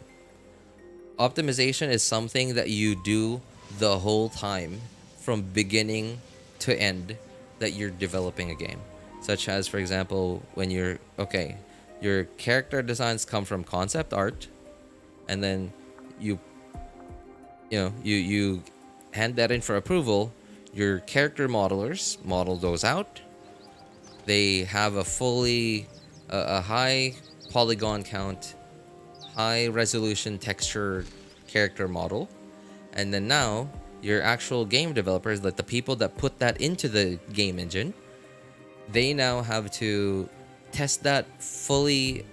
Optimization is something that you do the whole time from beginning to end that you're developing a game. Such as, for example, when you're, okay, your character designs come from concept art, and then you hand that in for approval. Your character modelers model those out. They have a high polygon count, high resolution texture character model, and then now your actual game developers, like the people that put that into the game engine, they now have to test that fully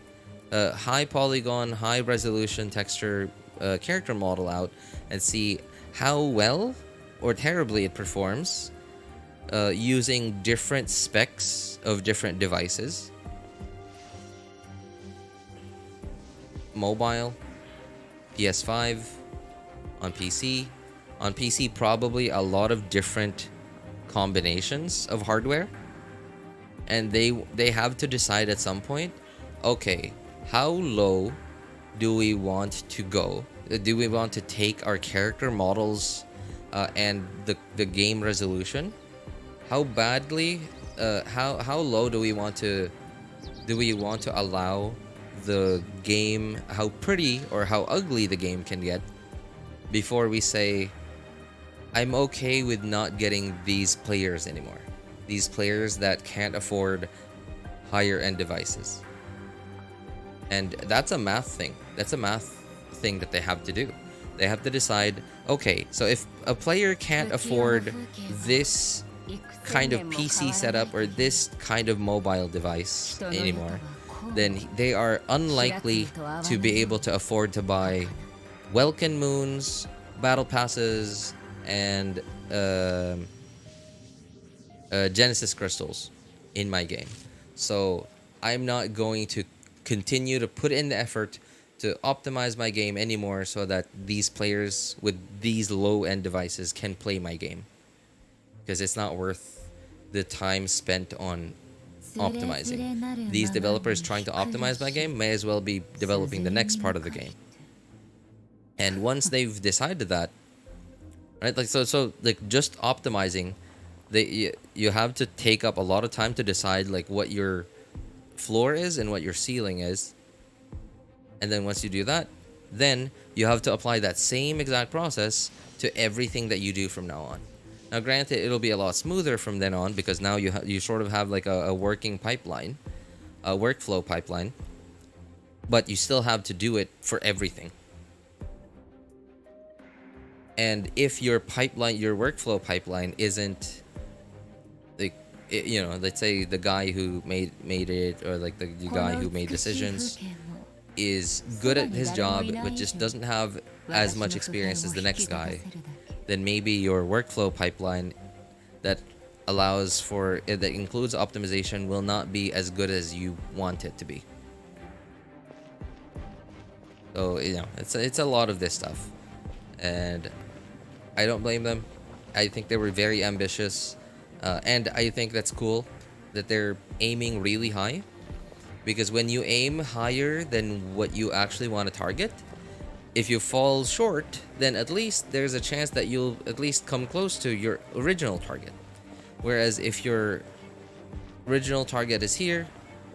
high polygon, high resolution texture character model out and see how well or terribly it performs using different specs of different devices. Mobile, PS5, on PC. On PC, probably a lot of different combinations of hardware. And they have to decide at some point, okay, how low do we want to go? Do we want to take our character models and the game resolution? How badly, how low do we want to allow the game, how pretty or how ugly the game can get before we say, I'm okay with not getting these players anymore. These players that can't afford higher end devices. And that's a math thing. That's a math thing that they have to do. They have to decide, okay, so if a player can't afford this kind of PC setup or this kind of mobile device anymore, then they are unlikely to be able to afford to buy Welkin Moons, Battle Passes, and Genesis Crystals in my game. So I'm not going to continue to put in the effort to optimize my game anymore so that these players with these low-end devices can play my game, because it's not worth the time spent on optimizing. These developers trying to optimize my game may as well be developing the next part of the game. And once they've decided that, right, like so like just optimizing, you have to take up a lot of time to decide like what your floor is and what your ceiling is. And then once you do that, then you have to apply that same exact process to everything that you do from now on. Now granted, it'll be a lot smoother from then on because now you sort of have like a working pipeline, a workflow pipeline, but you still have to do it for everything. And if your workflow pipeline isn't like, you know, let's say the guy who made it, or like the guy who made decisions is good at his job but just doesn't have as much experience as the next guy, then maybe your workflow pipeline that allows for it, that includes optimization, will not be as good as you want it to be. So, you know, it's a lot of this stuff, and I don't blame them. I think they were very ambitious, and I think that's cool that they're aiming really high, because when you aim higher than what you actually want to target, if you fall short, then at least there's a chance that you'll at least come close to your original target. Whereas if your original target is here,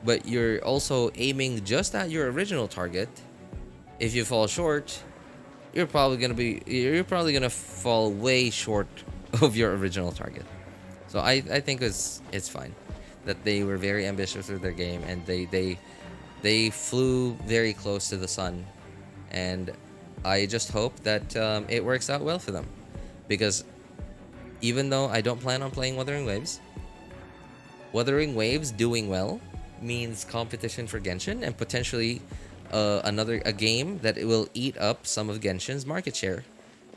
but you're also aiming just at your original target, if you fall short, you're probably gonna fall way short of your original target. So I think it's fine that they were very ambitious with their game, and they flew very close to the sun, and I just hope that it works out well for them, because even though I don't plan on playing Wuthering Waves doing well means competition for Genshin, and potentially a game that it will eat up some of Genshin's market share,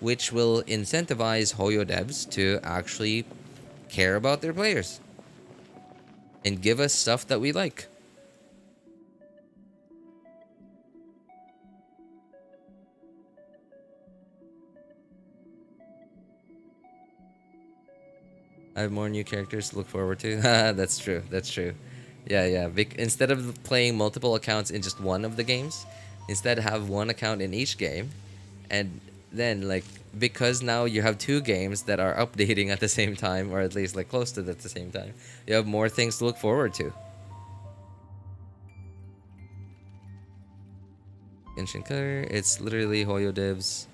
which will incentivize Hoyo devs to actually care about their players and give us stuff that we like. I have more new characters to look forward to. That's true. Yeah. Instead of playing multiple accounts in just one of the games, instead have one account in each game, and then like, because now you have two games that are updating at the same time, or at least like close to it at the same time, you have more things to look forward to. Genshin Killer, it's literally Hoyo devs.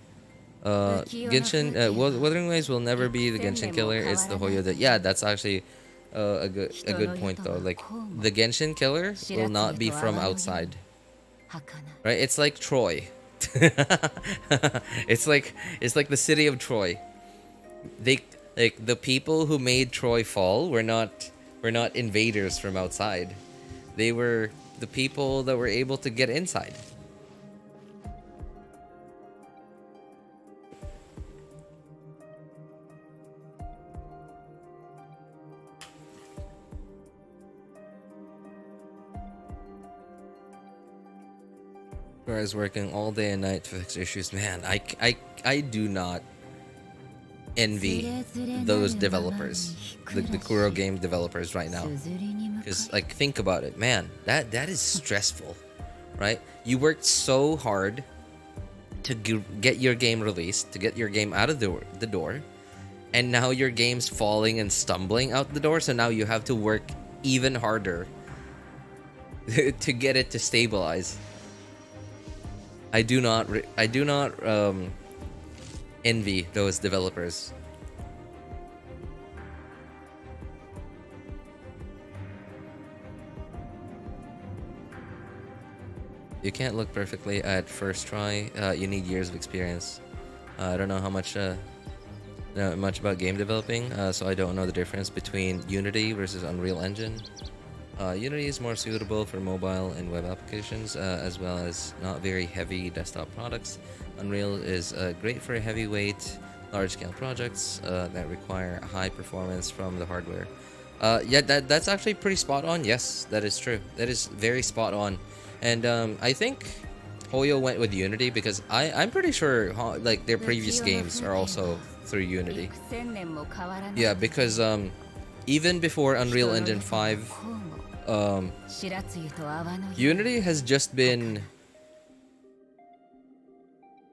Genshin, Wuthering Waves will never be the Genshin Killer. It's the Hoyo dev. Yeah, that's actually a good point though. Like, the Genshin Killer will not be from outside, right? It's like Troy. it's like the city of Troy. They, like, the people who made Troy fall were not invaders from outside. They were the people that were able to get inside. Whereas working all day and night to fix issues, man, I do not envy those developers, the Kuro game developers right now. Because, like, think about it, man, that is stressful, right? You worked so hard to get your game released, to get your game out of the door, and now your game's falling and stumbling out the door, so now you have to work even harder to get it to stabilize. I do not envy those developers. You can't look perfectly at first try. You need years of experience. I don't know how much much about game developing, so I don't know the difference between Unity versus Unreal Engine. Unity is more suitable for mobile and web applications, as well as not very heavy desktop products. Unreal is great for heavyweight, large-scale projects that require high performance from the hardware. Yeah, that's actually pretty spot on. Yes, that is true. That is very spot on. And I think Hoyo went with Unity because I'm pretty sure like their previous games are also through Unity. Yeah, because even before Unreal Engine 5白露と泡のよう Unity has just been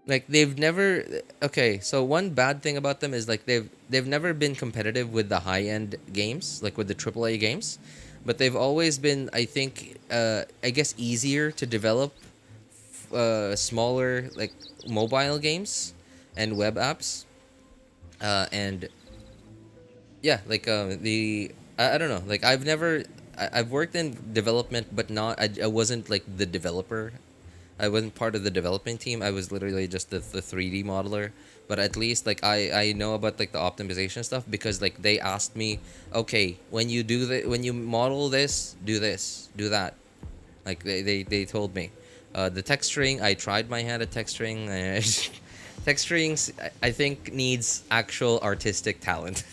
like they've never okay, so one bad thing about them is like they've never been competitive with the high-end games, like with the AAA games, but they've always been, I think, I guess easier to develop smaller like mobile games and web apps. And yeah, like I don't know, like I've worked in development, but not I wasn't like the developer. I wasn't part of the developing team. I was literally just the 3D modeler. But at least like I know about like the optimization stuff, because like they asked me, okay, when you model this, do that. Like they told me. The texturing, I tried my hand at texturing. Texturing, I think, needs actual artistic talent,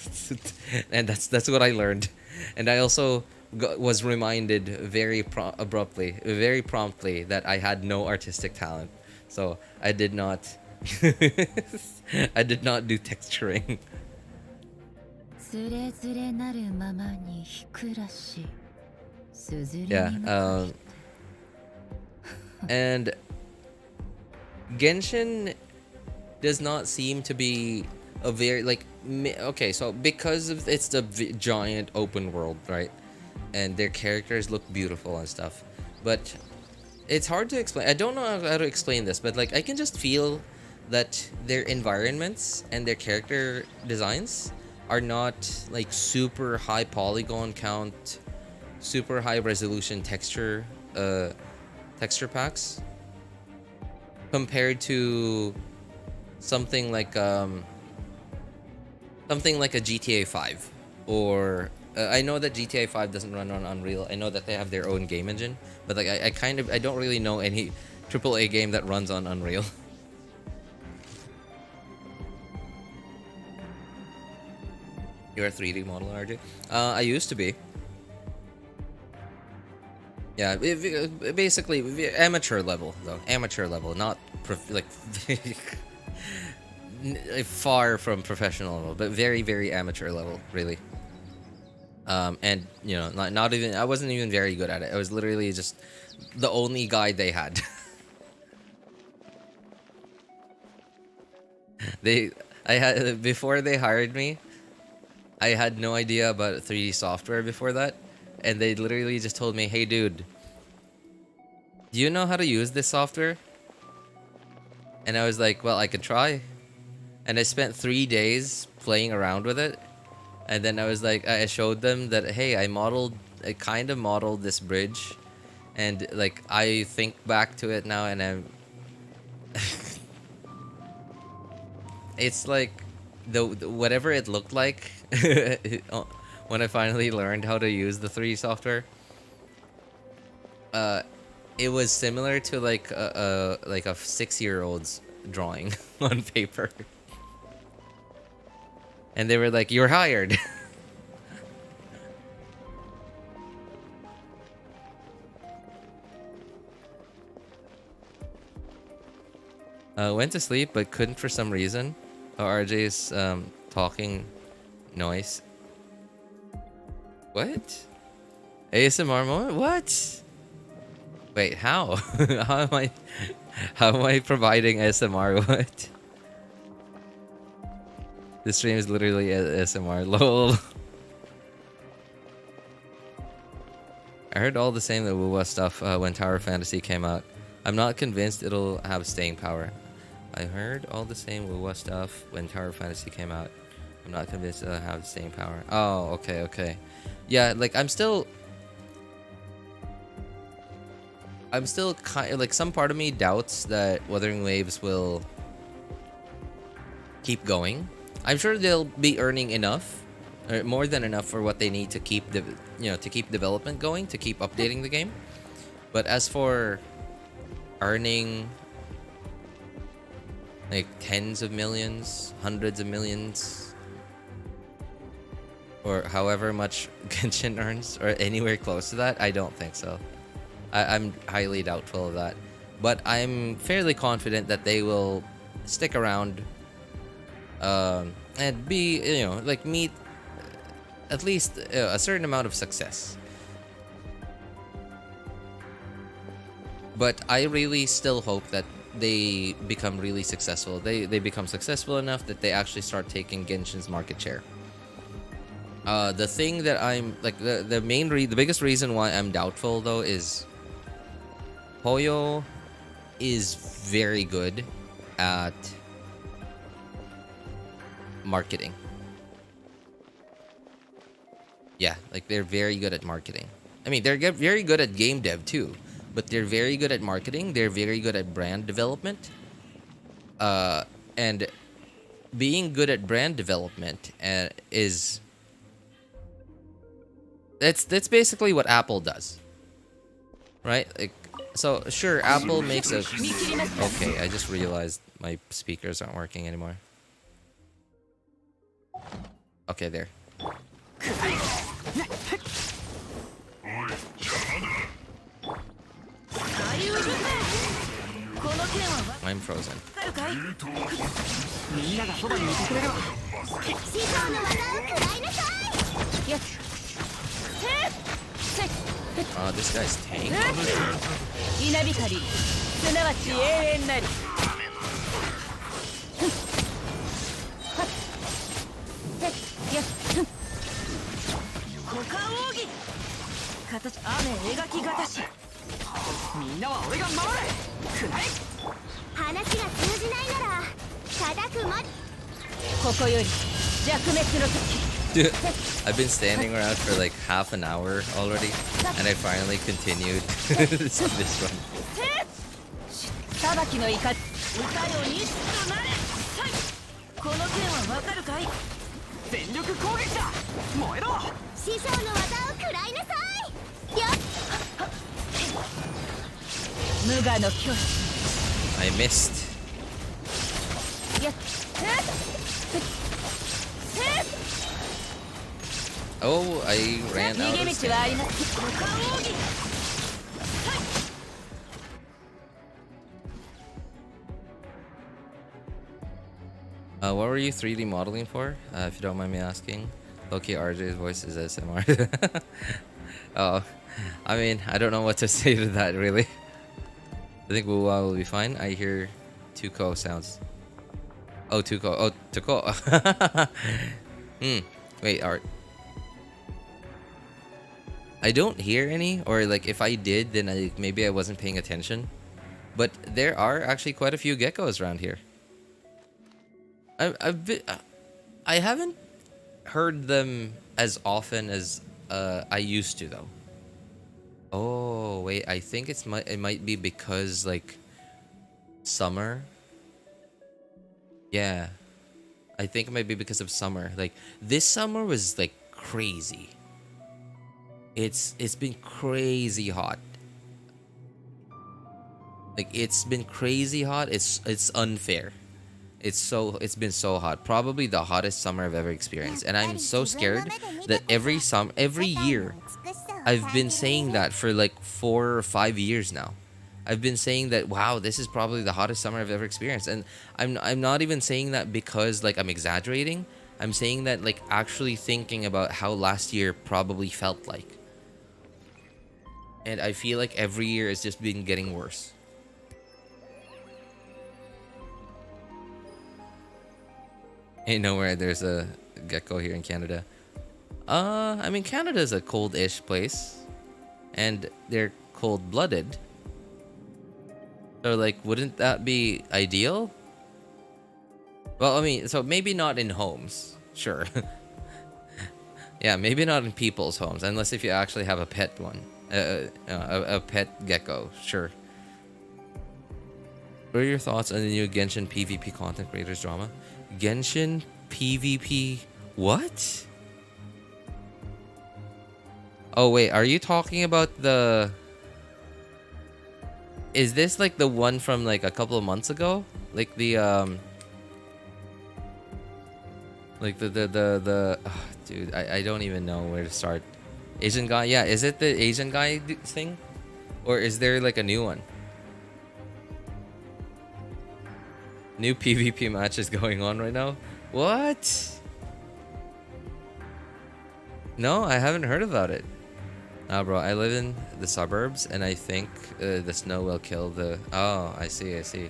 and that's what I learned. And I also was reminded very promptly that I had no artistic talent, so I did not. I did not do texturing. つれづれなるままにひくらしすずりに Yeah, and Genshin does not seem to be a very like okay, so because of it's the giant open world, right, and their characters look beautiful and stuff, but it's hard to explain. I don't know how to explain this, but like I can just feel that their environments and their character designs are not like super high polygon count, super high resolution texture packs compared to something like a GTA 5, or I know that GTA 5 doesn't run on Unreal. I know that they have their own game engine, but like I don't really know any AAA game that runs on Unreal. You're a 3D modeler, RJ? I used to be. Yeah, basically amateur level though. Amateur level, not far from professional level, but very, very amateur level, really. And you know, not even, I wasn't even very good at it. I was literally just the only guy they had. Before they hired me, I had no idea about 3D software before that, and they literally just told me, "Hey, dude, do you know how to use this software?" And I was like, "Well, I could try." And I spent 3 days playing around with it, and then I was like, I showed them that, hey, I kind of modeled this bridge, and like I think back to it now, and I'm, it's like the whatever it looked like when I finally learned how to use the 3D software. It was similar to like a 6-year-old's drawing on paper. And they were like, "You're hired." Went to sleep but couldn't for some reason. Oh, RJ's talking noise. What? ASMR moment? What? Wait, how? How am I providing ASMR? What? This stream is literally ASMR. LOL. I heard all the same WoW stuff when Tower Fantasy came out. I'm not convinced it'll have staying power. I heard all the same WoW stuff when Tower Fantasy came out. I'm not convinced it'll have staying power. Oh, okay. Yeah, like I'm still kind of like, some part of me doubts that Wuthering Waves will keep going. I'm sure they'll be earning enough, or more than enough, for what they need to keep development going, to keep updating the game. But as for earning like tens of millions, hundreds of millions, or however much Genshin earns, or anywhere close to that, I don't think so. I'm highly doubtful of that. But I'm fairly confident that they will stick around and be, like, meet at least a certain amount of success. But I really still hope that they become really successful. They become successful enough that they actually start taking Genshin's market share. The thing that I'm like the biggest reason why I'm doubtful though is Hoyo is very good at marketing. Yeah, like they're very good at marketing. I mean, they're very good at game dev too, but they're very good at marketing. They're very good at brand development. And being good at brand development is that's basically what Apple does, right? Like, so sure, Apple makes a. Okay, I just realized my speakers aren't working anymore. Okay, there. I'm frozen. This guy's tank. Dude, I've been standing around for like half an hour already, and I finally continued this one. I missed. Oh, I ran out of stamina. What were you 3D modeling for? If you don't mind me asking. Loki RJ's voice is SMR. Oh, I mean, I don't know what to say to that, really. I think Wuwa will be fine. I hear Tuko sounds. Oh, Tuko. Oh, Tuko. Wait, Art. I don't hear any, or like if I did, then maybe I wasn't paying attention. But there are actually quite a few geckos around here. I haven't heard them as often as I used to though. Oh wait, I think it might be because like summer. Yeah, I think it might be because of summer. Like this summer was like crazy. It's been crazy hot. Like it's been crazy hot. It's unfair. It's been so hot. Probably the hottest summer I've ever experienced. And I'm so scared that every year I've been saying that for like 4 or 5 years now. I've been saying that, wow, this is probably the hottest summer I've ever experienced. And I'm not even saying that because like I'm exaggerating. I'm saying that like actually thinking about how last year probably felt like. And I feel like every year has just been getting worse. Ain't nowhere there's a gecko here in Canada. I mean, Canada's a cold-ish place. And they're cold-blooded. So, like, wouldn't that be ideal? Well, I mean, so maybe not in homes. Sure. Yeah, maybe not in people's homes. Unless if you actually have a pet one. A pet gecko. Sure. What are your thoughts on the new Genshin PvP content creators drama? Genshin PvP what? Oh wait, are you talking about the... Is this like the one from like a couple of months ago? Like the like the oh, dude, I don't even know where to start. Asian guy? Yeah, is it the Asian guy thing? Or is there like a new one? New PvP matches going on right now? What? No, I haven't heard about it. Nah, bro, I live in the suburbs, and I think the snow will kill the... Oh, I see, I see.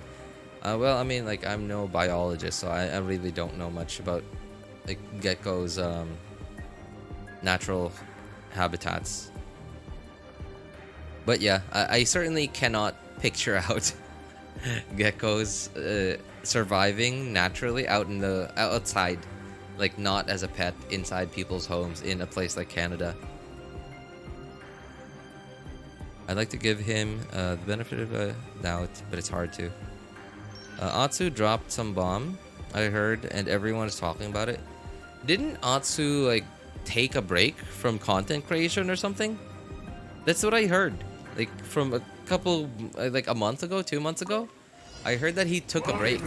Well, I mean, like, I'm no biologist, so I really don't know much about, like, geckos' natural habitats. But yeah, I certainly cannot picture out geckos surviving naturally out in the outside, like not as a pet inside people's homes in a place like Canada. I'd like to give him the benefit of a doubt, but it's hard to. Atsu dropped some bomb, I heard, and everyone is talking about it. Didn't Atsu like take a break from content creation or something? That's what I heard. Like from a couple, like a month ago, 2 months ago, I heard that he took a break.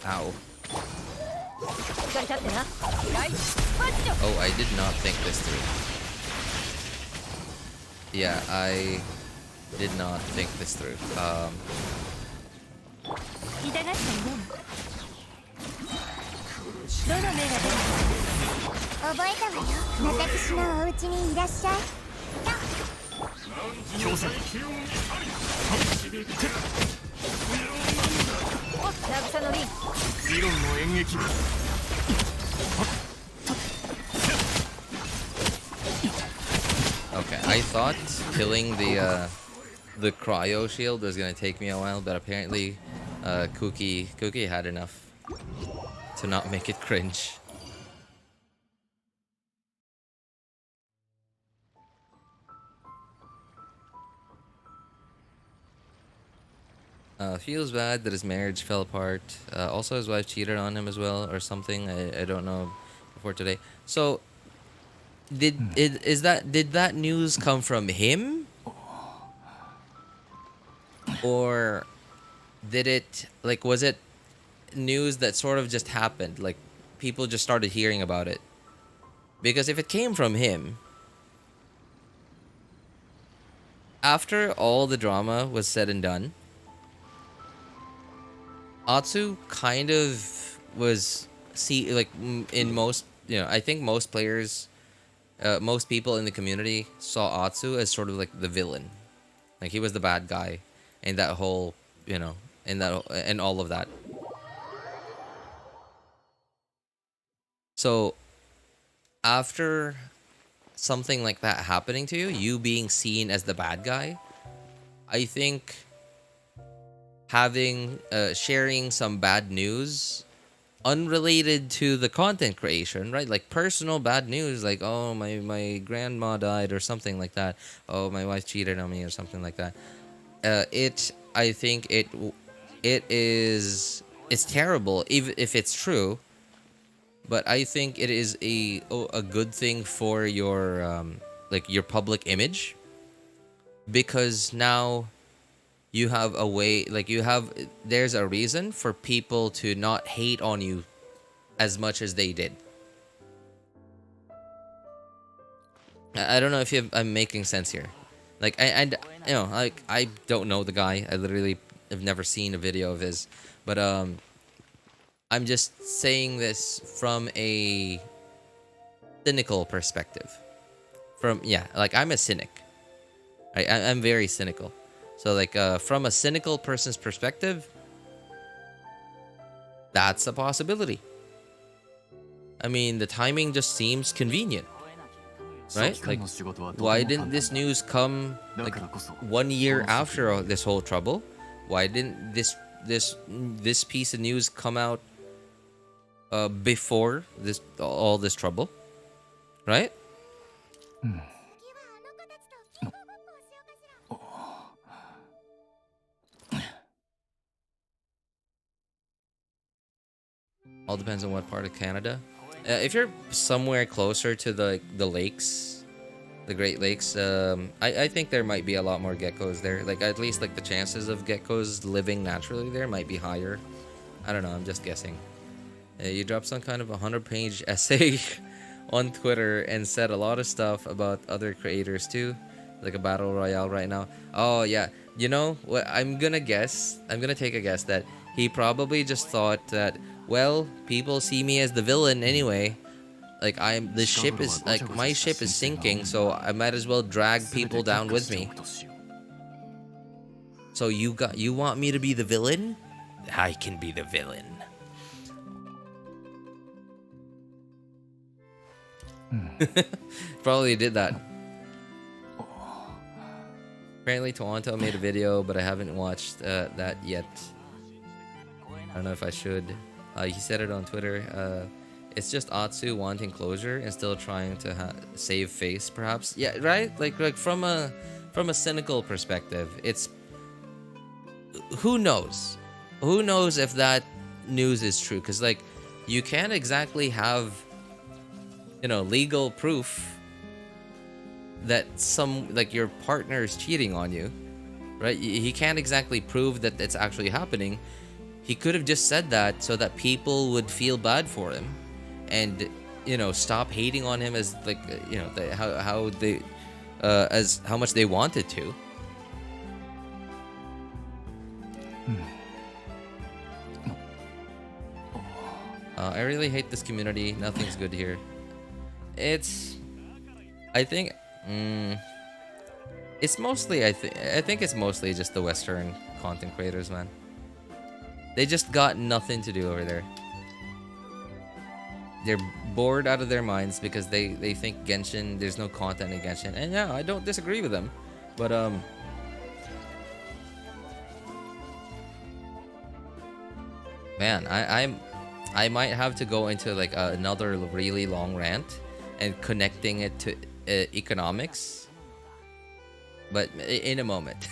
Ow. Oh, I did not think this through. Yeah, I did not think this through. Okay, I thought killing the cryo shield was gonna take me a while, but apparently Cookie had enough to not make it cringe. Feels bad that his marriage fell apart. Also, his wife cheated on him as well, or something. I don't know before today. So, did that news come from him, or did it was it news that sort of just happened? Like people just started hearing about it. Because if it came from him, after all the drama was said and done, Atsu kind of was in most, I think most players, most people in the community saw Atsu as sort of like the villain, like he was the bad guy, and that whole, and all of that. So after something like that happening to you, you being seen as the bad guy, I think having sharing some bad news unrelated to the content creation, right? Like personal bad news, like, oh, my grandma died or something like that. Oh, my wife cheated on me or something like that. I think it's terrible even if it's true, but I think it is a good thing for your your public image, because now you have a way, there's a reason for people to not hate on you as much as they did. I don't know if I'm making sense here. I don't know the guy. I literally have never seen a video of his, but I'm just saying this from a cynical perspective. I'm a cynic. I'm very cynical. So from a cynical person's perspective, that's a possibility. I mean, the timing just seems convenient, right? Like, why didn't this news come 1 year after this whole trouble? Why didn't this piece of news come out before all this trouble, right? All depends on what part of Canada. If you're somewhere closer to the lakes, the Great Lakes, I think there might be a lot more geckos there. At least the chances of geckos living naturally there might be higher. I don't know. I'm just guessing. You dropped some kind of 100-page essay on Twitter and said a lot of stuff about other creators too, like a battle royale right now. Oh yeah, you know what? I'm gonna take a guess that he probably just thought that, well, people see me as the villain anyway. Like my ship is sinking, so I might as well drag people down with me. So you want me to be the villain? I can be the villain. Probably did that. Apparently Toronto made a video, but I haven't watched that yet. I don't know if I should. He said it on Twitter. It's just Atsu wanting closure and still trying to save face, perhaps. Yeah, right. Like from a cynical perspective, it's who knows? Who knows if that news is true? Because like you can't exactly have, you know, legal proof that your partner is cheating on you, right? He can't exactly prove that it's actually happening. He could have just said that so that people would feel bad for him and, you know, stop hating on him as like, you know, how much they wanted to. I really hate this community. Nothing's good here. I think it's mostly I think it's mostly just the Western content creators, man. They just got nothing to do over there. They're bored out of their minds because they think Genshin, there's no content in Genshin. And yeah, I don't disagree with them. But man, I might have to go into like another really long rant and connecting it to economics, but in a moment.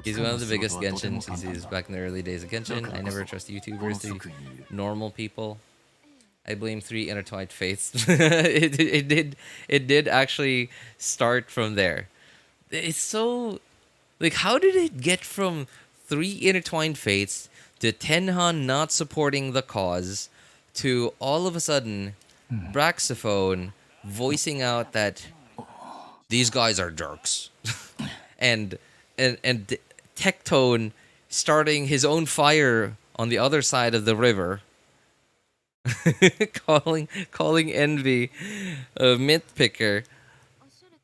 He's one of the biggest Genshin since he's back in the early days of Genshin. I never trust YouTubers to normal people. I blame 3 intertwined fates. it did actually start from there. It's so like, how did it get from 3 intertwined fates to Tenhan not supporting the cause to all of a sudden Braxophone voicing out that these guys are jerks and Tectone starting his own fire on the other side of the river, calling Envy a mint picker.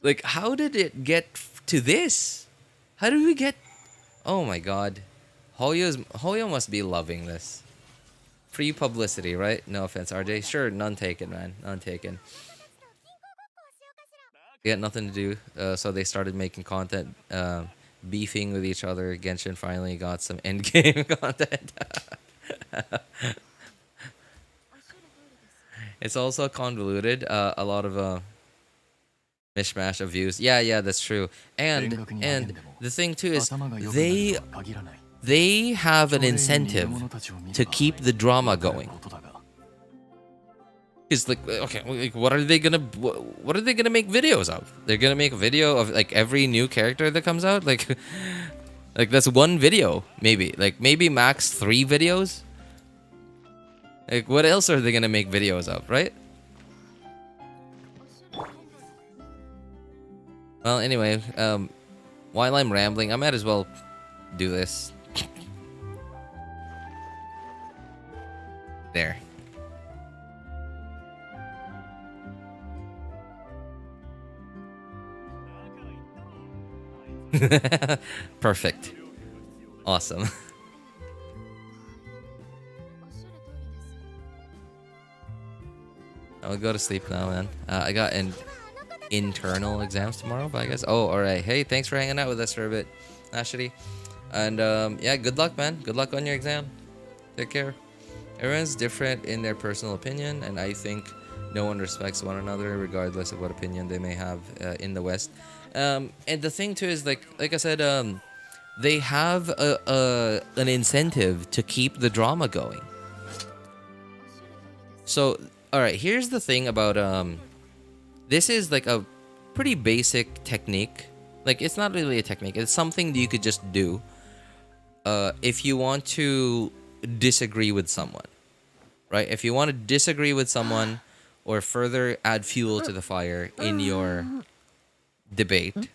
Like, how did it get to this? How did we get? Oh my god, Hoyo must be loving this. Free publicity, right? No offense, RJ. Sure, none taken, man. None taken. They had nothing to do, so they started making content, beefing with each other. Genshin finally got some endgame content. It's also convoluted. A lot of mishmash of views. Yeah, that's true. And the thing too is they have an incentive to keep the drama going. It's like, okay, like, what are they gonna make videos of? They're gonna make a video of like every new character that comes out, like that's one video, maybe max 3 videos. Like, what else are they gonna make videos of, right? Well, anyway, while I'm rambling, I might as well do this. There. Perfect. Awesome. I'll go to sleep now, man. I got an internal exams tomorrow, but I guess. Oh, all right. Hey, thanks for hanging out with us for a bit, Ashley. And yeah, good luck, man. Good luck on your exam. Take care. Everyone's different in their personal opinion, and I think no one respects one another, regardless of what opinion they may have in the West. And the thing too is, like I said, they have an incentive to keep the drama going. So, all right, here's the thing about this is like a pretty basic technique. Like, it's not really a technique. It's something that you could just do if you want to disagree with someone, right? If you want to disagree with someone or further add fuel to the fire in your debate,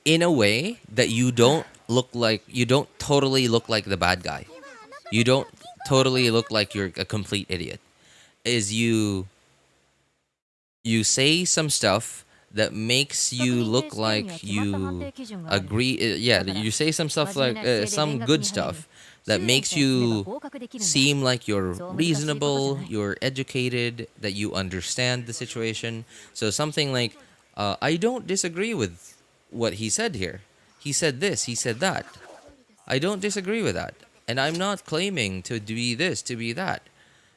in a way that you don't totally look like the bad guy. You don't totally look like you're a complete idiot. Is you say some stuff that makes you look like you agree. Yeah, you say some stuff like some good stuff that makes you seem like you're reasonable, you're educated, that you understand the situation. So something like, I don't disagree with what he said here. He said this, he said that. I don't disagree with that. And I'm not claiming to be this, to be that.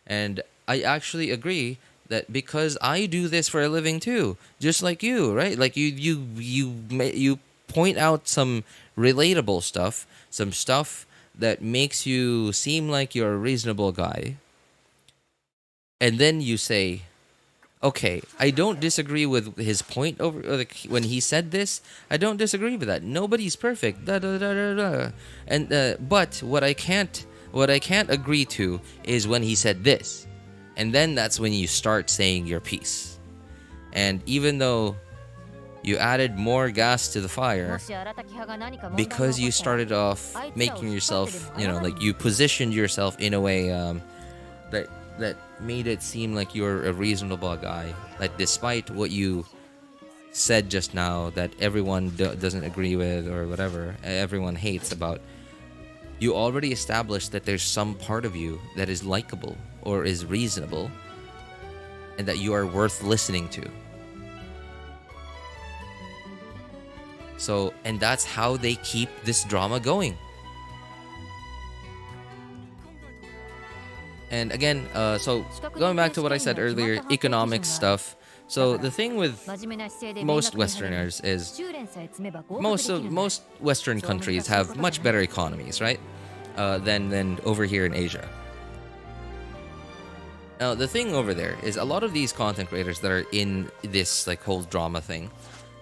And I actually agree that because I do this for a living too, just like you, right? Like you point out some relatable stuff, some stuff that makes you seem like you're a reasonable guy. And then you say, okay, I don't disagree with his point over like, when he said this. I don't disagree with that. Nobody's perfect. Da, da, da, da, da. And but what I can't agree to is when he said this. And then that's when you start saying your piece. And even though you added more gas to the fire, because you started off making yourself, like you positioned yourself in a way that made it seem like you're a reasonable guy. Like despite what you said just now that everyone doesn't agree with or whatever, everyone hates about, you already established that there's some part of you that is likable or is reasonable and that you are worth listening to. So, and that's how they keep this drama going. And again, so going back to what I said earlier, economic stuff. So the thing with most Westerners is most Western countries have much better economies, right? Than over here in Asia. Now the thing over there is a lot of these content creators that are in this like whole drama thing,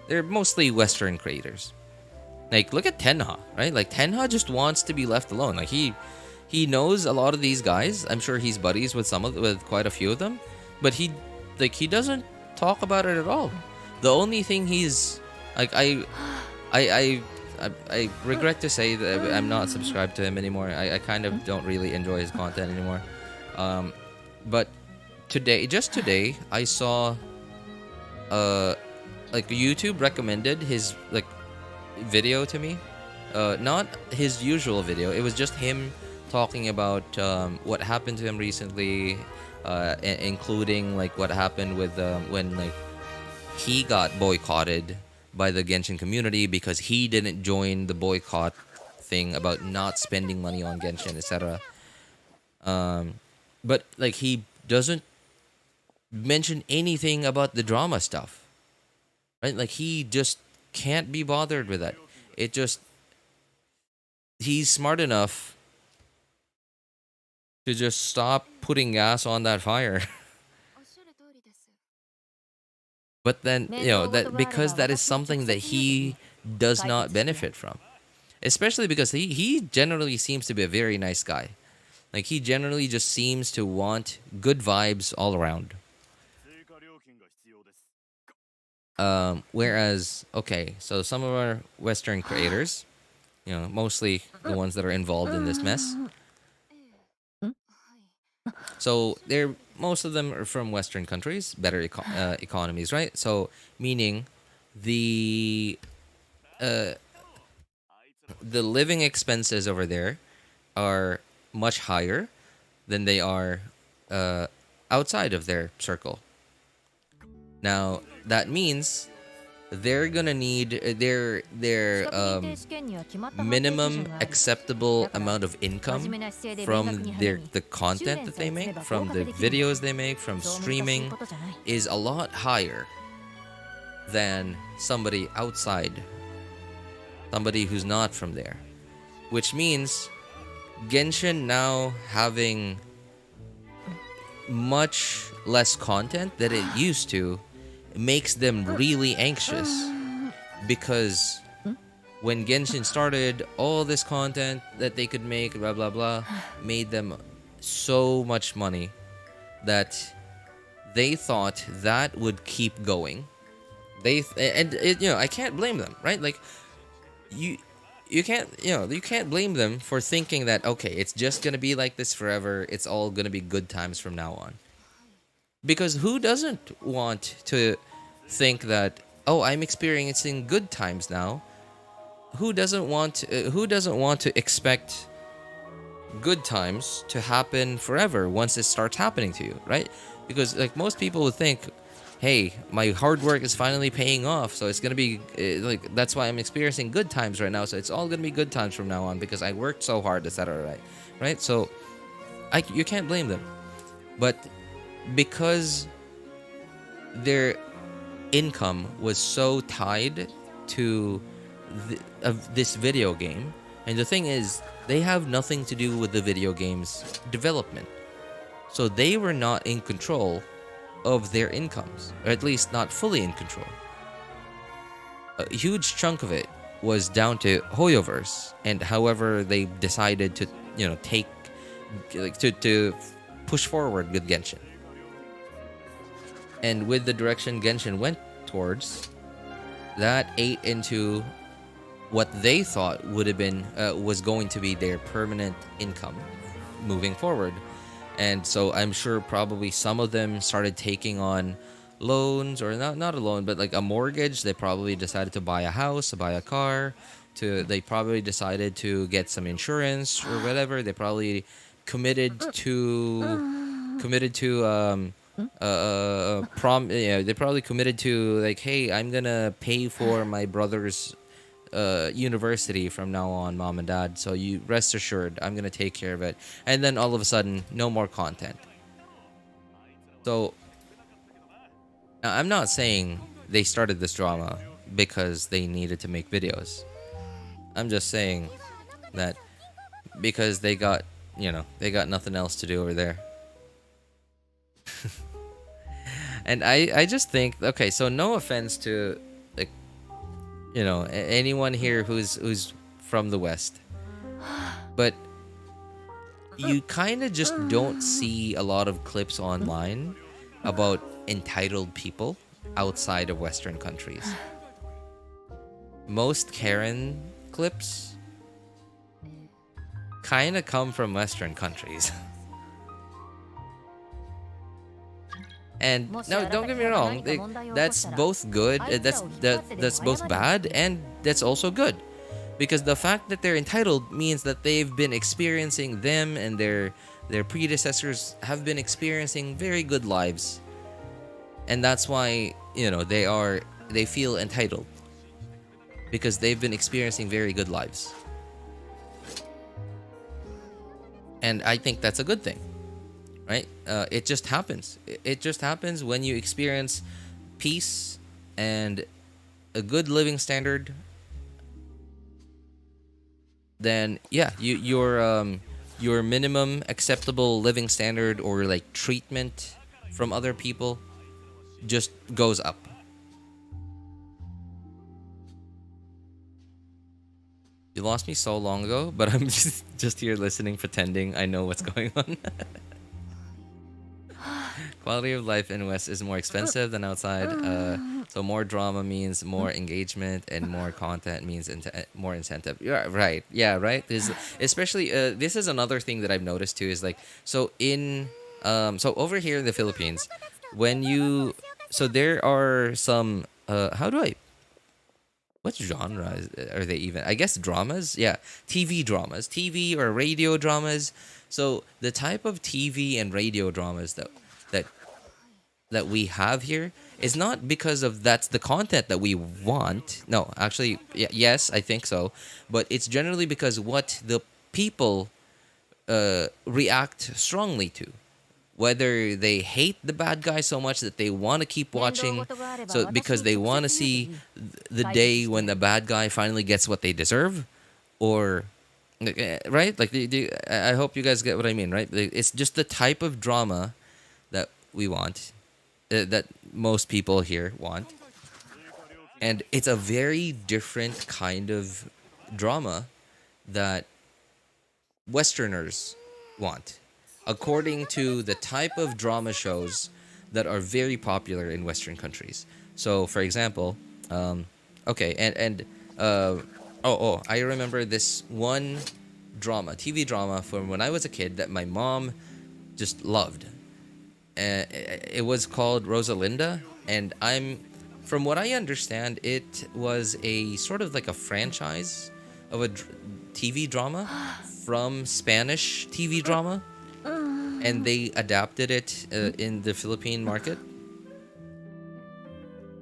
they're mostly Western creators. Like look at Tenha, right? Like Tenha just wants to be left alone. Like he knows a lot of these guys. I'm sure he's buddies with with quite a few of them, but he doesn't talk about it at all. The only thing he's like, I regret to say that I'm not subscribed to him anymore. I kind of don't really enjoy his content anymore. But just today, I saw like YouTube recommended his like video to me. Not his usual video. It was just him talking about what happened to him recently, including like what happened with when like he got boycotted by the Genshin community because he didn't join the boycott thing about not spending money on Genshin, etc. But like he doesn't mention anything about the drama stuff, right? Like he just can't be bothered with that. He's smart enough to just stop putting gas on that fire. But then, that because that is something that he does not benefit from. Especially because he generally seems to be a very nice guy. Like he generally just seems to want good vibes all around. Whereas, okay, so some of our Western creators, mostly the ones that are involved in this mess. So most of them are from Western countries, better economies, right? So meaning the living expenses over there are much higher than they are outside of their circle. Now that means they're gonna need their minimum acceptable amount of income from the content that they make, from the videos they make, from streaming, is a lot higher than somebody outside, somebody who's not from there. Which means Genshin now having much less content than it used to makes them really anxious, because when Genshin started, all this content that they could make, blah blah blah, made them so much money that they thought that would keep going. I can't blame them, right? Like, you can't blame them for thinking that, okay, it's just gonna be like this forever. It's all gonna be good times from now on. Because who doesn't want to think that, oh, I'm experiencing good times now? Who doesn't want to expect good times to happen forever once it starts happening to you, right? Because like most people would think, hey, my hard work is finally paying off, so it's gonna be like, that's why I'm experiencing good times right now. So it's all gonna be good times from now on because I worked so hard, etc. Right? So you can't blame them, but because their income was so tied to this video game, and the thing is, they have nothing to do with the video game's development, so they were not in control of their incomes, or at least not fully in control. A huge chunk of it was down to Hoyoverse, and however they decided to, take, to push forward with Genshin. And with the direction Genshin went towards, that ate into what they thought would have been, was going to be their permanent income moving forward. And so I'm sure probably some of them started taking on loans, or not a loan, but like a mortgage. They probably decided to buy a house, to buy a car, they probably decided to get some insurance or whatever. They probably committed to they probably committed to, like, hey, I'm gonna pay for my brother's university from now on, mom and dad, so you rest assured I'm gonna take care of it. And then all of a sudden, no more content. So now, I'm not saying they started this drama because they needed to make videos. I'm just saying that because they got nothing else to do over there. And I just think, okay, so no offense to, like, anyone here who's from the West, but you kind of just don't see a lot of clips online about entitled people outside of Western countries. Most Karen clips kind of come from Western countries. And no, don't get me wrong, that's both good, that's both bad, and that's also good. Because the fact that they're entitled means that they've been experiencing, them and their predecessors have been experiencing very good lives. And that's why, they feel entitled. Because they've been experiencing very good lives. And I think that's a good thing. Right? It just happens. It just happens when you experience peace and a good living standard. Then yeah, your minimum acceptable living standard, or like treatment from other people, just goes up. You lost me so long ago, but I'm just here listening, pretending I know what's going on. Quality of life in West is more expensive than outside, so more drama means more engagement, and more content means more incentive. Yeah, right. Yeah, right. Especially this is another thing that I've noticed too, is like, so over here in the Philippines, there are some what genre are they even? I guess dramas. Yeah, TV dramas, TV or radio dramas. So the type of TV and radio dramas that we have here is not because of that's the content that we want. No, actually, yes, I think so. But it's generally because what the people react strongly to. Whether they hate the bad guy so much that they want to keep watching, so because they want to see the day when the bad guy finally gets what they deserve, or right? Like, I hope you guys get what I mean, right? It's just the type of drama that we want, that most people here want. And it's a very different kind of drama that Westerners want, according to the type of drama shows that are very popular in Western countries. So, for example, okay, I remember this one TV drama from when I was a kid that my mom just loved. It was called Rosalinda, and from what I understand, it was a sort of like a franchise of a TV drama from Spanish TV drama, and they adapted it in the Philippine market.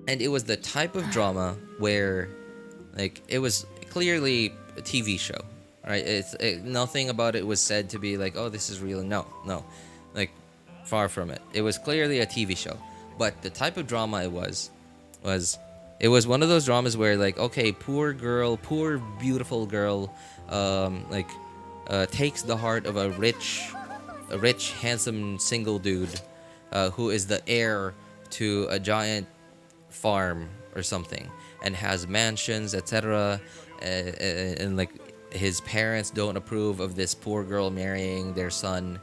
And it was the type of drama where, like, it was clearly a TV show, right? Nothing about it was said to be like, oh, this is real. No, like, far from it. It was clearly a TV show. But the type of drama it was one of those dramas where, like, okay, poor beautiful girl, takes the heart of a rich, handsome single dude, who is the heir to a giant farm or something, and has mansions, etc. And like, his parents don't approve of this poor girl marrying their son,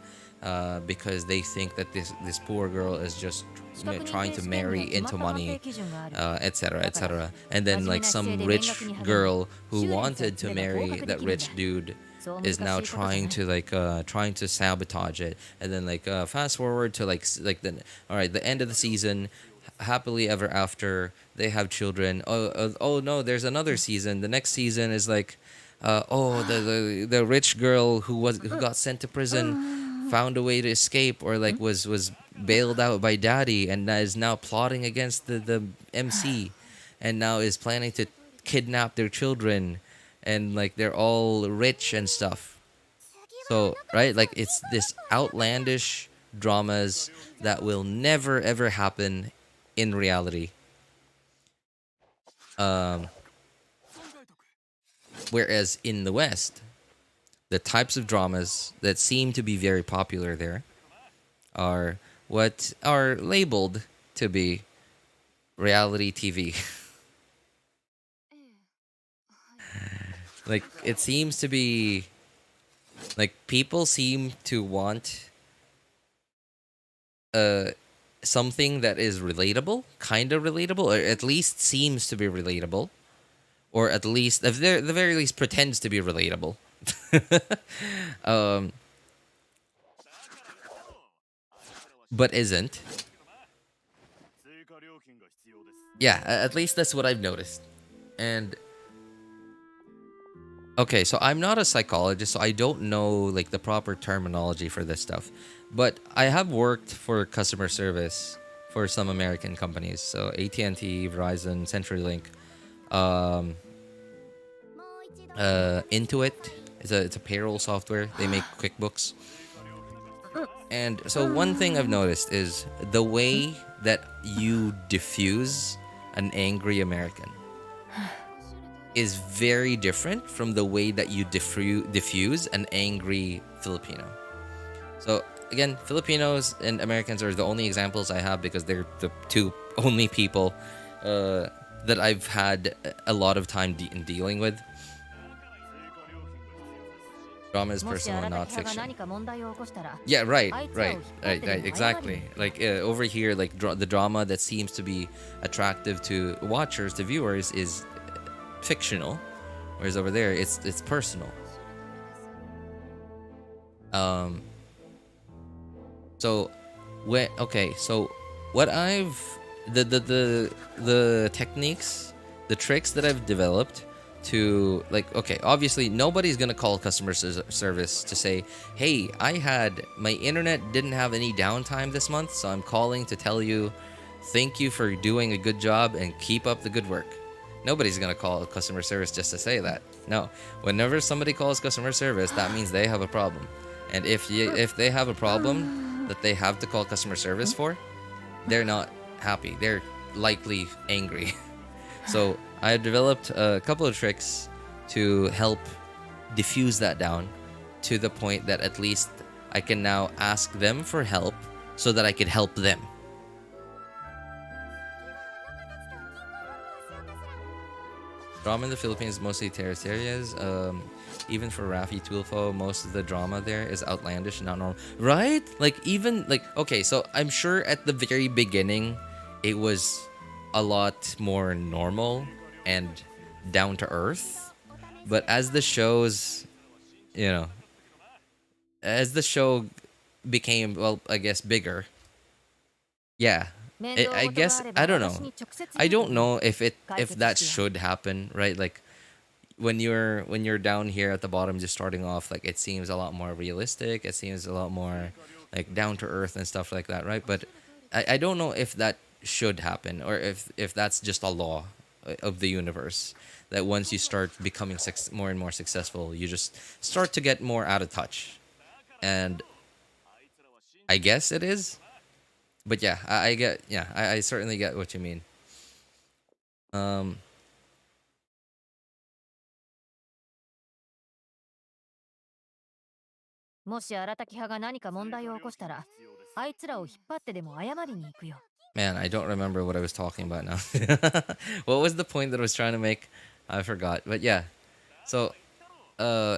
because they think that this poor girl is just trying to marry into money, etc. And then, like, some rich girl who wanted to marry that rich dude is now trying to sabotage it. And then, like, fast forward to the end of the season, happily ever after, they have children. Oh no, there's another season. The next season is like, the rich girl who got sent to prison found a way to escape, or like was bailed out by daddy, and is now plotting against the MC, and now is planning to kidnap their children, and like, they're all rich and stuff. So, right, like, it's this outlandish dramas that will never ever happen in reality. Whereas in the West, the types of dramas that seem to be very popular there are what are labeled to be reality TV. Like, it seems to be like, people seem to want something that is relatable, kind of relatable, or at least seems to be relatable, or at least, at the very least, pretends to be relatable. But isn't. Yeah, at least that's what I've noticed. And okay, so I'm not a psychologist, so I don't know, like, the proper terminology for this stuff. But I have worked for customer service for some American companies, so AT&T, Verizon, CenturyLink, Intuit. It's a payroll software. They make QuickBooks. And so one thing I've noticed is the way that you diffuse an angry American is very different from the way that you diffuse an angry Filipino. So again, Filipinos and Americans are the only examples I have, because they're the two only people that I've had a lot of time dealing with. Drama is personal, not fiction. Yeah, right, exactly. Like, over here, like, the drama that seems to be attractive to watchers, to viewers, is fictional, whereas over there, it's personal. So what I've the techniques, the tricks that I've developed to, like, okay, obviously nobody's gonna call customer service to say, hey, my internet didn't have any downtime this month, so I'm calling to tell you thank you for doing a good job and keep up the good work. Nobody's gonna call customer service just to say that. No, whenever somebody calls customer service, that means they have a problem. And if they have a problem that they have to call customer service for, they're not happy. They're likely angry. So I developed a couple of tricks to help diffuse that down to the point that at least I can now ask them for help so that I could help them. Drama in the Philippines is mostly terrace areas. Even for Rafi Tulfo, most of the drama there is outlandish and not normal. Right? Like, even, like, okay, so I'm sure at the very beginning, it was a lot more normal and down to earth. But as the show's, you know, as the show became, well, I guess, bigger, yeah, I guess, I don't know. I don't know if that should happen, right? Like, when you're down here at the bottom just starting off, like, it seems a lot more realistic, it seems a lot more like down to earth and stuff like that, right? But I don't know if that should happen, or if that's just a law of the universe, that once you start becoming more and more successful, you just start to get more out of touch. And I guess it is, but yeah, I get, yeah, I certainly get what you mean. Man, I don't remember what I was talking about now. What was the point that I was trying to make? I forgot. But yeah. So,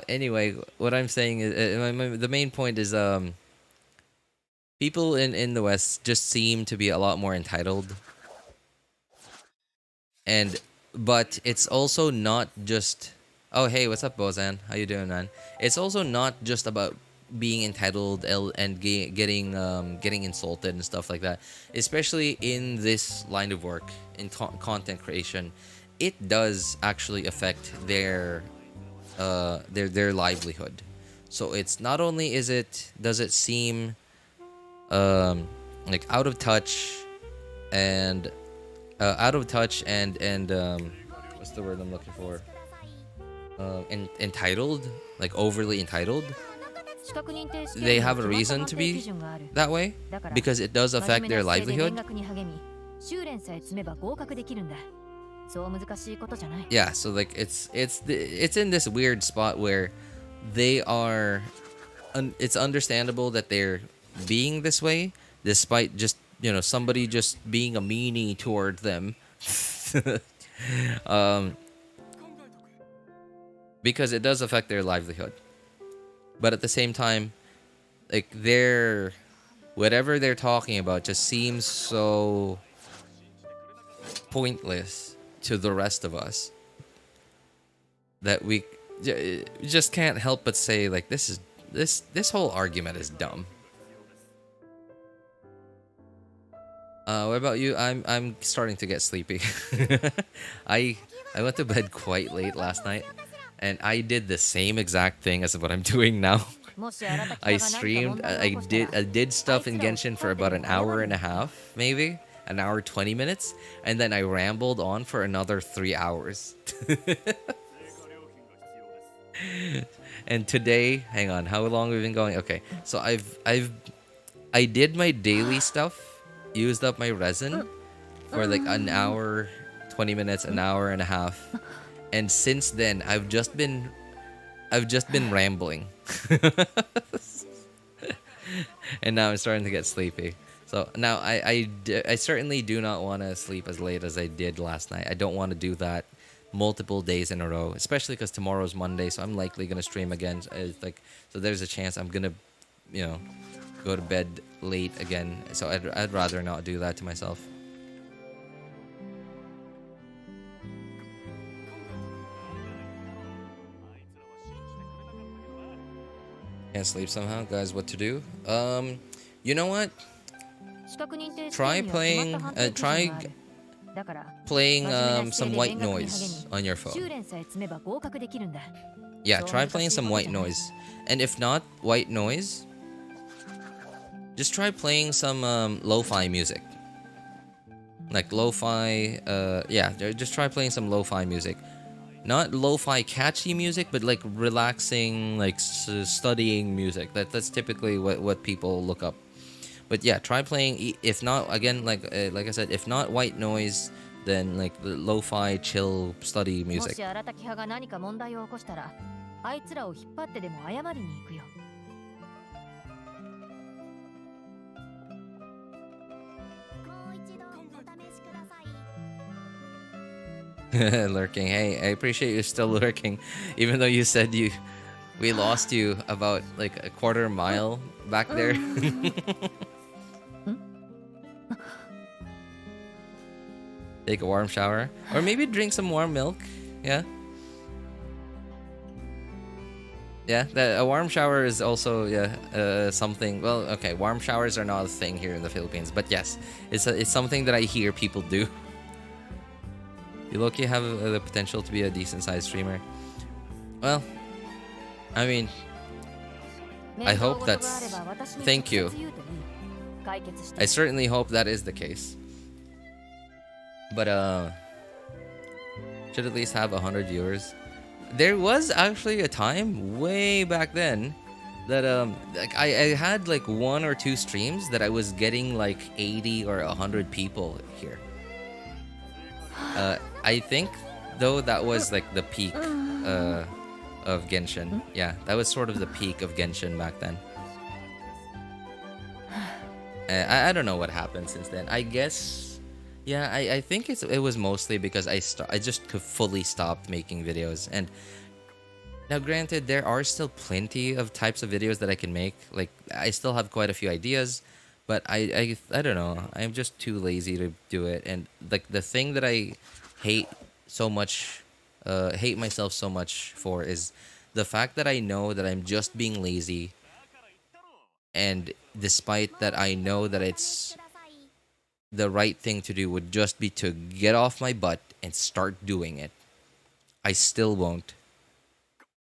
anyway, what I'm saying is, the main point is, people in the West just seem to be a lot more entitled. But it's also not just, oh, hey, what's up, Bozan? How you doing, man? It's also not just about being entitled and getting insulted and stuff like that. Especially in this line of work, in content creation, it does actually affect their livelihood. So it's not only does it seem like out of touch and what's the word I'm looking for? Entitled, like overly entitled. They have a reason to be that way because it does affect their livelihood. Yeah, so like it's in this weird spot where they are. It's understandable that they're being this way, despite just, you know, somebody just being a meanie toward them. Because it does affect their livelihood. But at the same time, like, whatever they're talking about just seems so pointless to the rest of us that we just can't help but say, like, this whole argument is dumb. What about you? I'm starting to get sleepy. I went to bed quite late last night, and I did the same exact thing as what I'm doing now. I streamed. I did stuff in Genshin for about an hour and a half, maybe an hour 20 minutes, and then I rambled on for another 3 hours. And today, hang on, how long have we been going? Okay, so I did my daily stuff, used up my resin for like an hour 20 minutes, an hour and a half, and since then I've just been rambling. And now I'm starting to get sleepy. So now I certainly do not want to sleep as late as I did last night. I don't want to do that multiple days in a row, especially because tomorrow's Monday, so I'm likely gonna stream again. So there's a chance I'm gonna, you know, go to bed late again. So I'd rather not do that to myself. Can't sleep somehow, guys. What to do? You know what? Try playing some white noise on your phone. Yeah, try playing some white noise. And if not white noise, just try playing some lo-fi music. Like lo-fi, yeah, just try playing some lo-fi music. Not lo-fi catchy music, but like relaxing, like studying music. That's typically what people look up. But yeah, try playing. If not, again, like I said, if not white noise, then like the lo-fi chill study music. Lurking. Hey, I appreciate you still lurking, even though you said we lost you about like a quarter mile back there. Take a warm shower, or maybe drink some warm milk. Yeah. Yeah, a warm shower is also something. Well, okay, warm showers are not a thing here in the Philippines, but yes, it's something that I hear people do. You low-key have the potential to be a decent-sized streamer. Well, I mean, I hope that's. Thank you. I certainly hope that is the case. But should at least have 100 viewers. There was actually a time way back then that like I had like 1 or 2 streams that I was getting like 80 or 100 people here. I think though that was like the peak of Genshin. Yeah, that was sort of the peak of Genshin back then. I don't know what happened since then. I guess, yeah, I think it was mostly because I just fully stopped making videos. And now, granted, there are still plenty of types of videos that I can make. Like, I still have quite a few ideas, but I don't know. I'm just too lazy to do it. And like the thing that I hate so much, hate myself so much for is the fact that I know that I'm just being lazy. And despite that, I know that it's the right thing to do would just be to get off my butt and start doing it. I still won't.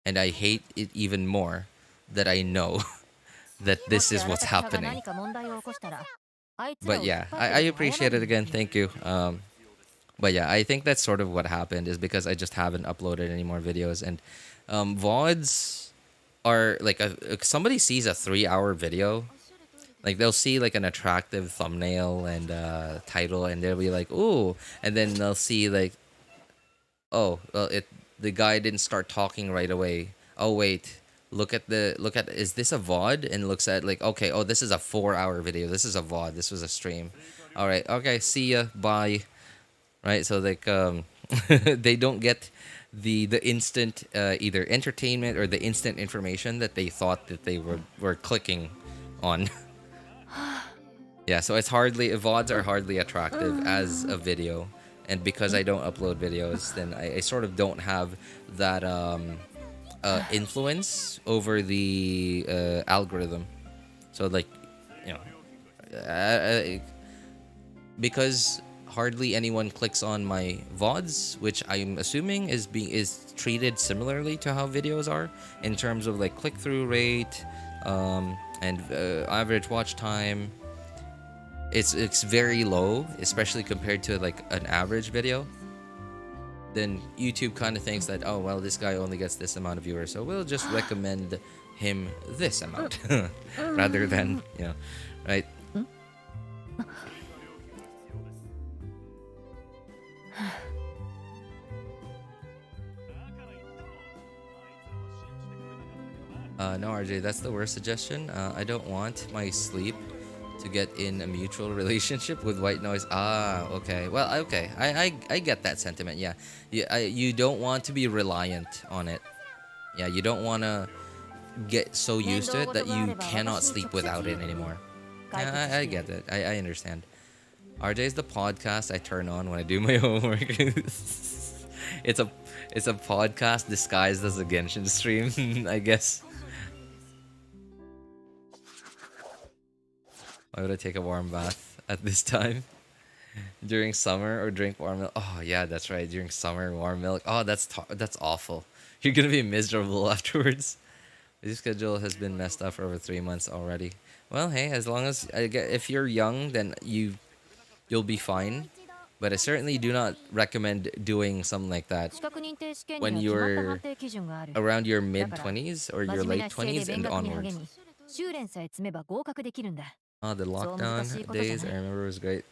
And I hate it even more that I know that this is what's happening. But yeah, I appreciate it again. Thank you. But yeah, I think that's sort of what happened is because I just haven't uploaded any more videos. And VODs are like, if somebody sees a 3-hour video, like they'll see like an attractive thumbnail and title, and they'll be like, "Ooh," and then they'll see like, "Oh, well, the guy didn't start talking right away. Oh wait, look at is this a VOD?" And looks at like, okay, oh, this is a 4-hour video. This is a VOD. This was a stream. All right, okay, see ya, bye. Right, so like they don't get the instant either entertainment or the instant information that they thought that they were clicking on. Yeah, so it's hardly, VODs are hardly attractive as a video. And because I don't upload videos, then I sort of don't have that influence over the algorithm. So like, you know, because hardly anyone clicks on my VODs, which I'm assuming is treated similarly to how videos are in terms of like click-through rate and average watch time. It's very low, especially compared to like an average video. Then YouTube kind of thinks that, oh well, this guy only gets this amount of viewers, so we'll just recommend him this amount rather than, you know, right? No, RJ, that's the worst suggestion. I don't want my sleep to get in a mutual relationship with white noise. Ah, okay. Well, okay. I get that sentiment. Yeah. You don't want to be reliant on it. Yeah, you don't want to get so used to it that you cannot sleep without it anymore. Yeah, I get it. I understand. RJ is the podcast I turn on when I do my homework. It's a podcast disguised as a Genshin stream, I guess. Why would I take a warm bath at this time? During summer or drink warm milk? Oh yeah, that's right. During summer, warm milk. Oh, that's awful. You're gonna be miserable afterwards. This schedule has been messed up for over 3 months already. Well, hey, as long as if you're young, then you'll be fine. But I certainly do not recommend doing something like that when you're around your mid-20s or your late 20s and onwards. Oh, the lockdown days, I remember, was great.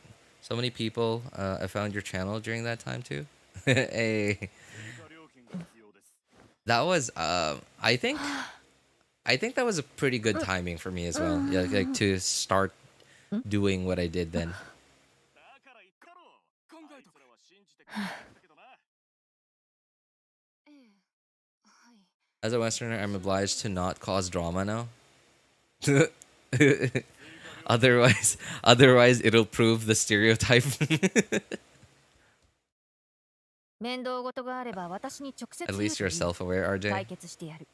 So many people I found your channel during that time too. Hey. That was I think that was a pretty good timing for me as well. Yeah, like to start doing what I did then. As a Westerner, I'm obliged to not cause drama now. otherwise it'll prove the stereotype. 面倒事があれば私に直接 At 言う least とい you're い。 self-aware, 解 RJ. 決してやる。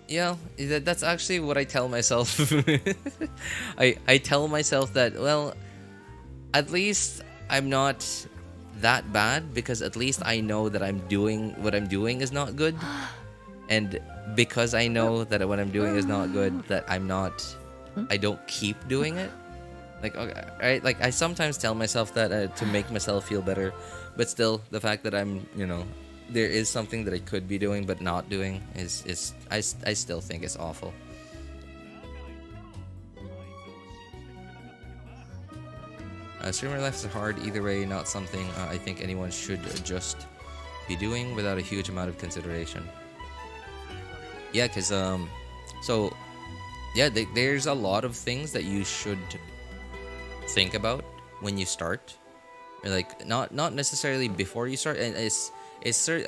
Yeah, that's actually what I tell myself. I tell myself that, well, at least I'm not that bad, because at least I know that what I'm doing is not good. And because I know that what I'm doing is not good, that I don't keep doing it. Like, okay, right? Like, I sometimes tell myself that to make myself feel better, but still, the fact that I'm, there is something that I could be doing but not doing I still think it's awful. Streamer life is hard either way, not something I think anyone should just be doing without a huge amount of consideration. Yeah, because so yeah, there's a lot of things that you should think about when you start, or like not necessarily before you start. And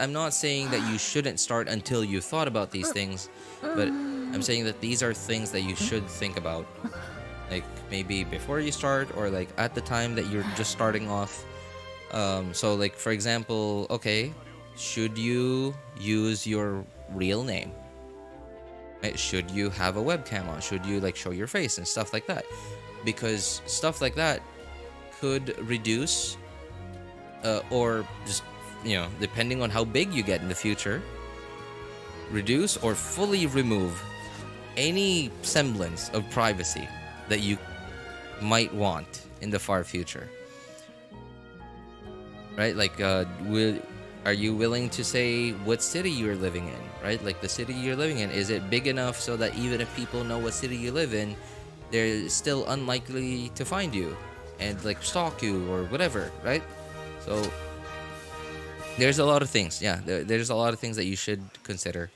I'm not saying that you shouldn't start until you thought about these things, but I'm saying that these are things that you should think about, like maybe before you start, or like at the time that you're just starting off. So like, for example, okay, should you use your real name? Right? Should you have a webcam on? Should you like show your face and stuff like that? Because stuff like that could reduce or just, depending on how big you get in the future, reduce or fully remove any semblance of privacy that you might want in the far future. Right? Like, are you willing to say what city you're living in? Right? Like, the city you're living in, is it big enough so that even if people know what city you live in, they're still unlikely to find you and like stalk you or whatever, right? So there's a lot of things. Yeah, there's a lot of things that you should consider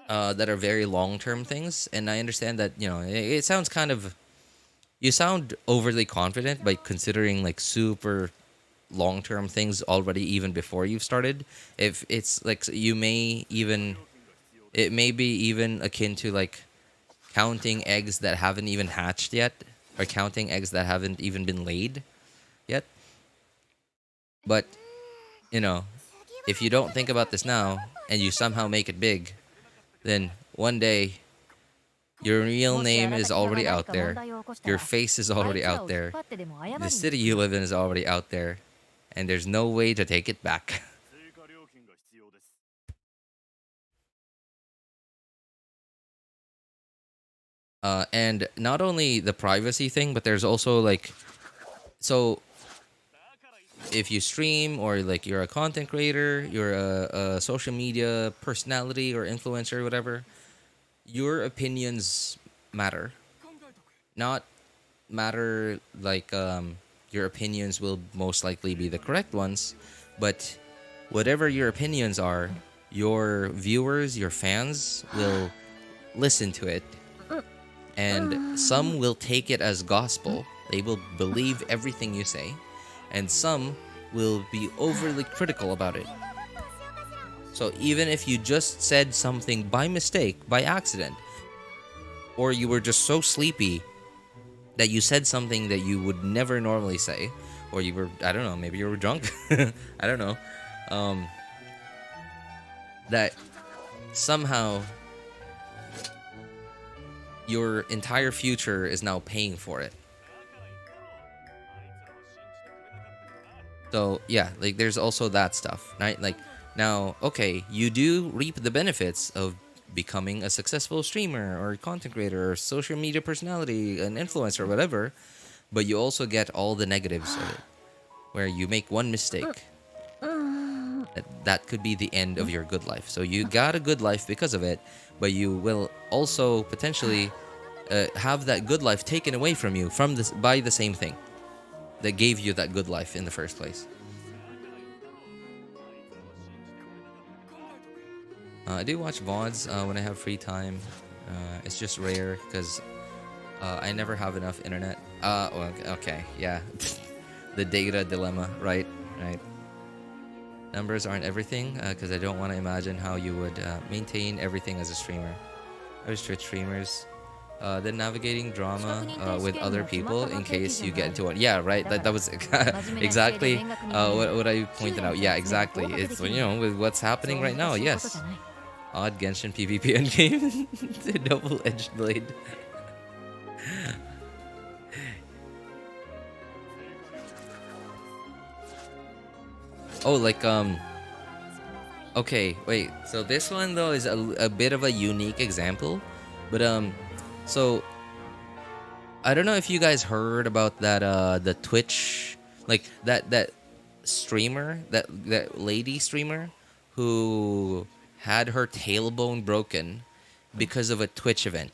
that are very long-term things. And I understand that, it sounds kind of, you sound overly confident by considering like super long-term things already, even before you've started. If it's like, it may be even akin to like counting eggs that haven't even hatched yet, or counting eggs that haven't even been laid yet. But, if you don't think about this now and you somehow make it big, then one day your real name is already out there, your face is already out there, the city you live in is already out there, and there's no way to take it back. And not only the privacy thing, but there's also like, so if you stream, or like you're a content creator, you're a social media personality or influencer or whatever, your opinions matter. Not matter like your opinions will most likely be the correct ones, but whatever your opinions are, your viewers, your fans will listen to it. And some will take it as gospel. They will believe everything you say. And some will be overly critical about it. So even if you just said something by mistake, by accident, or you were just so sleepy that you said something that you would never normally say, or you were, I don't know, maybe you were drunk, I don't know, that somehow your entire future is now paying for it. So yeah, like there's also that stuff, right? Like now, okay, you do reap the benefits of becoming a successful streamer or content creator or social media personality, an influencer or whatever, but you also get all the negatives of it, where you make one mistake. That could be the end of your good life. So you got a good life because of it, but you will also potentially have that good life taken away from you by the same thing that gave you that good life in the first place. I do watch VODs when I have free time. It's just rare because I never have enough internet. Well, okay, yeah. The data dilemma, right. Numbers aren't everything, because I don't want to imagine how you would maintain everything as a streamer. There's Twitch streamers. Then navigating drama with other people in case you get into one. Yeah, right. That was exactly what I pointed out. Yeah, exactly. It's, you know, with what's happening right now. Yes. Odd Genshin PvP endgame. The double-edged blade. Oh, like okay, wait. So this one though is a bit of a unique example, but so I don't know if you guys heard about that the Twitch, like that streamer, that lady streamer who had her tailbone broken because of a Twitch event.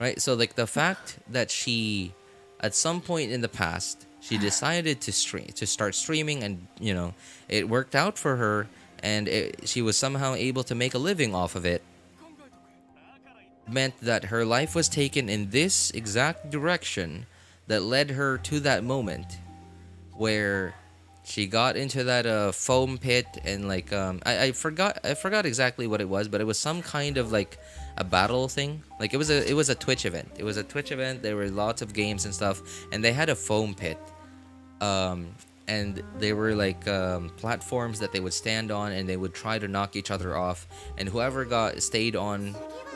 Right, so like the fact that she, at some point in the past, she decided to start streaming, and you know, it worked out for her, and she was somehow able to make a living off of it, meant that her life was taken in this exact direction that led her to that moment where she got into that foam pit, and like I forgot exactly what it was, but it was some kind of like a battle thing. Like it was a Twitch event. It was a Twitch event. There were lots of games and stuff, and they had a foam pit, and they were like platforms that they would stand on, and they would try to knock each other off, and whoever stayed on,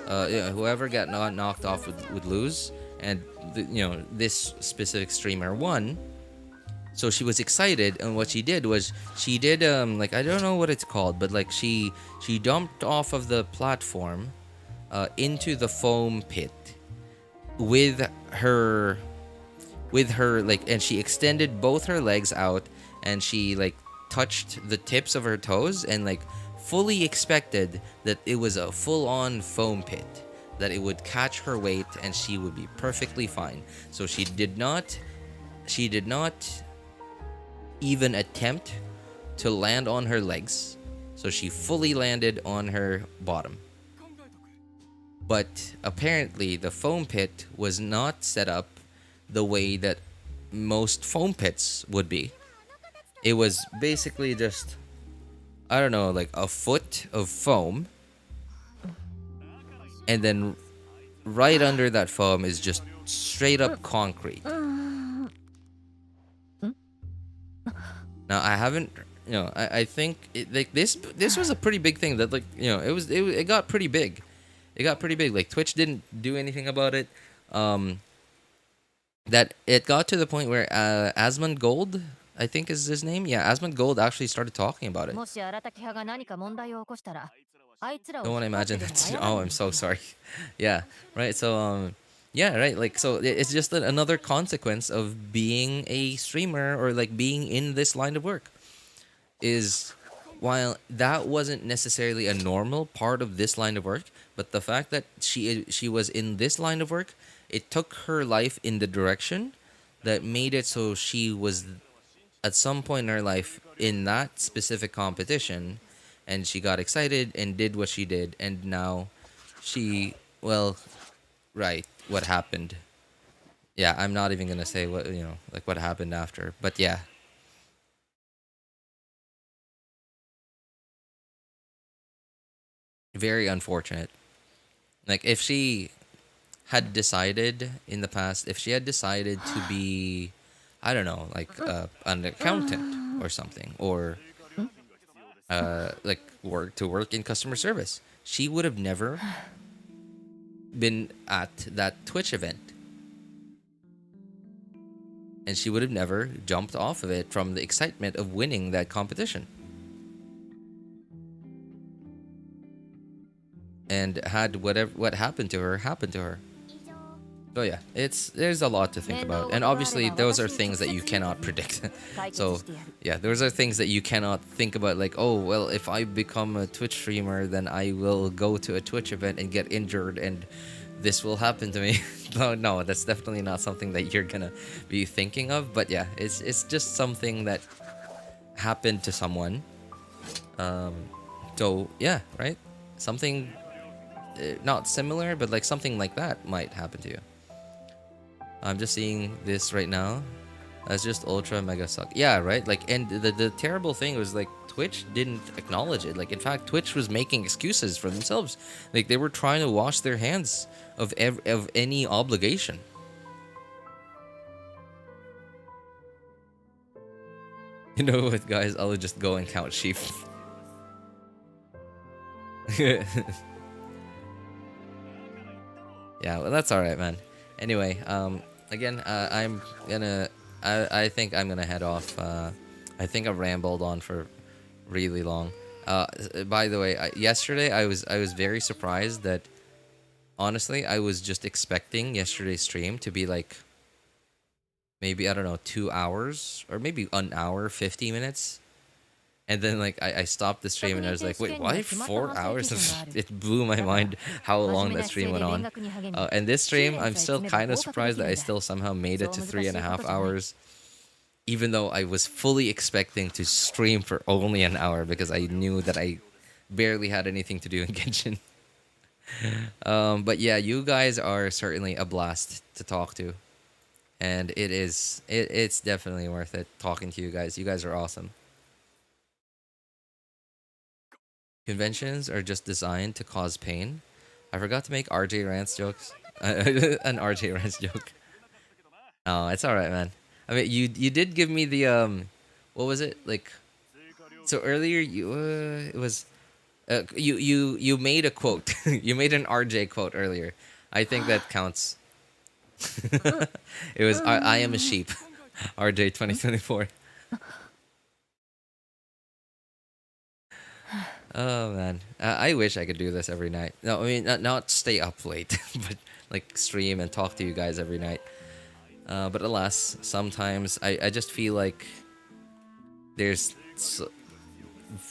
whoever got knocked off would lose, and you know, this specific streamer won. So she was excited, and what she did was she did like, I don't know what it's called, but like she dumped off of the platform into the foam pit with her like, and she extended both her legs out, and she like touched the tips of her toes, and like fully expected that it was a full-on foam pit, that it would catch her weight and she would be perfectly fine. So she did not even attempt to land on her legs, so she fully landed on her bottom. But apparently the foam pit was not set up the way that most foam pits would be. It was basically just, I don't know, like a foot of foam, and then right under that foam is just straight up concrete. Now I haven't, you know, I think like this was a pretty big thing that, like, you know, it got pretty big. It got pretty big. Like Twitch didn't do anything about it. That it got to the point where Asmund Gold, I think is his name. Yeah, Asmund Gold actually started talking about it. Don't want to imagine that. Oh, I'm so sorry. Yeah, right. So yeah, right. Like, so it's just another consequence of being a streamer, or like being in this line of work, is while that wasn't necessarily a normal part of this line of work, but the fact that she was in this line of work, it took her life in the direction that made it so she was at some point in her life in that specific competition, and she got excited and did what she did, and now she, well, right, what happened. Yeah, I'm not even gonna say what, you know, like what happened after, but yeah. Very unfortunate. Like, if she had decided in the past, if she had decided to be, I don't know, like an accountant or something, or like work in customer service, she would have never been at that Twitch event, and she would have never jumped off of it from the excitement of winning that competition, and had what happened to her happen to her. So yeah, there's a lot to think about, and obviously those are things that you cannot predict. So yeah, those are things that you cannot think about, like, oh well, if I become a Twitch streamer, then I will go to a Twitch event and get injured and this will happen to me. No, that's definitely not something that you're gonna be thinking of. But yeah, it's just something that happened to someone. So yeah, right, something not similar, but like something like that might happen to you. I'm just seeing this right now. That's just ultra mega suck. Yeah, right? Like, and the terrible thing was, like, Twitch didn't acknowledge it. Like, in fact, Twitch was making excuses for themselves. Like, they were trying to wash their hands of any obligation. You know what, guys? I'll just go and count sheep. Yeah, well, that's alright, man. Anyway, again, I'm gonna... I think I'm gonna head off. I think I've rambled on for really long. By the way, yesterday I was very surprised that... Honestly, I was just expecting yesterday's stream to be like... Maybe, I don't know, 2 hours? Or maybe an hour, 50 minutes? And then, like, I stopped the stream and I was like, wait, why 4 hours? It blew my mind how long that stream went on. And this stream, I'm still kind of surprised that I still somehow made it to 3.5 hours. Even though I was fully expecting to stream for only an hour because I knew that I barely had anything to do in Genshin. But yeah, you guys are certainly a blast to talk to. And it's definitely worth it talking to you guys. You guys are awesome. Conventions are just designed to cause pain. I forgot to make RJ Rants jokes. An RJ Rants joke. Oh, it's alright, man. I mean, you did give me the, what was it? Like, so earlier it was, you made a quote. You made an RJ quote earlier. I think that counts. It was, I am a sheep. RJ 2024. Oh man, I wish I could do this every night. No, I mean not stay up late, but like stream and talk to you guys every night. But alas, sometimes I just feel like there's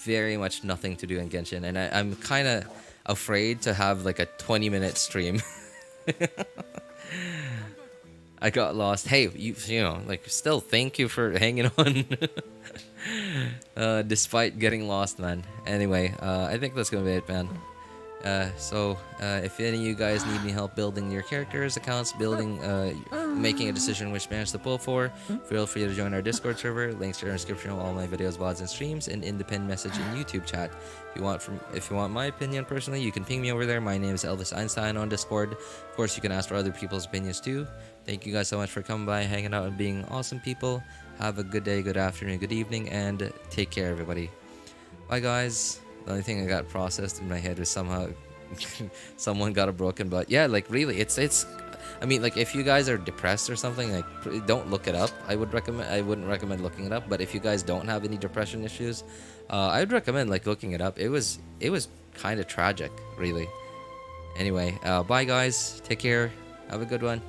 very much nothing to do in Genshin, and I'm kind of afraid to have like a 20-minute stream. I got lost. Hey, you know, like, still thank you for hanging on. Despite getting lost, man. Anyway, I think that's gonna be it, man. So if any of you guys need any help building your characters, accounts, building, making a decision which banners to pull for, feel free to join our Discord server. Links are in the description of all my videos, VODs, and streams, and in the pinned message in YouTube chat. If you want my opinion personally, you can ping me over there. My name is Elvis Einstein on Discord. Of course, you can ask for other people's opinions too. Thank you guys so much for coming by, hanging out, and being awesome people. Have a good day, good afternoon, good evening, and take care, everybody. Bye, guys. The only thing I got processed in my head was somehow someone got a broken butt. Yeah, like, really, it's I mean, like, if you guys are depressed or something, like, don't look it up. I wouldn't recommend looking it up. But if you guys don't have any depression issues, I would recommend, like, looking it up. It was kind of tragic, really. Anyway, bye, guys. Take care. Have a good one.